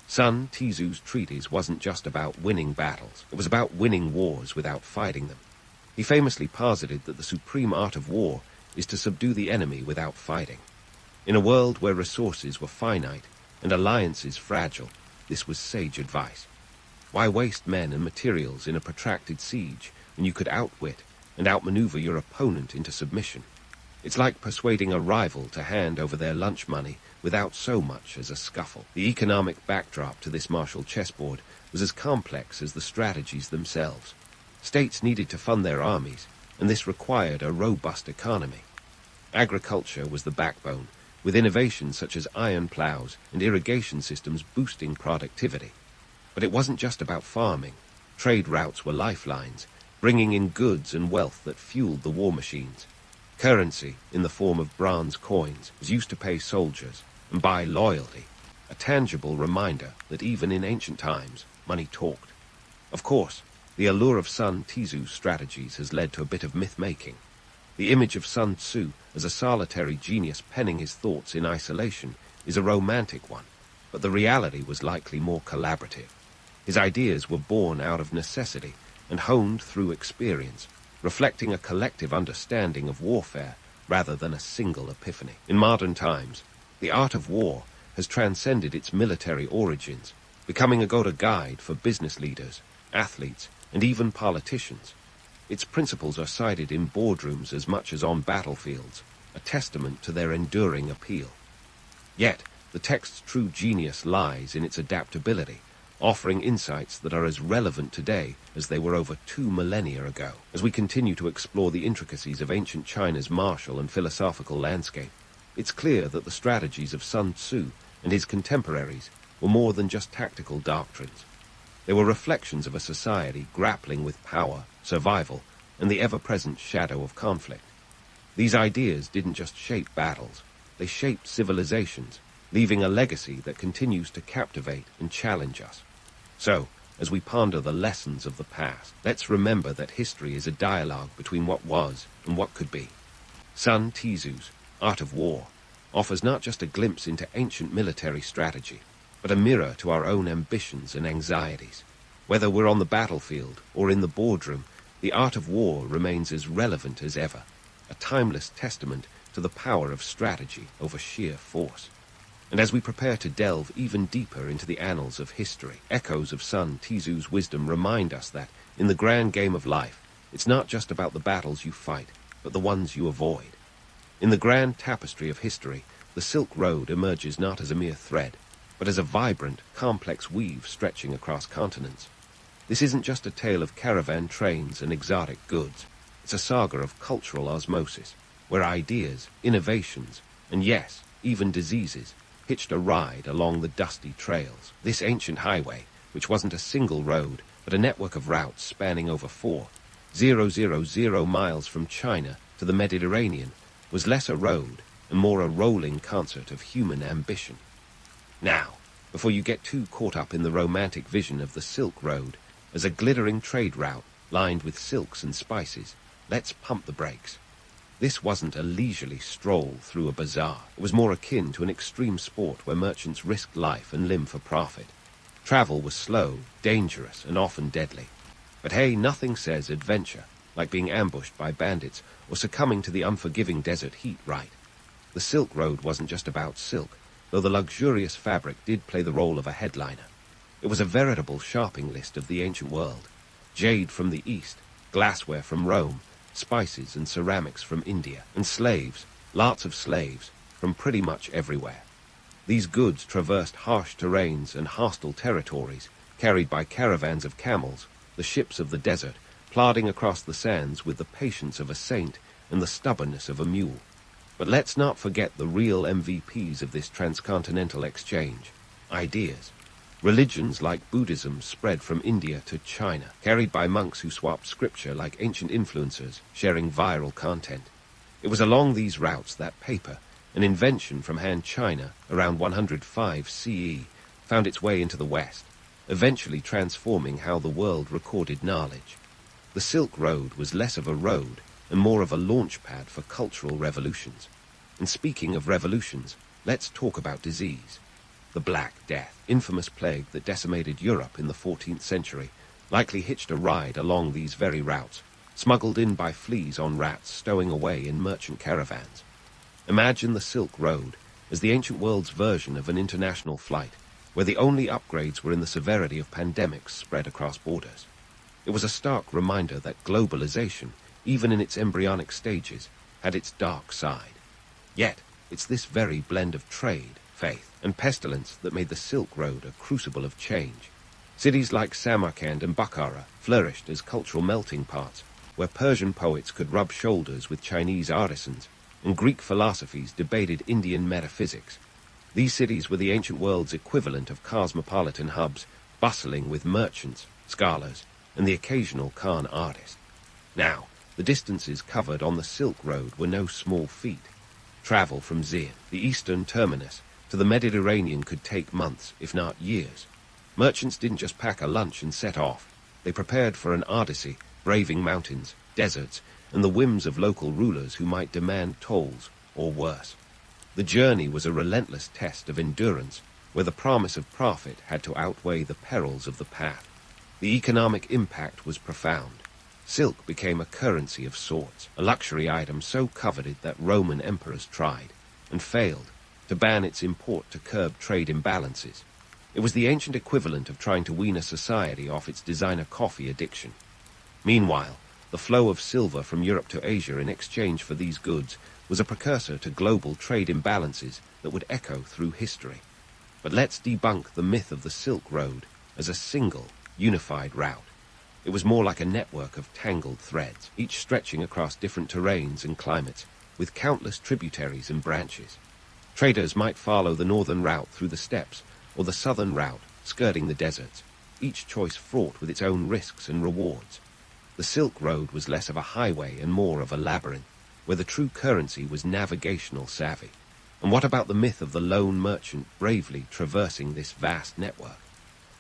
Sun Tzu's treatise wasn't just about winning battles. It was about winning wars without fighting them. He famously posited that the supreme art of war is to subdue the enemy without fighting. In a world where resources were finite and alliances fragile, this was sage advice. Why waste men and materials in a protracted siege when you could outwit and outmaneuver your opponent into submission? It's like persuading a rival to hand over their lunch money without so much as a scuffle. The economic backdrop to this martial chessboard was as complex as the strategies themselves. States needed to fund their armies, and this required a robust economy. Agriculture was the backbone, with innovations such as iron plows and irrigation systems boosting productivity. But it wasn't just about farming. Trade routes were lifelines, bringing in goods and wealth that fueled the war machines. Currency, in the form of bronze coins, was used to pay soldiers and buy loyalty, a tangible reminder that even in ancient times, money talked. Of course, the allure of Sun Tzu's strategies has led to a bit of myth-making. The image of Sun Tzu as a solitary genius penning his thoughts in isolation is a romantic one, but the reality was likely more collaborative. His ideas were born out of necessity and honed through experience, reflecting a collective understanding of warfare rather than a single epiphany. In modern times, the art of war has transcended its military origins, becoming a go-to guide for business leaders, athletes, and even politicians. Its principles are cited in boardrooms as much as on battlefields, a testament to their enduring appeal. Yet, the text's true genius lies in its adaptability, offering insights that are as relevant today as they were over 2 millennia ago. As we continue to explore the intricacies of ancient China's martial and philosophical landscape, it's clear that the strategies of Sun Tzu and his contemporaries were more than just tactical doctrines. They were reflections of a society grappling with power, survival, and the ever-present shadow of conflict. These ideas didn't just shape battles, they shaped civilizations, leaving a legacy that continues to captivate and challenge us. So, as we ponder the lessons of the past, let's remember that history is a dialogue between what was and what could be. Sun Tzu's Art of War offers not just a glimpse into ancient military strategy, but a mirror to our own ambitions and anxieties. Whether we're on the battlefield or in the boardroom, the art of war remains as relevant as ever, a timeless testament to the power of strategy over sheer force. And as we prepare to delve even deeper into the annals of history, echoes of Sun Tzu's wisdom remind us that, in the grand game of life, it's not just about the battles you fight, but the ones you avoid. In the grand tapestry of history, the Silk Road emerges not as a mere thread, but as a vibrant, complex weave stretching across continents. This isn't just a tale of caravan trains and exotic goods. It's a saga of cultural osmosis, where ideas, innovations, and yes, even diseases, hitched a ride along the dusty trails. This ancient highway, which wasn't a single road, but a network of routes spanning over 4,000 miles from China to the Mediterranean, was less a road and more a rolling concert of human ambition. Now, before you get too caught up in the romantic vision of the Silk Road as a glittering trade route lined with silks and spices, let's pump the brakes. This wasn't a leisurely stroll through a bazaar. It was more akin to an extreme sport where merchants risked life and limb for profit. Travel was slow, dangerous, and often deadly. But hey, nothing says adventure like being ambushed by bandits or succumbing to the unforgiving desert heat right. The Silk Road wasn't just about silk, though the luxurious fabric did play the role of a headliner. It was a veritable shopping list of the ancient world. Jade from the east, glassware from Rome, spices and ceramics from India, and slaves, lots of slaves, from pretty much everywhere. These goods traversed harsh terrains and hostile territories, carried by caravans of camels, the ships of the desert, plodding across the sands with the patience of a saint and the stubbornness of a mule. But let's not forget the real MVPs of this transcontinental exchange: ideas. Religions like Buddhism spread from India to China, carried by monks who swapped scripture like ancient influencers, sharing viral content. It was along these routes that paper, an invention from Han China around 105 CE, found its way into the West, eventually transforming how the world recorded knowledge. The Silk Road was less of a road and more of a launchpad for cultural revolutions. And speaking of revolutions, let's talk about disease. The Black Death, infamous plague that decimated Europe in the 14th century, likely hitched a ride along these very routes, smuggled in by fleas on rats stowing away in merchant caravans. Imagine the Silk Road as the ancient world's version of an international flight, where the only upgrades were in the severity of pandemics spread across borders. It was a stark reminder that globalization, even in its embryonic stages, had its dark side. Yet, it's this very blend of trade, faith, and pestilence that made the Silk Road a crucible of change. Cities like Samarkand and Bukhara flourished as cultural melting pots, where Persian poets could rub shoulders with Chinese artisans, and Greek philosophies debated Indian metaphysics. These cities were the ancient world's equivalent of cosmopolitan hubs, bustling with merchants, scholars, and the occasional con artist. Now, the distances covered on the Silk Road were no small feat. Travel from Zzzs, the eastern terminus, to the Mediterranean could take months, if not years. Merchants didn't just pack a lunch and set off. They prepared for an odyssey, braving mountains, deserts, and the whims of local rulers who might demand tolls, or worse. The journey was a relentless test of endurance, where the promise of profit had to outweigh the perils of the path. The economic impact was profound. Silk became a currency of sorts, a luxury item so coveted that Roman emperors tried, and failed, to ban its import to curb trade imbalances. It was the ancient equivalent of trying to wean a society off its designer coffee addiction. Meanwhile, the flow of silver from Europe to Asia in exchange for these goods was a precursor to global trade imbalances that would echo through history. But let's debunk the myth of the Silk Road as a single, unified route. It was more like a network of tangled threads, each stretching across different terrains and climates, with countless tributaries and branches. Traders might follow the northern route through the steppes, or the southern route, skirting the deserts, each choice fraught with its own risks and rewards. The Silk Road was less of a highway and more of a labyrinth, where the true currency was navigational savvy. And what about the myth of the lone merchant bravely traversing this vast network?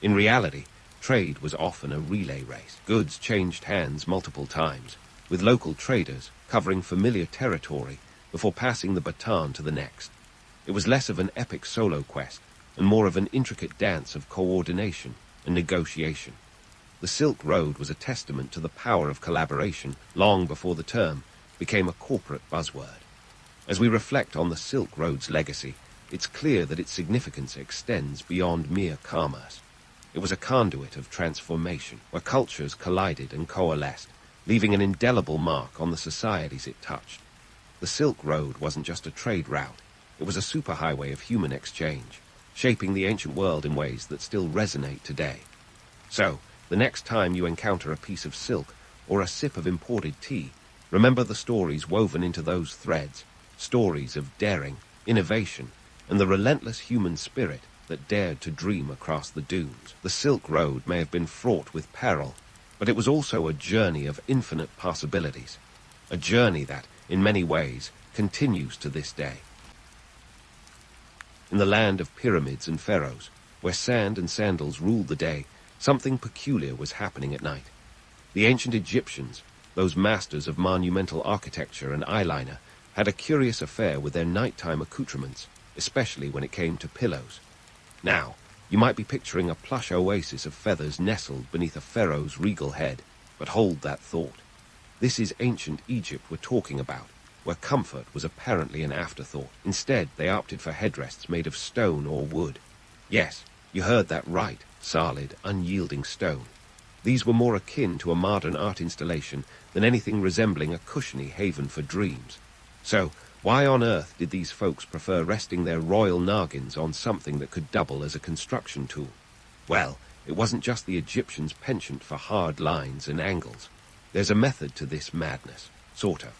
In reality, trade was often a relay race. Goods changed hands multiple times, with local traders covering familiar territory before passing the baton to the next. It was less of an epic solo quest and more of an intricate dance of coordination and negotiation. The Silk Road was a testament to the power of collaboration long before the term became a corporate buzzword. As we reflect on the Silk Road's legacy, it's clear that its significance extends beyond mere commerce. It was a conduit of transformation, where cultures collided and coalesced, leaving an indelible mark on the societies it touched. The Silk Road wasn't just a trade route, it was a superhighway of human exchange, shaping the ancient world in ways that still resonate today. So, the next time you encounter a piece of silk or a sip of imported tea, remember the stories woven into those threads, stories of daring, innovation, and the relentless human spirit that dared to dream across the dunes. The Silk Road may have been fraught with peril, but it was also a journey of infinite possibilities, a journey that, in many ways, continues to this day. In the land of pyramids and pharaohs, where sand and sandals ruled the day, something peculiar was happening at night. The ancient Egyptians, those masters of monumental architecture and eyeliner, had a curious affair with their nighttime accoutrements, especially when it came to pillows. Now, you might be picturing a plush oasis of feathers nestled beneath a pharaoh's regal head, but hold that thought. This is ancient Egypt we're talking about, where comfort was apparently an afterthought. Instead, they opted for headrests made of stone or wood. Yes, you heard that right, solid, unyielding stone. These were more akin to a modern art installation than anything resembling a cushiony haven for dreams. So, why on earth did these folks prefer resting their royal noggins on something that could double as a construction tool? Well, it wasn't just the Egyptians' penchant for hard lines and angles. There's a method to this madness, sort of.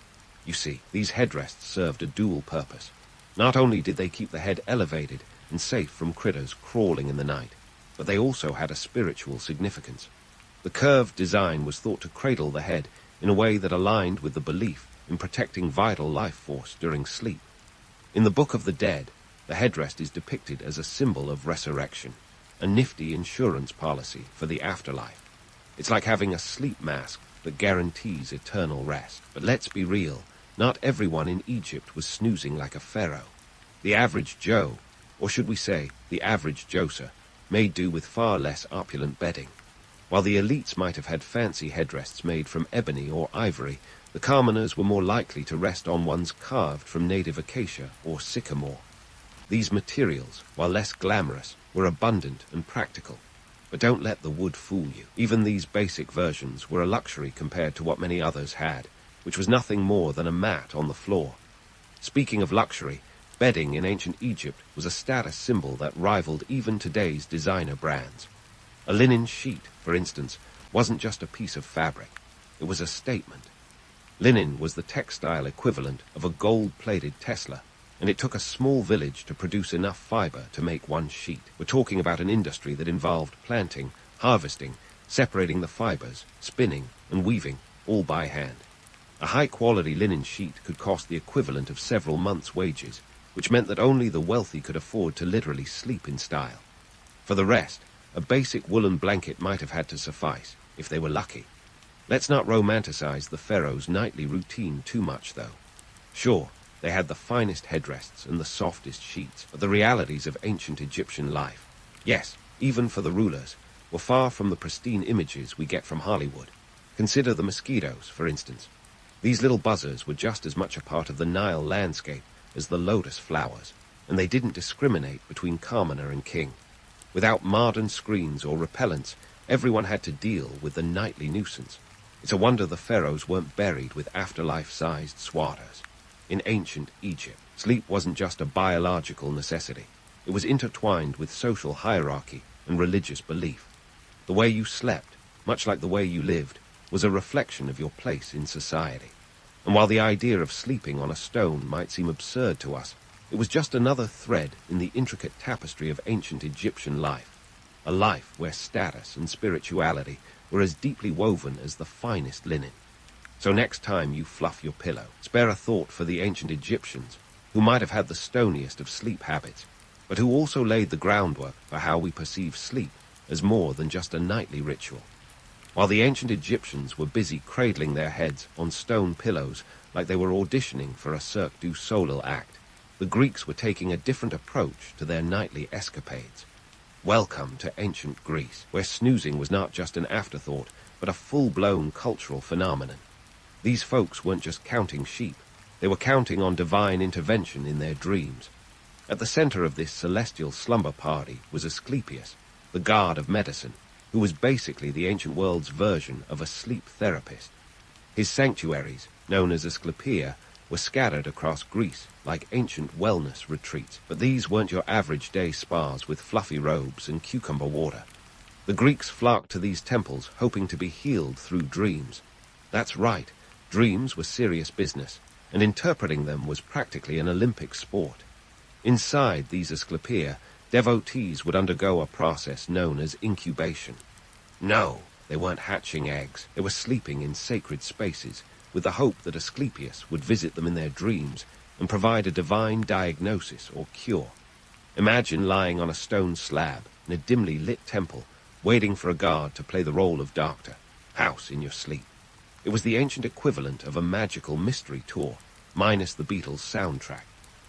You see, these headrests served a dual purpose. Not only did they keep the head elevated and safe from critters crawling in the night, but they also had a spiritual significance. The curved design was thought to cradle the head in a way that aligned with the belief in protecting vital life force during sleep. In the Book of the Dead, the headrest is depicted as a symbol of resurrection, a nifty insurance policy for the afterlife. It's like having a sleep mask that guarantees eternal rest. But let's be real, not everyone in Egypt was snoozing like a pharaoh. The average Joe, or should we say the average Joser, made do with far less opulent bedding. While the elites might have had fancy headrests made from ebony or ivory, the commoners were more likely to rest on ones carved from native acacia or sycamore. These materials, while less glamorous, were abundant and practical. But don't let the wood fool you. Even these basic versions were a luxury compared to what many others had, which was nothing more than a mat on the floor. Speaking of luxury, bedding in ancient Egypt was a status symbol that rivaled even today's designer brands. A linen sheet, for instance, wasn't just a piece of fabric. It was a statement. Linen was the textile equivalent of a gold-plated Tesla, and it took a small village to produce enough fiber to make one sheet. We're talking about an industry that involved planting, harvesting, separating the fibers, spinning, and weaving, all by hand. A high-quality linen sheet could cost the equivalent of several months' wages, which meant that only the wealthy could afford to literally sleep in style. For the rest, a basic woolen blanket might have had to suffice, if they were lucky. Let's not romanticize the pharaoh's nightly routine too much, though. Sure, they had the finest headrests and the softest sheets, but the realities of ancient Egyptian life, yes, even for the rulers, were far from the pristine images we get from Hollywood. Consider the mosquitoes, for instance. These little buzzers were just as much a part of the Nile landscape as the lotus flowers, and they didn't discriminate between commoner and king. Without modern screens or repellents, everyone had to deal with the nightly nuisance. It's a wonder the pharaohs weren't buried with afterlife-sized swatters. In ancient Egypt, sleep wasn't just a biological necessity. It was intertwined with social hierarchy and religious belief. The way you slept, much like the way you lived, was a reflection of your place in society. And while the idea of sleeping on a stone might seem absurd to us, it was just another thread in the intricate tapestry of ancient Egyptian life, a life where status and spirituality were as deeply woven as the finest linen. So next time you fluff your pillow, spare a thought for the ancient Egyptians, who might have had the stoniest of sleep habits, but who also laid the groundwork for how we perceive sleep as more than just a nightly ritual. While the ancient Egyptians were busy cradling their heads on stone pillows like they were auditioning for a Cirque du Soleil act, the Greeks were taking a different approach to their nightly escapades. Welcome to ancient Greece, where snoozing was not just an afterthought, but a full-blown cultural phenomenon. These folks weren't just counting sheep, they were counting on divine intervention in their dreams. At the center of this celestial slumber party was Asclepius, the god of medicine, who was basically the ancient world's version of a sleep therapist. His sanctuaries, known as Asclepia, were scattered across Greece like ancient wellness retreats, but these weren't your average day spas with fluffy robes and cucumber water. The Greeks flocked to these temples hoping to be healed through dreams. That's right, dreams were serious business, and interpreting them was practically an Olympic sport. Inside these Asclepia, devotees would undergo a process known as incubation. No, they weren't hatching eggs. They were sleeping in sacred spaces, with the hope that Asclepius would visit them in their dreams and provide a divine diagnosis or cure. Imagine lying on a stone slab in a dimly lit temple, waiting for a guard to play the role of doctor, house in your sleep. It was the ancient equivalent of a magical mystery tour, minus the Beatles' soundtrack.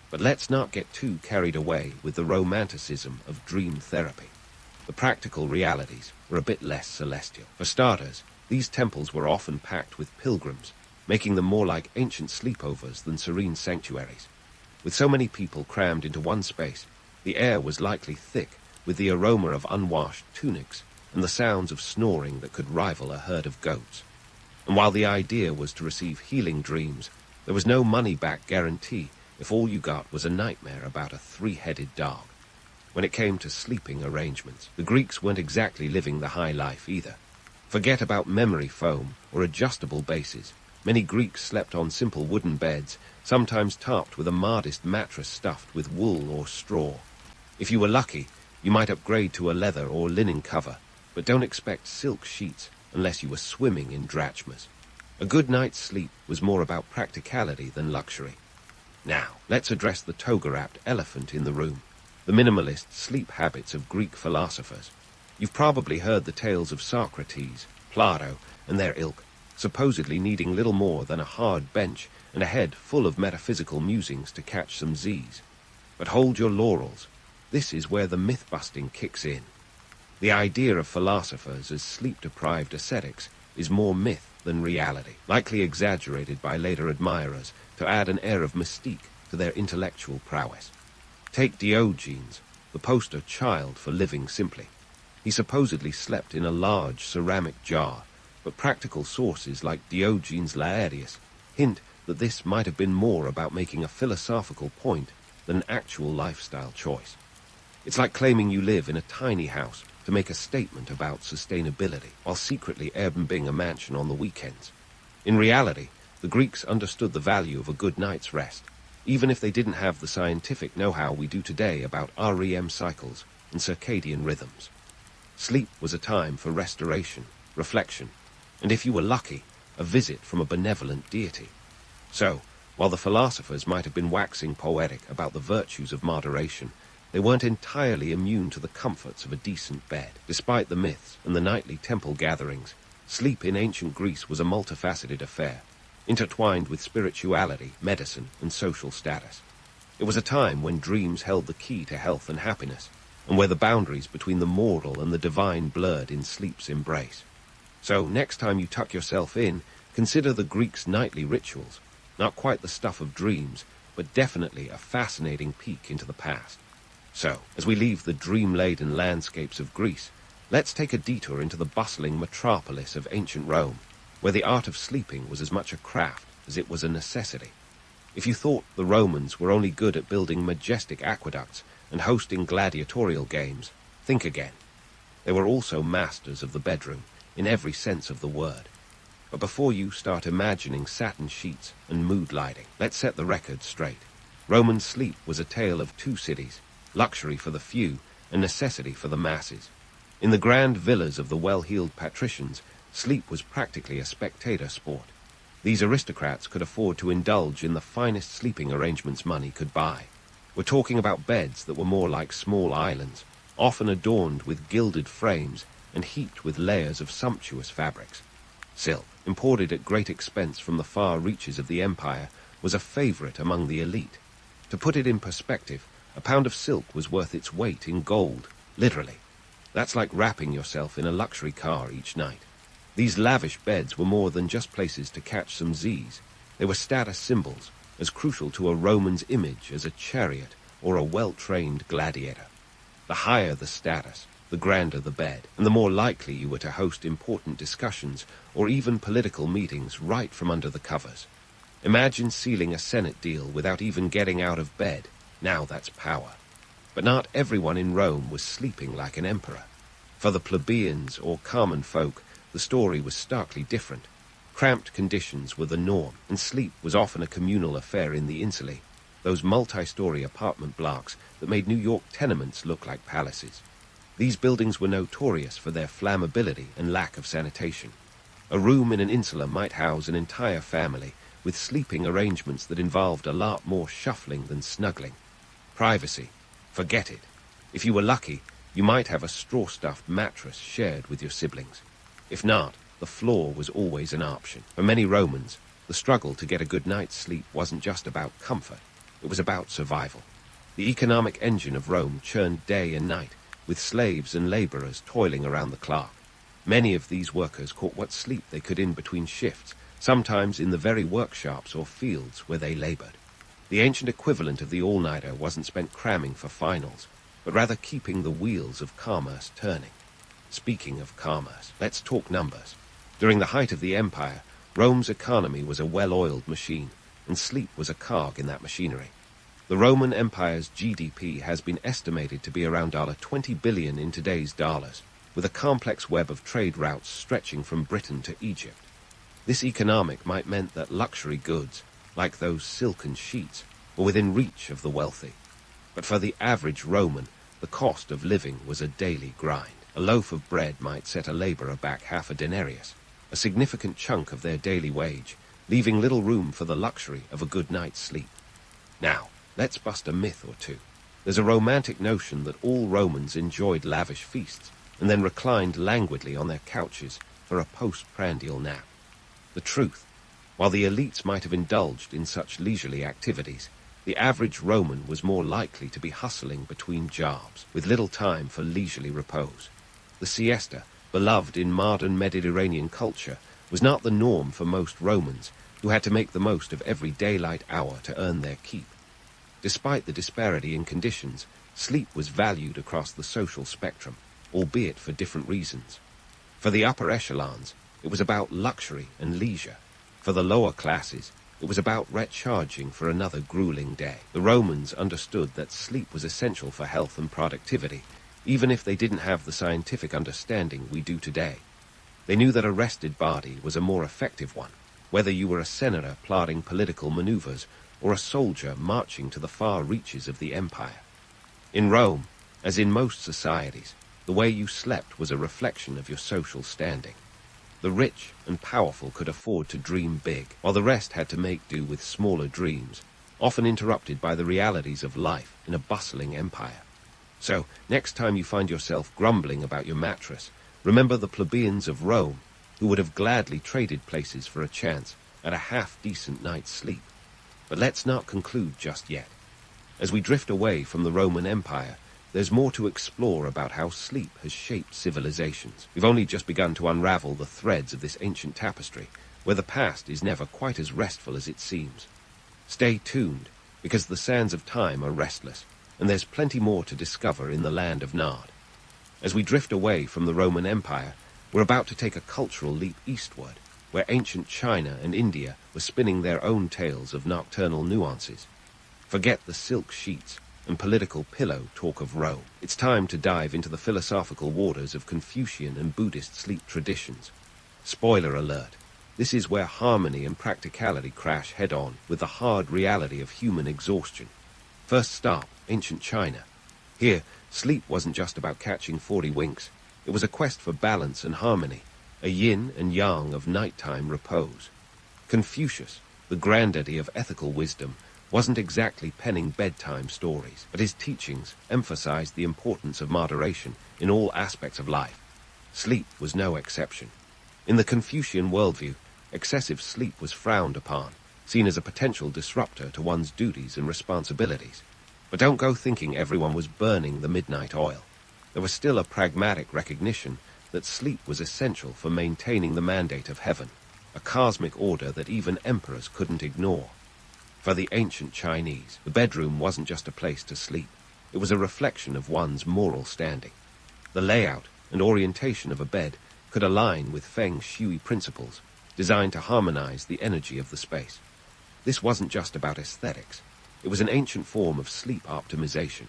But let's not get too carried away with the romanticism of dream therapy. The practical realities were a bit less celestial. For starters, these temples were often packed with pilgrims, making them more like ancient sleepovers than serene sanctuaries. With so many people crammed into one space, the air was likely thick with the aroma of unwashed tunics and the sounds of snoring that could rival a herd of goats. And while the idea was to receive healing dreams, there was no money-back guarantee if all you got was a nightmare about a three-headed dog. When it came to sleeping arrangements, the Greeks weren't exactly living the high life either. Forget about memory foam or adjustable bases. Many Greeks slept on simple wooden beds, sometimes topped with a modest mattress stuffed with wool or straw. If you were lucky, you might upgrade to a leather or linen cover, but don't expect silk sheets unless you were swimming in drachmas. A good night's sleep was more about practicality than luxury. Now, let's address the toga-wrapped elephant in the room, the minimalist sleep habits of Greek philosophers. You've probably heard the tales of Socrates, Plato, and their ilk, supposedly needing little more than a hard bench and a head full of metaphysical musings to catch some Zzzs. But hold your laurels. This is where the myth-busting kicks in. The idea of philosophers as sleep-deprived ascetics is more myth than reality, likely exaggerated by later admirers to add an air of mystique to their intellectual prowess. Take Diogenes, the poster child for living simply. He supposedly slept in a large ceramic jar, but practical sources like Diogenes Laertius hint that this might have been more about making a philosophical point than an actual lifestyle choice. It's like claiming you live in a tiny house to make a statement about sustainability, while secretly Airbnb a mansion on the weekends. In reality, the Greeks understood the value of a good night's rest, even if they didn't have the scientific know-how we do today about REM cycles and circadian rhythms. Sleep was a time for restoration, reflection, and if you were lucky, a visit from a benevolent deity. So, while the philosophers might have been waxing poetic about the virtues of moderation, they weren't entirely immune to the comforts of a decent bed. Despite the myths and the nightly temple gatherings, sleep in ancient Greece was a multifaceted affair, intertwined with spirituality, medicine, and social status. It was a time when dreams held the key to health and happiness, and where the boundaries between the mortal and the divine blurred in sleep's embrace. So, next time you tuck yourself in, consider the Greeks' nightly rituals, not quite the stuff of dreams, but definitely a fascinating peek into the past. So, as we leave the dream-laden landscapes of Greece, let's take a detour into the bustling metropolis of ancient Rome, where the art of sleeping was as much a craft as it was a necessity. If you thought the Romans were only good at building majestic aqueducts and hosting gladiatorial games, think again. They were also masters of the bedroom, in every sense of the word. But before you start imagining satin sheets and mood lighting, let's set the record straight. Roman sleep was a tale of two cities, luxury for the few and necessity for the masses. In the grand villas of the well-heeled patricians, sleep was practically a spectator sport. These aristocrats could afford to indulge in the finest sleeping arrangements money could buy. We're talking about beds that were more like small islands, often adorned with gilded frames and heaped with layers of sumptuous fabrics. Silk, imported at great expense from the far reaches of the empire, was a favorite among the elite. To put it in perspective, a pound of silk was worth its weight in gold, literally. That's like wrapping yourself in a luxury car each night. These lavish beds were more than just places to catch some Zzzs. They were status symbols, as crucial to a Roman's image as a chariot or a well-trained gladiator. The higher the status, the grander the bed, and the more likely you were to host important discussions or even political meetings right from under the covers. Imagine sealing a Senate deal without even getting out of bed. Now that's power. But not everyone in Rome was sleeping like an emperor. For the plebeians or common folk, the story was starkly different. Cramped conditions were the norm, and sleep was often a communal affair in the insulae, those multi-story apartment blocks that made New York tenements look like palaces. These buildings were notorious for their flammability and lack of sanitation. A room in an insula might house an entire family, with sleeping arrangements that involved a lot more shuffling than snuggling. Privacy, forget it. If you were lucky, you might have a straw-stuffed mattress shared with your siblings. If not, the floor was always an option. For many Romans, the struggle to get a good night's sleep wasn't just about comfort, it was about survival. The economic engine of Rome churned day and night, with slaves and laborers toiling around the clock. Many of these workers caught what sleep they could in between shifts, sometimes in the very workshops or fields where they labored. The ancient equivalent of the all-nighter wasn't spent cramming for finals, but rather keeping the wheels of commerce turning. Speaking of commerce, let's talk numbers. During the height of the empire, Rome's economy was a well-oiled machine, and sleep was a cog in that machinery. The Roman Empire's GDP has been estimated to be around $20 billion in today's dollars, with a complex web of trade routes stretching from Britain to Egypt. This economic might meant that luxury goods, like those silken sheets, were within reach of the wealthy. But for the average Roman, the cost of living was a daily grind. A loaf of bread might set a laborer back half a denarius, a significant chunk of their daily wage, leaving little room for the luxury of a good night's sleep. Now, let's bust a myth or two. There's a romantic notion that all Romans enjoyed lavish feasts and then reclined languidly on their couches for a post-prandial nap. The truth, while the elites might have indulged in such leisurely activities, the average Roman was more likely to be hustling between jobs, with little time for leisurely repose. The siesta, beloved in modern Mediterranean culture, was not the norm for most Romans, who had to make the most of every daylight hour to earn their keep. Despite the disparity in conditions, sleep was valued across the social spectrum, albeit for different reasons. For the upper echelons, it was about luxury and leisure. For the lower classes, it was about recharging for another grueling day. The Romans understood that sleep was essential for health and productivity, even if they didn't have the scientific understanding we do today. They knew that a rested body was a more effective one, whether you were a senator plotting political maneuvers or a soldier marching to the far reaches of the empire. In Rome, as in most societies, the way you slept was a reflection of your social standing. The rich and powerful could afford to dream big, while the rest had to make do with smaller dreams, often interrupted by the realities of life in a bustling empire. So, next time you find yourself grumbling about your mattress, remember the plebeians of Rome, who would have gladly traded places for a chance at a half-decent night's sleep. But let's not conclude just yet. As we drift away from the Roman Empire, there's more to explore about how sleep has shaped civilizations. We've only just begun to unravel the threads of this ancient tapestry, where the past is never quite as restful as it seems. Stay tuned, because the sands of time are restless, and there's plenty more to discover in the land of Nod. As we drift away from the Roman Empire, we're about to take a cultural leap eastward, where ancient China and India were spinning their own tales of nocturnal nuances. Forget the silk sheets and political pillow talk of Rome. It's time to dive into the philosophical waters of Confucian and Buddhist sleep traditions. Spoiler alert, This is where harmony and practicality crash head-on with the hard reality of human exhaustion. First stop, ancient China. Here, sleep wasn't just about catching 40 winks. It was a quest for balance and harmony, a yin and yang of nighttime repose. Confucius, the granddaddy of ethical wisdom, wasn't exactly penning bedtime stories, but his teachings emphasized the importance of moderation in all aspects of life. Sleep was no exception. In the Confucian worldview, excessive sleep was frowned upon, seen as a potential disruptor to one's duties and responsibilities. But don't go thinking everyone was burning the midnight oil. There was still a pragmatic recognition that sleep was essential for maintaining the mandate of heaven, a cosmic order that even emperors couldn't ignore. For the ancient Chinese, the bedroom wasn't just a place to sleep. It was a reflection of one's moral standing. The layout and orientation of a bed could align with feng shui principles, designed to harmonize the energy of the space. This wasn't just about aesthetics. It was an ancient form of sleep optimization.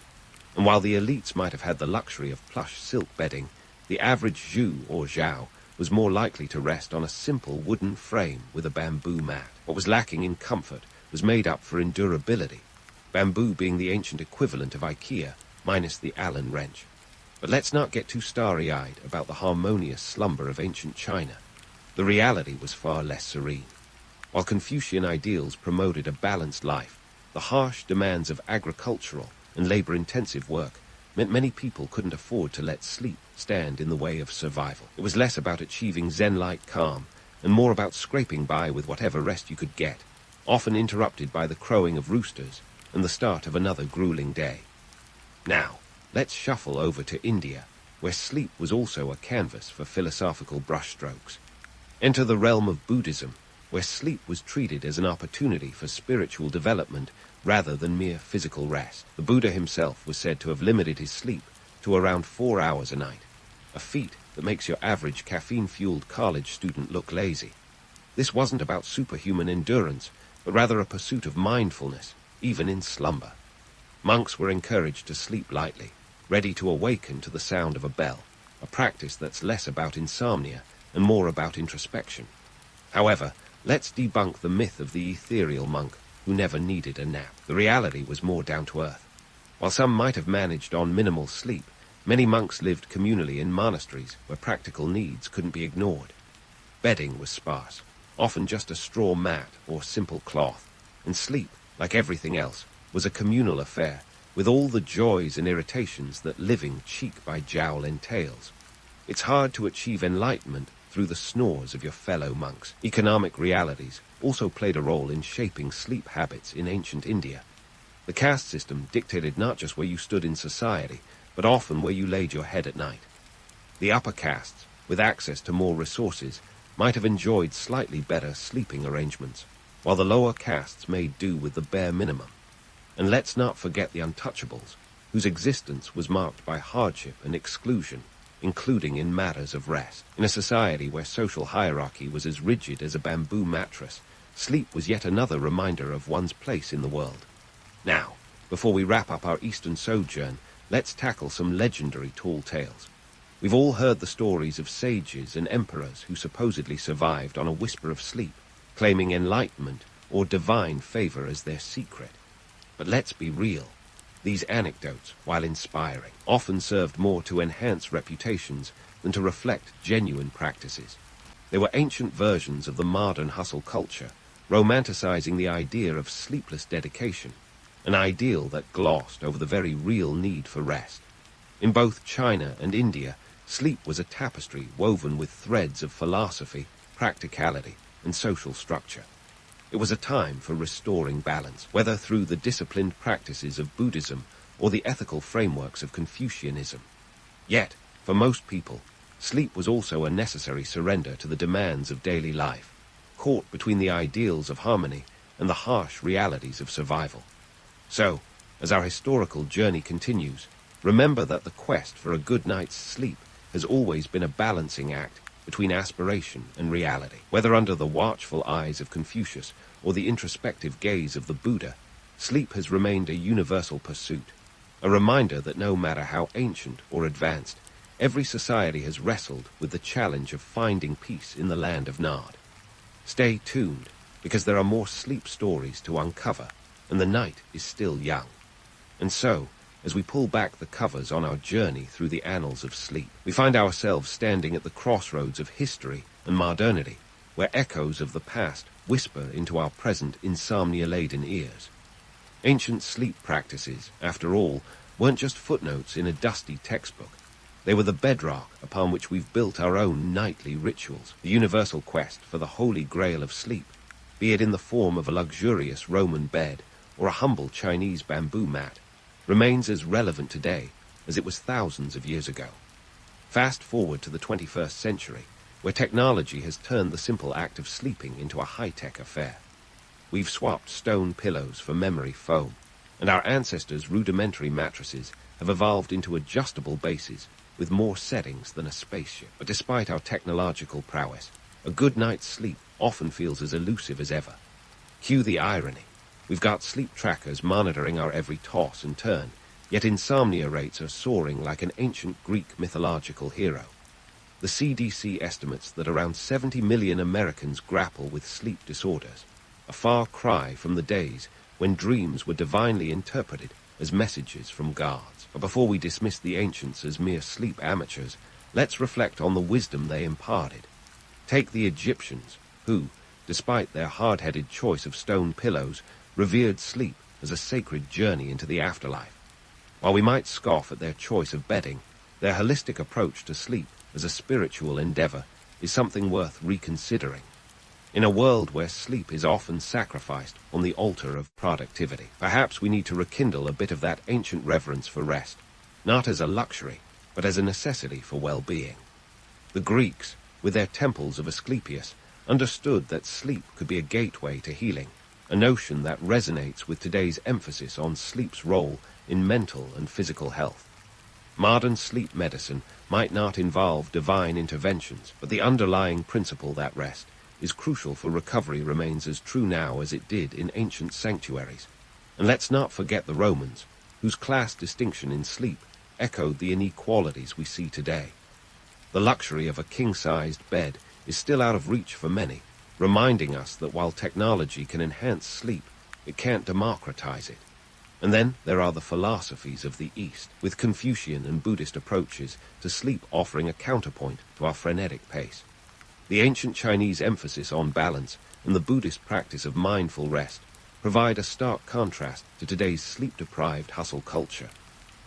And while the elites might have had the luxury of plush silk bedding, the average Zhu or Zhao was more likely to rest on a simple wooden frame with a bamboo mat. What was lacking in comfort was made up for in durability, bamboo being the ancient equivalent of IKEA, minus the Allen wrench. But let's not get too starry-eyed about the harmonious slumber of ancient China. The reality was far less serene. While Confucian ideals promoted a balanced life, the harsh demands of agricultural and labor-intensive work meant many people couldn't afford to let sleep stand in the way of survival. It was less about achieving Zen-like calm and more about scraping by with whatever rest you could get, often interrupted by the crowing of roosters and the start of another grueling day. Now, let's shuffle over to India, where sleep was also a canvas for philosophical brushstrokes. Enter the realm of Buddhism, where sleep was treated as an opportunity for spiritual development rather than mere physical rest. The Buddha himself was said to have limited his sleep to around 4 hours a night, a feat that makes your average caffeine-fueled college student look lazy. This wasn't about superhuman endurance, but rather a pursuit of mindfulness, even in slumber. Monks were encouraged to sleep lightly, ready to awaken to the sound of a bell, a practice that's less about insomnia and more about introspection. However, let's debunk the myth of the ethereal monk who never needed a nap. The reality was more down to earth. While some might have managed on minimal sleep, many monks lived communally in monasteries where practical needs couldn't be ignored. Bedding was sparse, often just a straw mat or simple cloth, and sleep, like everything else, was a communal affair, with all the joys and irritations that living cheek by jowl entails. It's hard to achieve enlightenment through the snores of your fellow monks. Economic realities also played a role in shaping sleep habits in ancient India. The caste system dictated not just where you stood in society, but often where you laid your head at night. The upper castes, with access to more resources, might have enjoyed slightly better sleeping arrangements, while the lower castes made do with the bare minimum. And let's not forget the untouchables, whose existence was marked by hardship and exclusion, including in matters of rest. In a society where social hierarchy was as rigid as a bamboo mattress, sleep was yet another reminder of one's place in the world. Now, before we wrap up our Eastern sojourn, let's tackle some legendary tall tales. We've all heard the stories of sages and emperors who supposedly survived on a whisper of sleep, claiming enlightenment or divine favor as their secret. But let's be real. These anecdotes, while inspiring, often served more to enhance reputations than to reflect genuine practices. They were ancient versions of the modern hustle culture, romanticizing the idea of sleepless dedication, an ideal that glossed over the very real need for rest. In both China and India, sleep was a tapestry woven with threads of philosophy, practicality, and social structure. It was a time for restoring balance, whether through the disciplined practices of Buddhism or the ethical frameworks of Confucianism. Yet, for most people, sleep was also a necessary surrender to the demands of daily life, caught between the ideals of harmony and the harsh realities of survival. So, as our historical journey continues, remember that the quest for a good night's sleep has always been a balancing act between aspiration and reality. Whether under the watchful eyes of Confucius or the introspective gaze of the Buddha, sleep has remained a universal pursuit, a reminder that no matter how ancient or advanced, every society has wrestled with the challenge of finding peace in the land of Nod. Stay tuned, because there are more sleep stories to uncover, and the night is still young. And so, as we pull back the covers on our journey through the annals of sleep, we find ourselves standing at the crossroads of history and modernity, where echoes of the past whisper into our present insomnia-laden ears. Ancient sleep practices, after all, weren't just footnotes in a dusty textbook. They were the bedrock upon which we've built our own nightly rituals, the universal quest for the holy grail of sleep, be it in the form of a luxurious Roman bed or a humble Chinese bamboo mat, remains as relevant today as it was thousands of years ago. Fast forward to the 21st century, where technology has turned the simple act of sleeping into a high-tech affair. We've swapped stone pillows for memory foam, and our ancestors' rudimentary mattresses have evolved into adjustable bases with more settings than a spaceship. But despite our technological prowess, a good night's sleep often feels as elusive as ever. Cue the irony. We've got sleep trackers monitoring our every toss and turn, yet insomnia rates are soaring like an ancient Greek mythological hero. The CDC estimates that around 70 million Americans grapple with sleep disorders, a far cry from the days when dreams were divinely interpreted as messages from gods. But before we dismiss the ancients as mere sleep amateurs, let's reflect on the wisdom they imparted. Take the Egyptians, who, despite their hard-headed choice of stone pillows, revered sleep as a sacred journey into the afterlife. While we might scoff at their choice of bedding, their holistic approach to sleep as a spiritual endeavor is something worth reconsidering. In a world where sleep is often sacrificed on the altar of productivity, perhaps we need to rekindle a bit of that ancient reverence for rest, not as a luxury, but as a necessity for well-being. The Greeks, with their temples of Asclepius, understood that sleep could be a gateway to healing, a notion that resonates with today's emphasis on sleep's role in mental and physical health. Modern sleep medicine might not involve divine interventions, but the underlying principle that rest is crucial for recovery remains as true now as it did in ancient sanctuaries. And let's not forget the Romans, whose class distinction in sleep echoed the inequalities we see today. The luxury of a king-sized bed is still out of reach for many, reminding us that while technology can enhance sleep, it can't democratize it. And then there are the philosophies of the East, with Confucian and Buddhist approaches to sleep offering a counterpoint to our frenetic pace. The ancient Chinese emphasis on balance and the Buddhist practice of mindful rest provide a stark contrast to today's sleep-deprived hustle culture.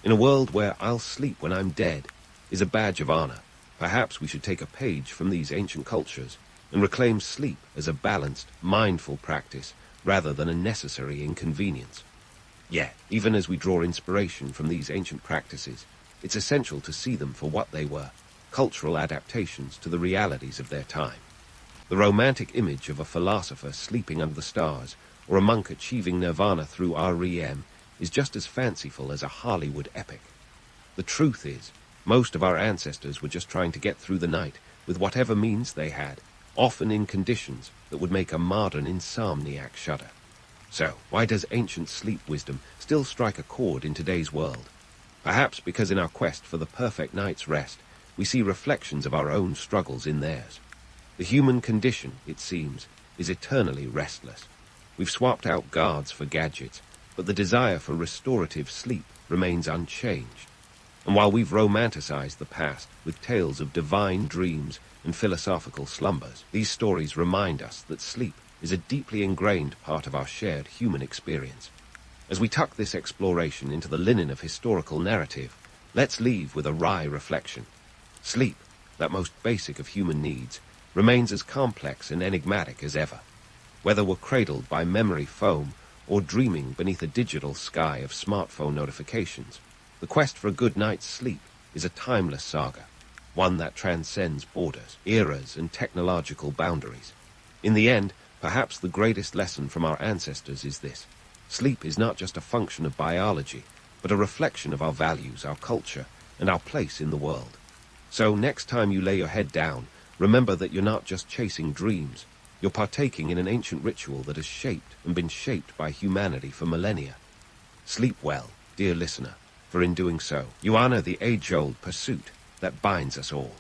In a world where "I'll sleep when I'm dead" is a badge of honor, perhaps we should take a page from these ancient cultures and reclaim sleep as a balanced, mindful practice rather than a necessary inconvenience. Yet, even as we draw inspiration from these ancient practices, it's essential to see them for what they were, cultural adaptations to the realities of their time. The romantic image of a philosopher sleeping under the stars or a monk achieving nirvana through REM is just as fanciful as a Hollywood epic. The truth is, most of our ancestors were just trying to get through the night with whatever means they had, often in conditions that would make a modern insomniac shudder. So, why does ancient sleep wisdom still strike a chord in today's world? Perhaps because in our quest for the perfect night's rest, we see reflections of our own struggles in theirs. The human condition, it seems, is eternally restless. We've swapped out guards for gadgets, but the desire for restorative sleep remains unchanged. And while we've romanticized the past with tales of divine dreams and philosophical slumbers, these stories remind us that sleep is a deeply ingrained part of our shared human experience. As we tuck this exploration into the linen of historical narrative, let's leave with a wry reflection. Sleep, that most basic of human needs, remains as complex and enigmatic as ever. Whether we're cradled by memory foam or dreaming beneath a digital sky of smartphone notifications, the quest for a good night's sleep is a timeless saga, one that transcends borders, eras, and technological boundaries. In the end, perhaps the greatest lesson from our ancestors is this: sleep is not just a function of biology, but a reflection of our values, our culture, and our place in the world. So next time you lay your head down, remember that you're not just chasing dreams. You're partaking in an ancient ritual that has shaped and been shaped by humanity for millennia. Sleep well, dear listener, for in doing so, you honor the age-old pursuit that binds us all.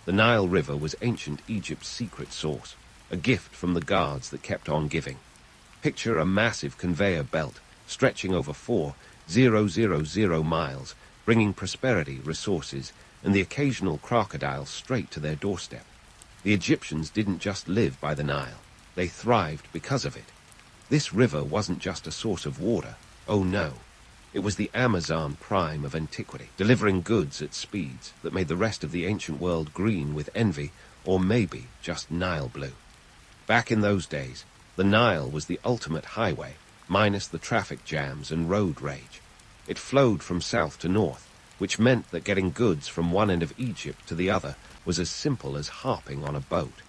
The Nile River was ancient Egypt's secret source, a gift from the gods that kept on giving. Picture a massive conveyor belt stretching over 4,000 miles, bringing prosperity, resources, and the occasional crocodile straight to their doorstep. The Egyptians didn't just live by the Nile, they thrived because of it. This river wasn't just a source of water, oh no. It was the Amazon prime of antiquity, delivering goods at speeds that made the rest of the ancient world green with envy, or maybe just Nile blue. Back in those days, the Nile was the ultimate highway, minus the traffic jams and road rage. It flowed from south to north, which meant that getting goods from one end of Egypt to the other was as simple as harping on a boat.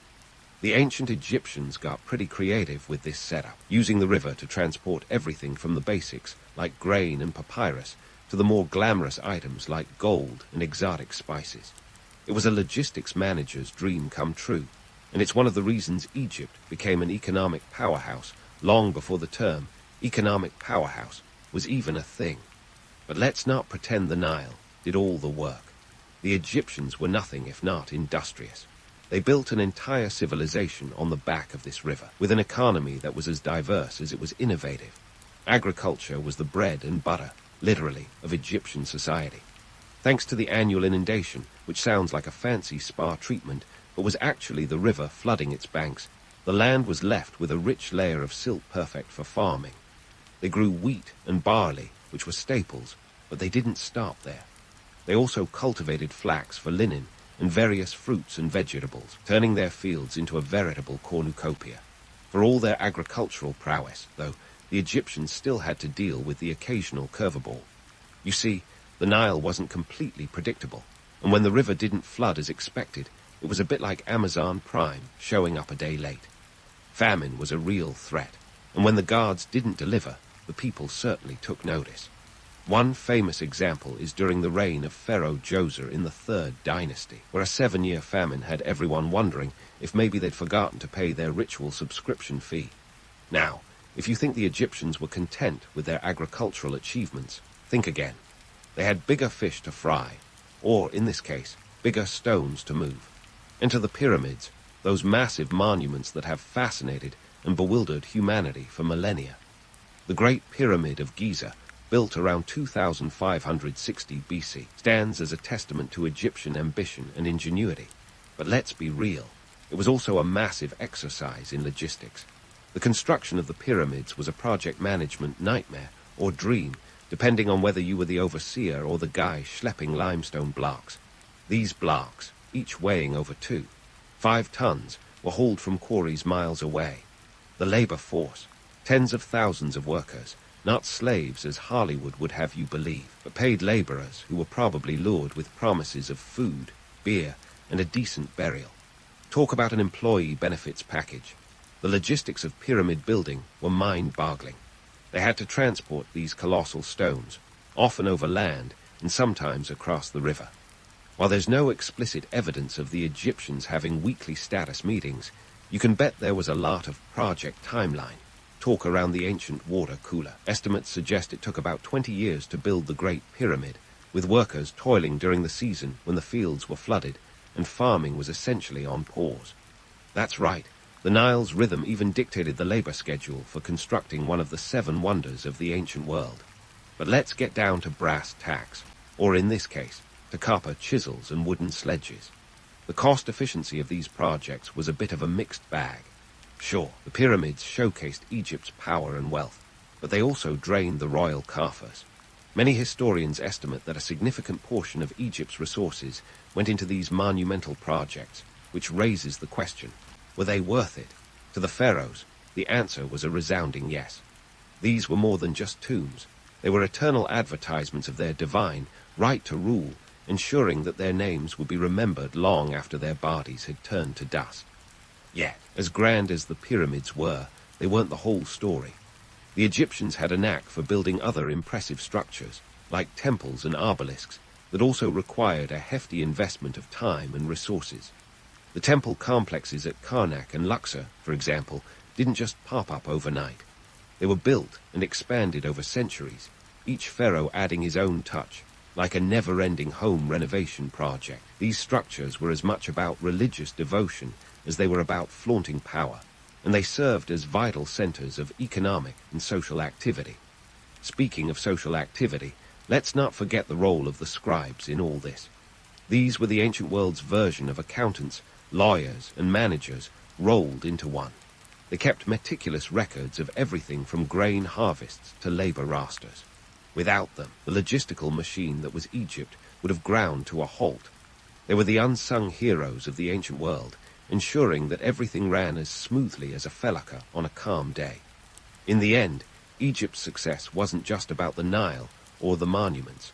The ancient Egyptians got pretty creative with this setup, using the river to transport everything from the basics, like grain and papyrus, to the more glamorous items like gold and exotic spices. It was a logistics manager's dream come true, and it's one of the reasons Egypt became an economic powerhouse long before the term economic powerhouse was even a thing. But let's not pretend the Nile did all the work. The Egyptians were nothing if not industrious. They built an entire civilization on the back of this river, with an economy that was as diverse as it was innovative. Agriculture was the bread and butter, literally, of Egyptian society. Thanks to the annual inundation, which sounds like a fancy spa treatment, but was actually the river flooding its banks, the land was left with a rich layer of silt perfect for farming. They grew wheat and barley, which were staples, but they didn't stop there. They also cultivated flax for linen and various fruits and vegetables, turning their fields into a veritable cornucopia. For all their agricultural prowess, though, the Egyptians still had to deal with the occasional curveball. You see, the Nile wasn't completely predictable, and when the river didn't flood as expected, it was a bit like Amazon Prime showing up a day late. Famine was a real threat, and when the guards didn't deliver, the people certainly took notice. One famous example is during the reign of Pharaoh Djoser in the Third Dynasty, where a 7-year famine had everyone wondering if maybe they'd forgotten to pay their ritual subscription fee. Now, if you think the Egyptians were content with their agricultural achievements, think again. They had bigger fish to fry, or, in this case, bigger stones to move. Enter the pyramids, those massive monuments that have fascinated and bewildered humanity for millennia. The Great Pyramid of Giza, built around 2560 BC, stands as a testament to Egyptian ambition and ingenuity. But let's be real, it was also a massive exercise in logistics. The construction of the pyramids was a project management nightmare or dream, depending on whether you were the overseer or the guy schlepping limestone blocks. These blocks, each weighing over 5 tons, were hauled from quarries miles away. The labor force, tens of thousands of workers, not slaves as Hollywood would have you believe, but paid laborers who were probably lured with promises of food, beer, and a decent burial. Talk about an employee benefits package. The logistics of pyramid building were mind-boggling. They had to transport these colossal stones, often over land and sometimes across the river. While there's no explicit evidence of the Egyptians having weekly status meetings, you can bet there was a lot of project timeline. Talk around the ancient water cooler. Estimates suggest it took about 20 years to build the Great Pyramid, with workers toiling during the season when the fields were flooded and farming was essentially on pause. That's right, the Nile's rhythm even dictated the labor schedule for constructing one of the 7 wonders of the ancient world. But let's get down to brass tacks, or in this case, to copper chisels and wooden sledges. The cost efficiency of these projects was a bit of a mixed bag. Sure, the pyramids showcased Egypt's power and wealth, but they also drained the royal coffers. Many historians estimate that a significant portion of Egypt's resources went into these monumental projects, which raises the question, were they worth it? To the pharaohs, the answer was a resounding yes. These were more than just tombs. They were eternal advertisements of their divine right to rule, ensuring that their names would be remembered long after their bodies had turned to dust. Yet, as grand as the pyramids were, they weren't the whole story. The Egyptians had a knack for building other impressive structures, like temples and obelisks, that also required a hefty investment of time and resources. The temple complexes at Karnak and Luxor, for example, didn't just pop up overnight. They were built and expanded over centuries, each pharaoh adding his own touch, like a never-ending home renovation project. These structures were as much about religious devotion as they were about flaunting power, and they served as vital centers of economic and social activity. Speaking of social activity, let's not forget the role of the scribes in all this. These were the ancient world's version of accountants, lawyers, and managers rolled into one. They kept meticulous records of everything from grain harvests to labor rosters. Without them, the logistical machine that was Egypt would have ground to a halt. They were the unsung heroes of the ancient world, ensuring that everything ran as smoothly as a felucca on a calm day. In the end, Egypt's success wasn't just about the Nile or the monuments.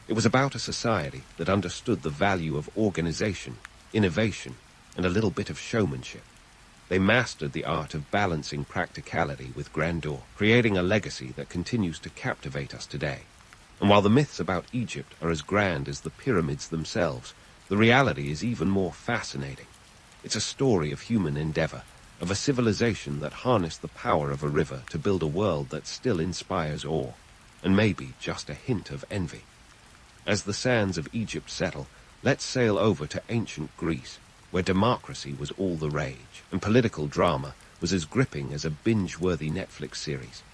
It was about a society that understood the value of organization, innovation, and a little bit of showmanship. They mastered the art of balancing practicality with grandeur, creating a legacy that continues to captivate us today. And while the myths about Egypt are as grand as the pyramids themselves, the reality is even more fascinating. It's a story of human endeavor, of a civilization that harnessed the power of a river to build a world that still inspires awe, and maybe just a hint of envy. As the sands of Egypt settle, let's sail over to ancient Greece, where democracy was all the rage, and political drama was as gripping as a binge-worthy Netflix series.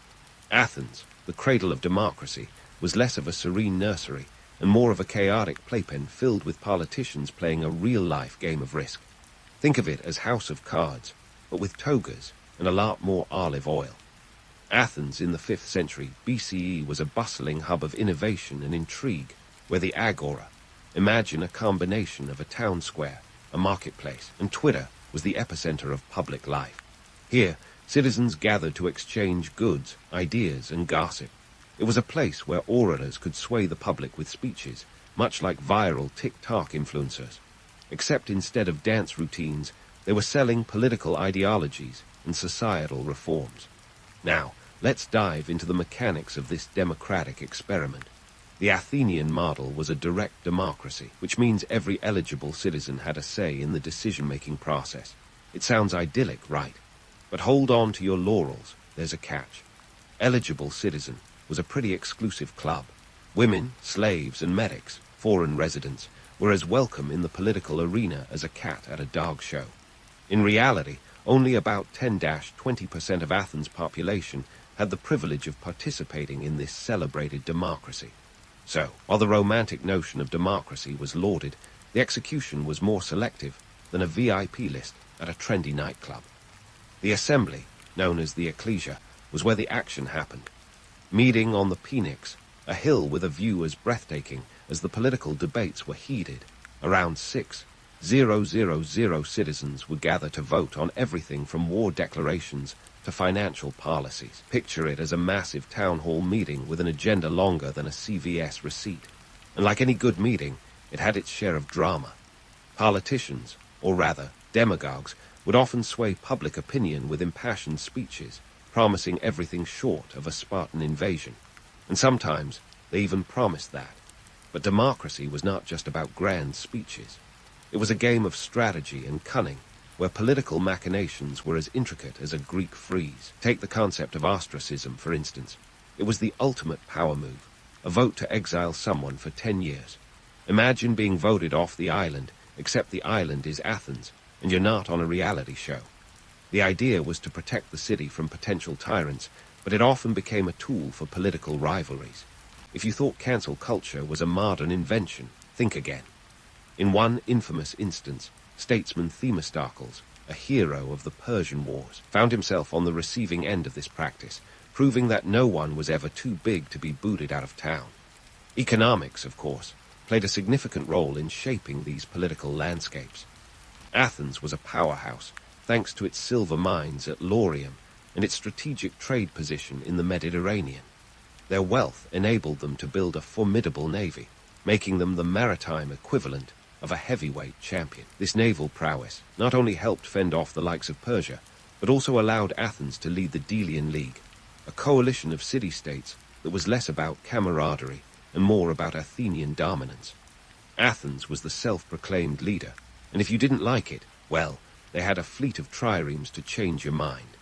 Athens, the cradle of democracy, was less of a serene nursery and more of a chaotic playpen filled with politicians playing a real-life game of Risk. Think of it as House of Cards, but with togas and a lot more olive oil. Athens in the 5th century BCE was a bustling hub of innovation and intrigue, where the agora, imagine a combination of a town square, a marketplace, and Twitter was the epicenter of public life. Here, citizens gathered to exchange goods, ideas, and gossip. It was a place where orators could sway the public with speeches, much like viral TikTok influencers. Except instead of dance routines, they were selling political ideologies and societal reforms. Now, let's dive into the mechanics of this democratic experiment. The Athenian model was a direct democracy, which means every eligible citizen had a say in the decision-making process. It sounds idyllic, right? But hold on to your laurels, there's a catch. Eligible citizen was a pretty exclusive club. Women, slaves, and medics, foreign residents, were as welcome in the political arena as a cat at a dog show. In reality, only about 10-20% of Athens' population had the privilege of participating in this celebrated democracy. So, while the romantic notion of democracy was lauded, the execution was more selective than a VIP list at a trendy nightclub. The assembly, known as the ecclesia, was where the action happened. Meeting on the Phoenix, a hill with a view as breathtaking as the political debates were heated, around 6,000 citizens would gather to vote on everything from war declarations to financial policies. Picture it as a massive town hall meeting with an agenda longer than a CVS receipt. And like any good meeting, it had its share of drama. Politicians, or rather, demagogues, would often sway public opinion with impassioned speeches, promising everything short of a Spartan invasion. And sometimes they even promised that. But democracy was not just about grand speeches. It was a game of strategy and cunning, where political machinations were as intricate as a Greek frieze. Take the concept of ostracism, for instance. It was the ultimate power move, a vote to exile someone for 10 years. Imagine being voted off the island, except the island is Athens, and you're not on a reality show. The idea was to protect the city from potential tyrants, but it often became a tool for political rivalries. If you thought cancel culture was a modern invention, think again. In one infamous instance, statesman Themistocles, a hero of the Persian Wars, found himself on the receiving end of this practice, proving that no one was ever too big to be booted out of town. Economics, of course, played a significant role in shaping these political landscapes. Athens was a powerhouse, thanks to its silver mines at Laurium and its strategic trade position in the Mediterranean. Their wealth enabled them to build a formidable navy, making them the maritime equivalent of a heavyweight champion. This naval prowess not only helped fend off the likes of Persia, but also allowed Athens to lead the Delian League, a coalition of city-states that was less about camaraderie and more about Athenian dominance. Athens was the self-proclaimed leader, and if you didn't like it, well, they had a fleet of triremes to change your mind.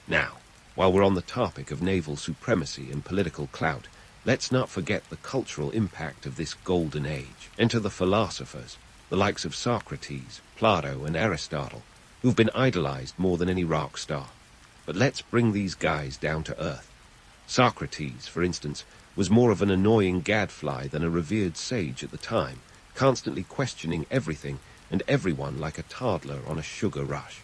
Now, while we're on the topic of naval supremacy and political clout, let's not forget the cultural impact of this golden age. Enter the philosophers, the likes of Socrates, Plato, and Aristotle, who've been idolized more than any rock star. But let's bring these guys down to earth. Socrates, for instance, was more of an annoying gadfly than a revered sage at the time, constantly questioning everything and everyone like a toddler on a sugar rush.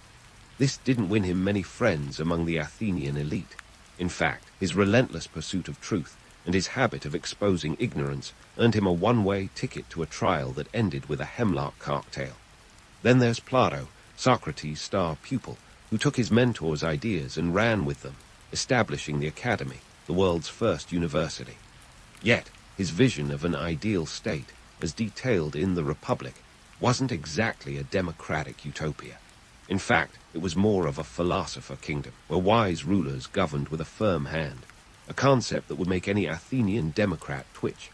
This didn't win him many friends among the Athenian elite. In fact, his relentless pursuit of truth and his habit of exposing ignorance earned him a one-way ticket to a trial that ended with a hemlock cocktail. Then there's Plato, Socrates' star pupil, who took his mentor's ideas and ran with them, establishing the academy, the world's first university. Yet, his vision of an ideal state, as detailed in the Republic, wasn't exactly a democratic utopia. In fact, it was more of a philosopher kingdom, where wise rulers governed with a firm hand, a concept that would make any Athenian democrat twitch.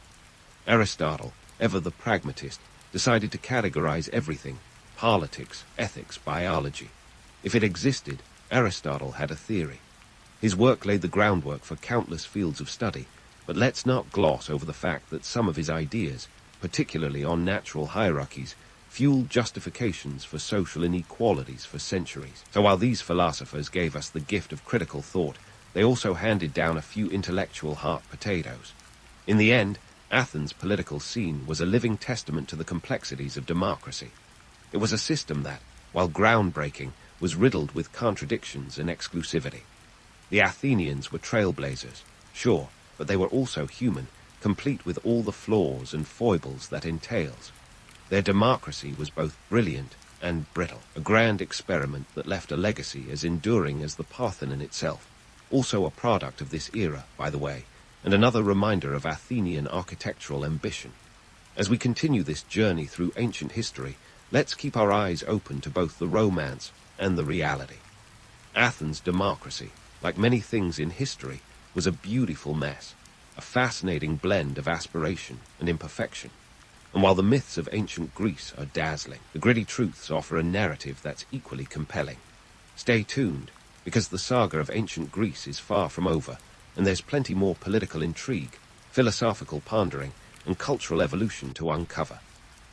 Aristotle, ever the pragmatist, decided to categorize everything: politics, ethics, biology. If it existed, Aristotle had a theory. His work laid the groundwork for countless fields of study, but let's not gloss over the fact that some of his ideas, particularly on natural hierarchies, fueled justifications for social inequalities for centuries. So while these philosophers gave us the gift of critical thought, they also handed down a few intellectual hot potatoes. In the end, Athens' political scene was a living testament to the complexities of democracy. It was a system that, while groundbreaking, was riddled with contradictions and exclusivity. The Athenians were trailblazers, sure, but they were also human, complete with all the flaws and foibles that entails. Their democracy was both brilliant and brittle, a grand experiment that left a legacy as enduring as the Parthenon itself, also a product of this era, by the way, and another reminder of Athenian architectural ambition. As we continue this journey through ancient history, let's keep our eyes open to both the romance and the reality. Athens' democracy, like many things in history, was a beautiful mess, a fascinating blend of aspiration and imperfection. And while the myths of ancient Greece are dazzling, the gritty truths offer a narrative that's equally compelling. Stay tuned, because the saga of ancient Greece is far from over, and there's plenty more political intrigue, philosophical pondering, and cultural evolution to uncover.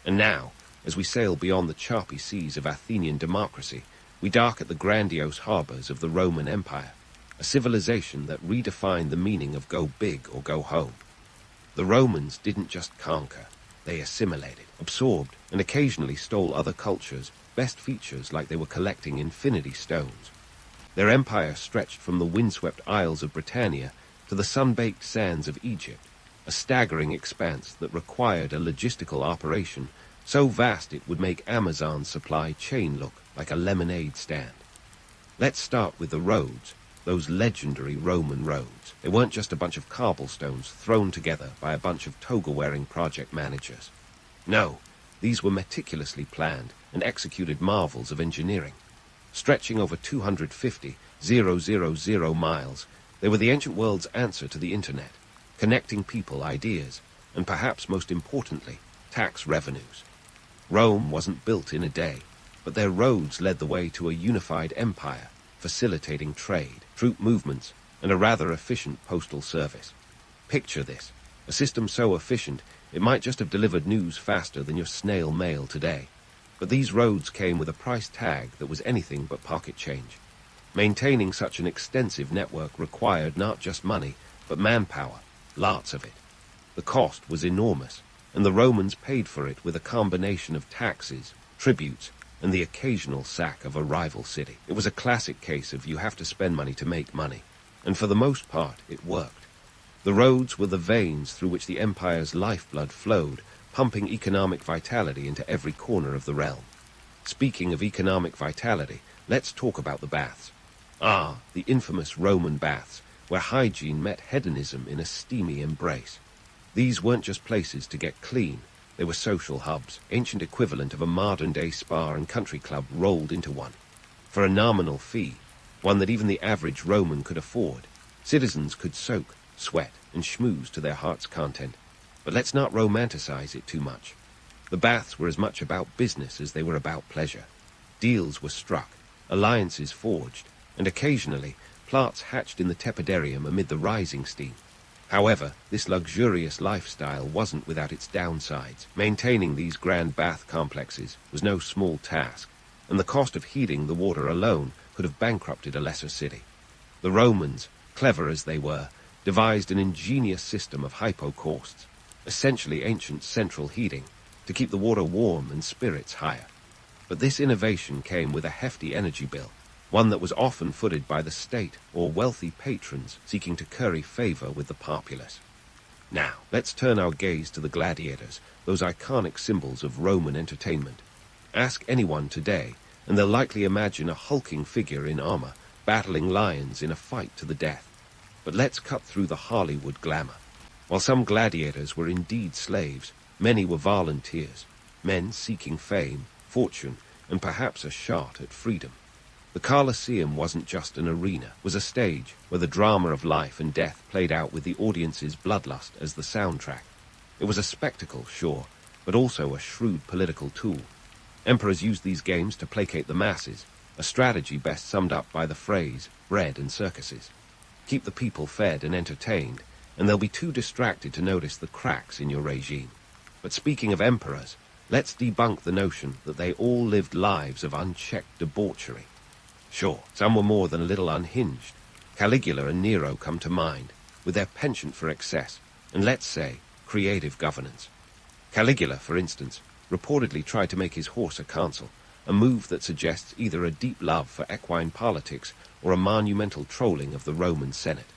And now, as we sail beyond the choppy seas of Athenian democracy, we dock at the grandiose harbors of the Roman Empire, a civilization that redefined the meaning of go big or go home. The Romans didn't just conquer. They assimilated, absorbed, and occasionally stole other cultures' best features like they were collecting infinity stones. Their empire stretched from the windswept isles of Britannia to the sun-baked sands of Egypt, a staggering expanse that required a logistical operation so vast it would make Amazon's supply chain look like a lemonade stand. Let's start with the roads, those legendary Roman roads. They weren't just a bunch of cobblestones thrown together by a bunch of toga-wearing project managers. No, these were meticulously planned and executed marvels of engineering. Stretching over 250,000 miles, they were the ancient world's answer to the internet, connecting people, ideas, and perhaps most importantly, tax revenues. Rome wasn't built in a day, but their roads led the way to a unified empire, facilitating trade, troop movements, and a rather efficient postal service. Picture this, a system so efficient it might just have delivered news faster than your snail mail today. But these roads came with a price tag that was anything but pocket change. Maintaining such an extensive network required not just money, but manpower, lots of it. The cost was enormous, and the Romans paid for it with a combination of taxes, tributes, and the occasional sack of a rival city. It was a classic case of you have to spend money to make money, and for the most part it worked. The roads were the veins through which the empire's lifeblood flowed, pumping economic vitality into every corner of the realm. Speaking of economic vitality, let's talk about the baths. Ah, the infamous Roman baths, where hygiene met hedonism in a steamy embrace. These weren't just places to get clean. They were social hubs, ancient equivalent of a modern-day spa and country club rolled into one. For a nominal fee, one that even the average Roman could afford, citizens could soak, sweat, and schmooze to their heart's content. But let's not romanticize it too much. The baths were as much about business as they were about pleasure. Deals were struck, alliances forged, and occasionally plots hatched in the tepidarium amid the rising steam. However, this luxurious lifestyle wasn't without its downsides. Maintaining these grand bath complexes was no small task, and the cost of heating the water alone could have bankrupted a lesser city. The Romans, clever as they were, devised an ingenious system of hypocausts, essentially ancient central heating, to keep the water warm and spirits higher. But this innovation came with a hefty energy bill, one that was often footed by the state or wealthy patrons seeking to curry favor with the populace. Now, let's turn our gaze to the gladiators, those iconic symbols of Roman entertainment. Ask anyone today, and they'll likely imagine a hulking figure in armor, battling lions in a fight to the death. But let's cut through the Hollywood glamour. While some gladiators were indeed slaves, many were volunteers, men seeking fame, fortune, and perhaps a shot at freedom. The Colosseum wasn't just an arena, it was a stage where the drama of life and death played out with the audience's bloodlust as the soundtrack. It was a spectacle, sure, but also a shrewd political tool. Emperors used these games to placate the masses, a strategy best summed up by the phrase, bread and circuses. Keep the people fed and entertained, and they'll be too distracted to notice the cracks in your regime. But speaking of emperors, let's debunk the notion that they all lived lives of unchecked debauchery. Sure, some were more than a little unhinged. Caligula and Nero come to mind, with their penchant for excess, and let's say, creative governance. Caligula, for instance, reportedly tried to make his horse a consul, a move that suggests either a deep love for equine politics or a monumental trolling of the Roman Senate.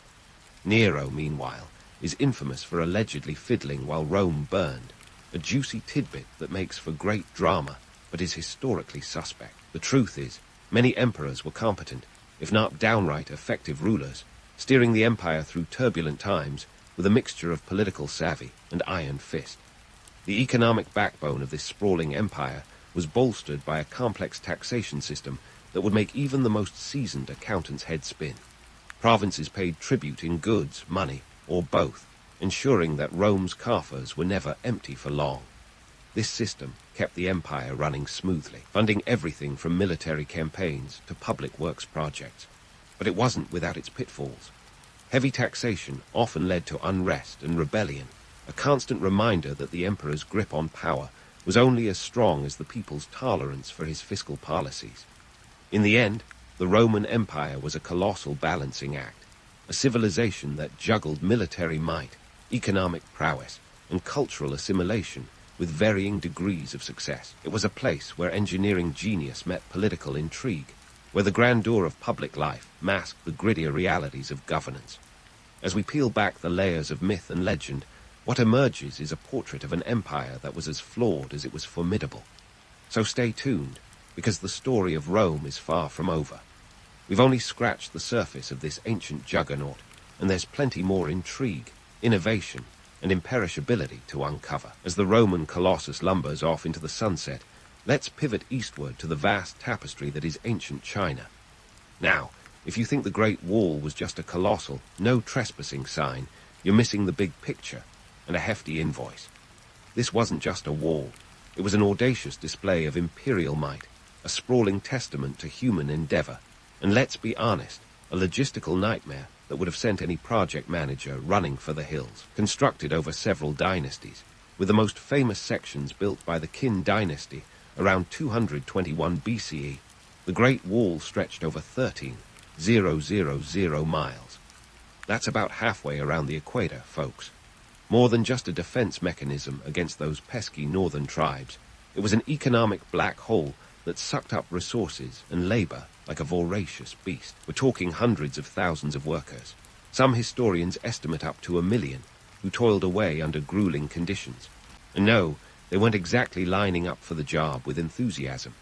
Nero, meanwhile, is infamous for allegedly fiddling while Rome burned, a juicy tidbit that makes for great drama, but is historically suspect. The truth is, many emperors were competent, if not downright effective rulers, steering the empire through turbulent times with a mixture of political savvy and iron fist. The economic backbone of this sprawling empire was bolstered by a complex taxation system that would make even the most seasoned accountant's head spin. Provinces paid tribute in goods, money, or both, ensuring that Rome's coffers were never empty for long. This system kept the empire running smoothly, funding everything from military campaigns to public works projects. But it wasn't without its pitfalls. Heavy taxation often led to unrest and rebellion, a constant reminder that the emperor's grip on power was only as strong as the people's tolerance for his fiscal policies. In the end, the Roman Empire was a colossal balancing act, a civilization that juggled military might, economic prowess, and cultural assimilation with varying degrees of success. It was a place where engineering genius met political intrigue, where the grandeur of public life masked the grittier realities of governance. As we peel back the layers of myth and legend, what emerges is a portrait of an empire that was as flawed as it was formidable. So stay tuned, because the story of Rome is far from over. We've only scratched the surface of this ancient juggernaut, and there's plenty more intrigue, innovation, and imperishability to uncover. As the Roman colossus lumbers off into the sunset, let's pivot eastward to the vast tapestry that is ancient China. Now, if you think the Great Wall was just a colossal, no trespassing sign, you're missing the big picture and a hefty invoice. This wasn't just a wall. It was an audacious display of imperial might, a sprawling testament to human endeavor, and let's be honest, a logistical nightmare that would have sent any project manager running for the hills. Constructed over several dynasties, with the most famous sections built by the Qin dynasty around 221 BCE, the Great Wall stretched over 13,000 miles. That's about halfway around the equator, folks. More than just a defense mechanism against those pesky northern tribes, it was an economic black hole that sucked up resources and labor like a voracious beast. We're talking hundreds of thousands of workers. Some historians estimate up to 1 million, who toiled away under grueling conditions. And no, they weren't exactly lining up for the job with enthusiasm.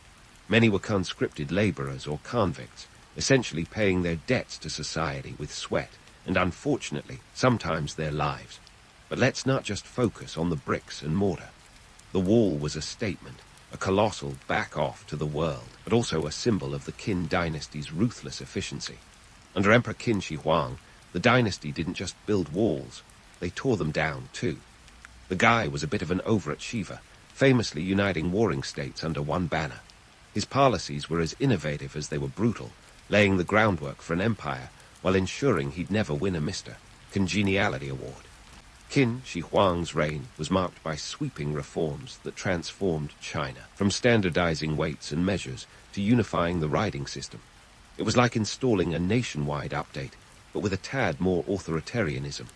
Many were conscripted laborers or convicts, essentially paying their debts to society with sweat, and unfortunately, sometimes their lives. But let's not just focus on the bricks and mortar. The wall was a statement, a colossal back-off to the world, but also a symbol of the Qin dynasty's ruthless efficiency. Under Emperor Qin Shi Huang, the dynasty didn't just build walls, they tore them down too. The guy was a bit of an overachiever, famously uniting warring states under one banner. His policies were as innovative as they were brutal, laying the groundwork for an empire while ensuring he'd never win a mister. Congeniality Award. Qin Shi Huang's reign was marked by sweeping reforms that transformed China, from standardizing weights and measures to unifying the riding system. It was like installing a nationwide update, but with a tad more authoritarianism.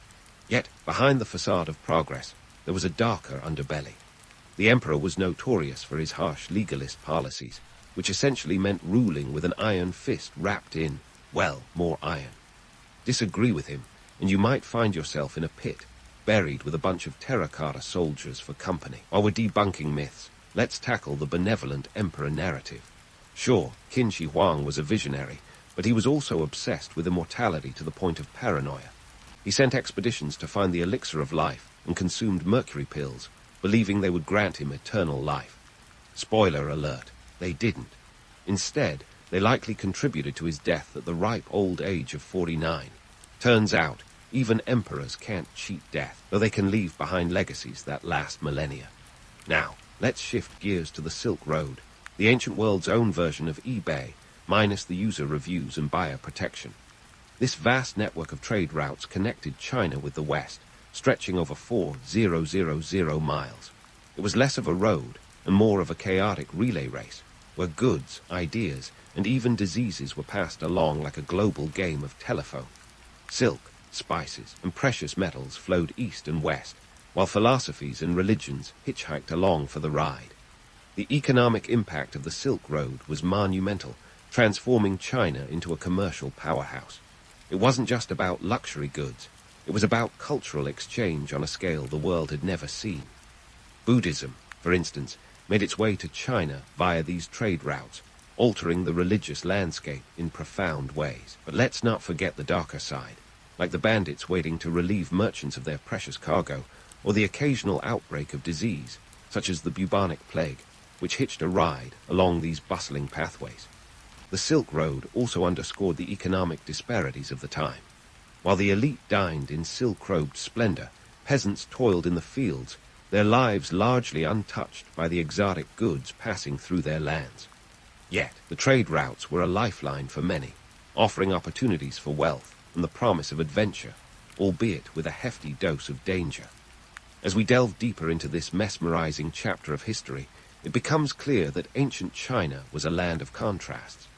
Yet, behind the facade of progress, there was a darker underbelly. The emperor was notorious for his harsh legalist policies, which essentially meant ruling with an iron fist wrapped in, well, more iron. Disagree with him, and you might find yourself in a pit, buried with a bunch of terracotta soldiers for company. While we're debunking myths, let's tackle the benevolent emperor narrative. Sure, Qin Shi Huang was a visionary, but he was also obsessed with immortality to the point of paranoia. He sent expeditions to find the elixir of life and consumed mercury pills, believing they would grant him eternal life. Spoiler alert, they didn't. Instead, they likely contributed to his death at the ripe old age of 49. Turns out, even emperors can't cheat death, though they can leave behind legacies that last millennia. Now, let's shift gears to the Silk Road, the ancient world's own version of eBay, minus the user reviews and buyer protection. This vast network of trade routes connected China with the West, stretching over 4,000 miles. It was less of a road and more of a chaotic relay race, where goods, ideas, and even diseases were passed along like a global game of telephone. Silk, spices, and precious metals flowed east and west, while philosophies and religions hitchhiked along for the ride. The economic impact of the Silk Road was monumental, transforming China into a commercial powerhouse. It wasn't just about luxury goods. It was about cultural exchange on a scale the world had never seen. Buddhism, for instance, made its way to China via these trade routes, altering the religious landscape in profound ways. But let's not forget the darker side, like the bandits waiting to relieve merchants of their precious cargo, or the occasional outbreak of disease, such as the bubonic plague, which hitched a ride along these bustling pathways. The Silk Road also underscored the economic disparities of the time. While the elite dined in silk-robed splendor, peasants toiled in the fields, their lives largely untouched by the exotic goods passing through their lands. Yet, the trade routes were a lifeline for many, offering opportunities for wealth and the promise of adventure, albeit with a hefty dose of danger. As we delve deeper into this mesmerizing chapter of history, it becomes clear that ancient China was a land of contrasts.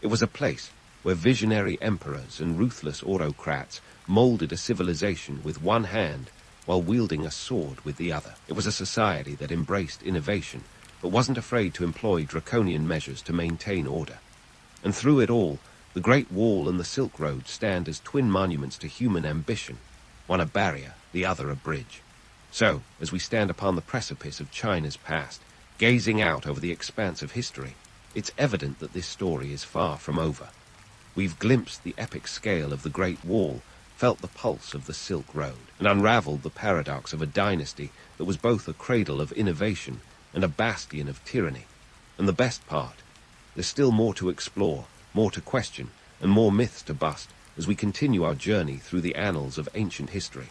It was a place where visionary emperors and ruthless autocrats molded a civilization with one hand while wielding a sword with the other. It was a society that embraced innovation, but wasn't afraid to employ draconian measures to maintain order. And through it all, the Great Wall and the Silk Road stand as twin monuments to human ambition, one a barrier, the other a bridge. So, as we stand upon the precipice of China's past, gazing out over the expanse of history, it's evident that this story is far from over. We've glimpsed the epic scale of the Great Wall, felt the pulse of the Silk Road, and unraveled the paradox of a dynasty that was both a cradle of innovation and a bastion of tyranny. And the best part, there's still more to explore, more to question, and more myths to bust as we continue our journey through the annals of ancient history.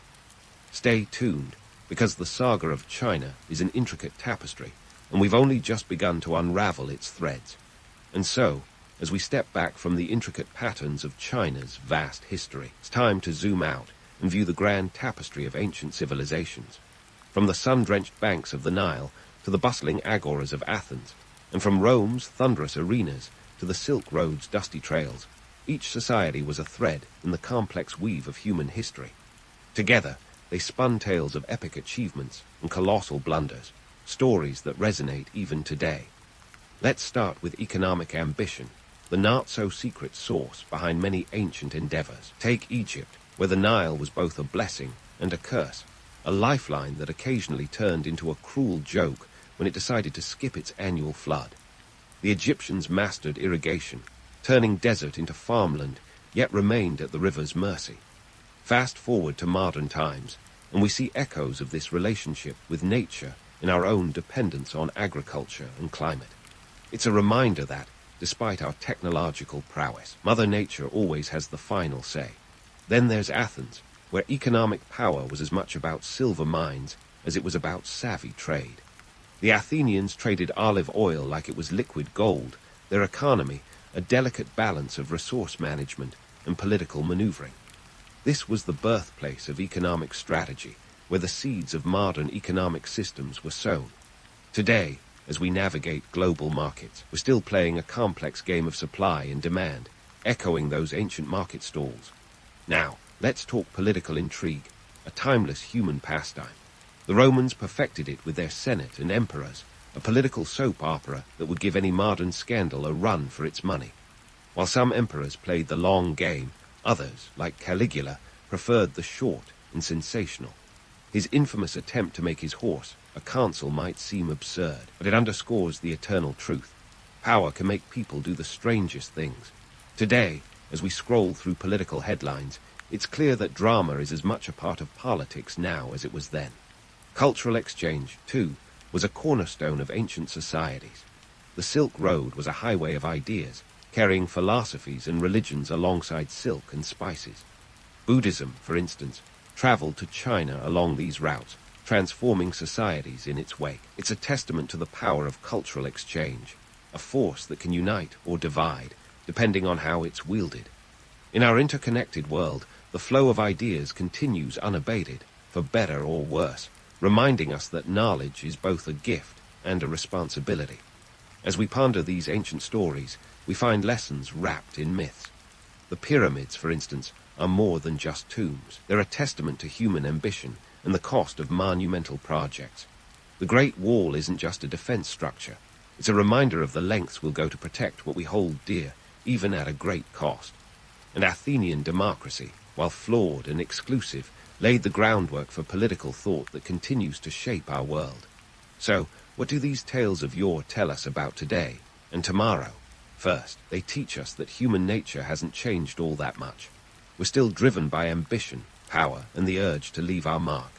Stay tuned, because the saga of China is an intricate tapestry, and we've only just begun to unravel its threads. And so, as we step back from the intricate patterns of China's vast history, it's time to zoom out and view the grand tapestry of ancient civilizations. From the sun-drenched banks of the Nile to the bustling agoras of Athens, and from Rome's thunderous arenas to the Silk Road's dusty trails, each society was a thread in the complex weave of human history. Together, they spun tales of epic achievements and colossal blunders, stories that resonate even today. Let's start with economic ambition, the not-so-secret source behind many ancient endeavors. Take Egypt, where the Nile was both a blessing and a curse, a lifeline that occasionally turned into a cruel joke when it decided to skip its annual flood. The Egyptians mastered irrigation, turning desert into farmland, yet remained at the river's mercy. Fast forward to modern times, and we see echoes of this relationship with nature in our own dependence on agriculture and climate. It's a reminder that, despite our technological prowess, Mother Nature always has the final say. Then there's Athens, where economic power was as much about silver mines as it was about savvy trade. The Athenians traded olive oil like it was liquid gold, their economy a delicate balance of resource management and political maneuvering. This was the birthplace of economic strategy, where the seeds of modern economic systems were sown. Today, as we navigate global markets, we're still playing a complex game of supply and demand, echoing those ancient market stalls. Now, let's talk political intrigue, a timeless human pastime. The Romans perfected it with their Senate and emperors, a political soap opera that would give any modern scandal a run for its money. While some emperors played the long game, others, like Caligula, preferred the short and sensational. His infamous attempt to make his horse a consul might seem absurd, but it underscores the eternal truth. Power can make people do the strangest things. Today, as we scroll through political headlines, it's clear that drama is as much a part of politics now as it was then. Cultural exchange, too, was a cornerstone of ancient societies. The Silk Road was a highway of ideas, carrying philosophies and religions alongside silk and spices. Buddhism, for instance, traveled to China along these routes, transforming societies in its wake. It's a testament to the power of cultural exchange, a force that can unite or divide, depending on how it's wielded. In our interconnected world, the flow of ideas continues unabated, for better or worse, reminding us that knowledge is both a gift and a responsibility. As we ponder these ancient stories, we find lessons wrapped in myths. The pyramids, for instance, are more than just tombs. They're a testament to human ambition and the cost of monumental projects. The Great Wall isn't just a defense structure. It's a reminder of the lengths we'll go to protect what we hold dear, even at a great cost. And Athenian democracy, while flawed and exclusive, laid the groundwork for political thought that continues to shape our world. So, what do these tales of yore tell us about today and tomorrow? First, they teach us that human nature hasn't changed all that much. We're still driven by ambition, power, and the urge to leave our mark.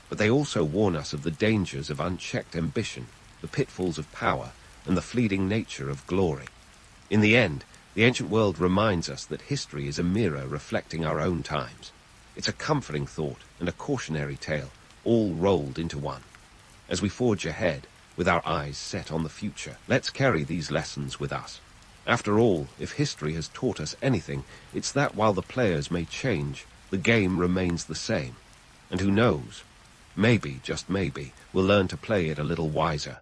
But they also warn us of the dangers of unchecked ambition, the pitfalls of power, and the fleeting nature of glory. In the end, the ancient world reminds us that history is a mirror reflecting our own times. It's a comforting thought and a cautionary tale, all rolled into one. As we forge ahead, with our eyes set on the future, let's carry these lessons with us. After all, if history has taught us anything, it's that while the players may change, the game remains the same. And who knows? Maybe, just maybe, we'll learn to play it a little wiser.